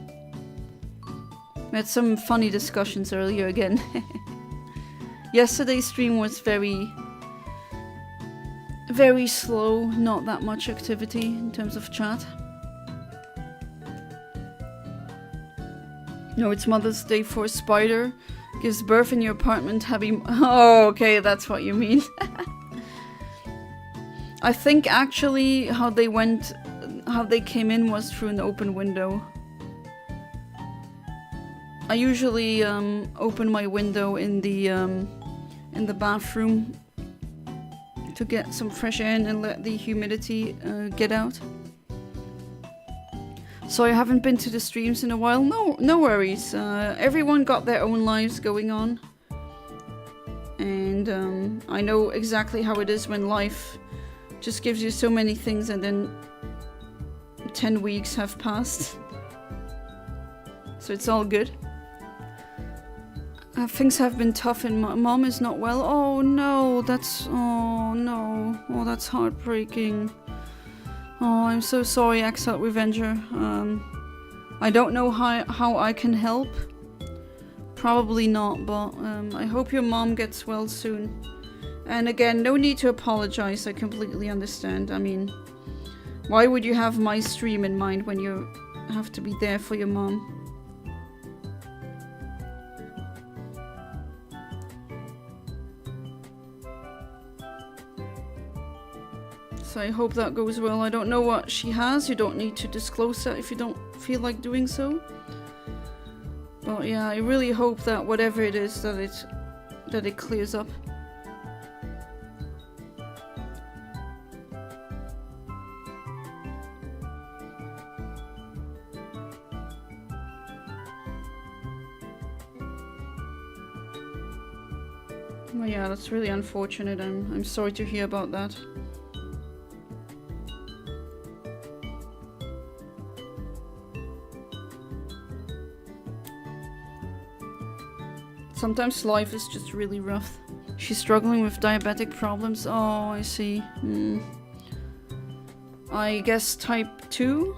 We had some funny discussions earlier again. Yesterday's stream was very slow. Not that much activity in terms of chat. No, it's Mother's Day for a spider. Gives birth in your apartment, heavy... Oh, okay, that's what you mean. I think actually how they came in was through an open window. I usually open my window in the bathroom to get some fresh air and let the humidity get out. So I haven't been to the streams in a while. No worries. Everyone got their own lives going on. And I know exactly how it is when life just gives you so many things and then 10 weeks have passed. So it's all good. Things have been tough and mom is not well. Oh no, oh no. Oh, that's heartbreaking. Oh, I'm so sorry, Exile Revenger. I don't know how I can help. Probably not, but I hope your mom gets well soon. And again, no need to apologize, I completely understand. I mean, why would you have my stream in mind when you have to be there for your mom? So I hope that goes well. I don't know what she has. You don't need to disclose that if you don't feel like doing so. But yeah, I really hope that whatever it is, that it clears up. Well, yeah, that's really unfortunate. I'm sorry to hear about that. Sometimes life is just really rough. She's struggling with diabetic problems. Oh, I see. I guess type 2?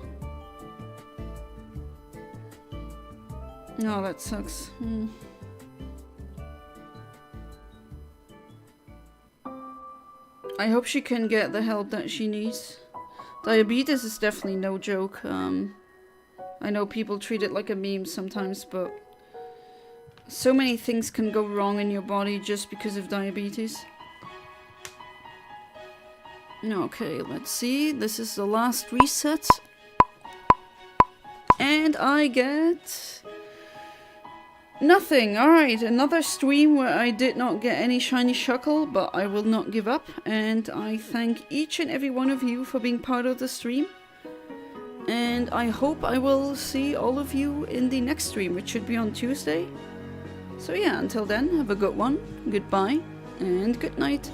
No, that sucks. I hope she can get the help that she needs. Diabetes is definitely no joke. I know people treat it like a meme sometimes, but so many things can go wrong in your body just because of diabetes. Okay, let's see. This is the last reset. And I get nothing. Alright, another stream where I did not get any shiny Shuckle, but I will not give up. And I thank each and every one of you for being part of the stream. And I hope I will see all of you in the next stream, which should be on Tuesday. So yeah, until then, have a good one, goodbye, and good night.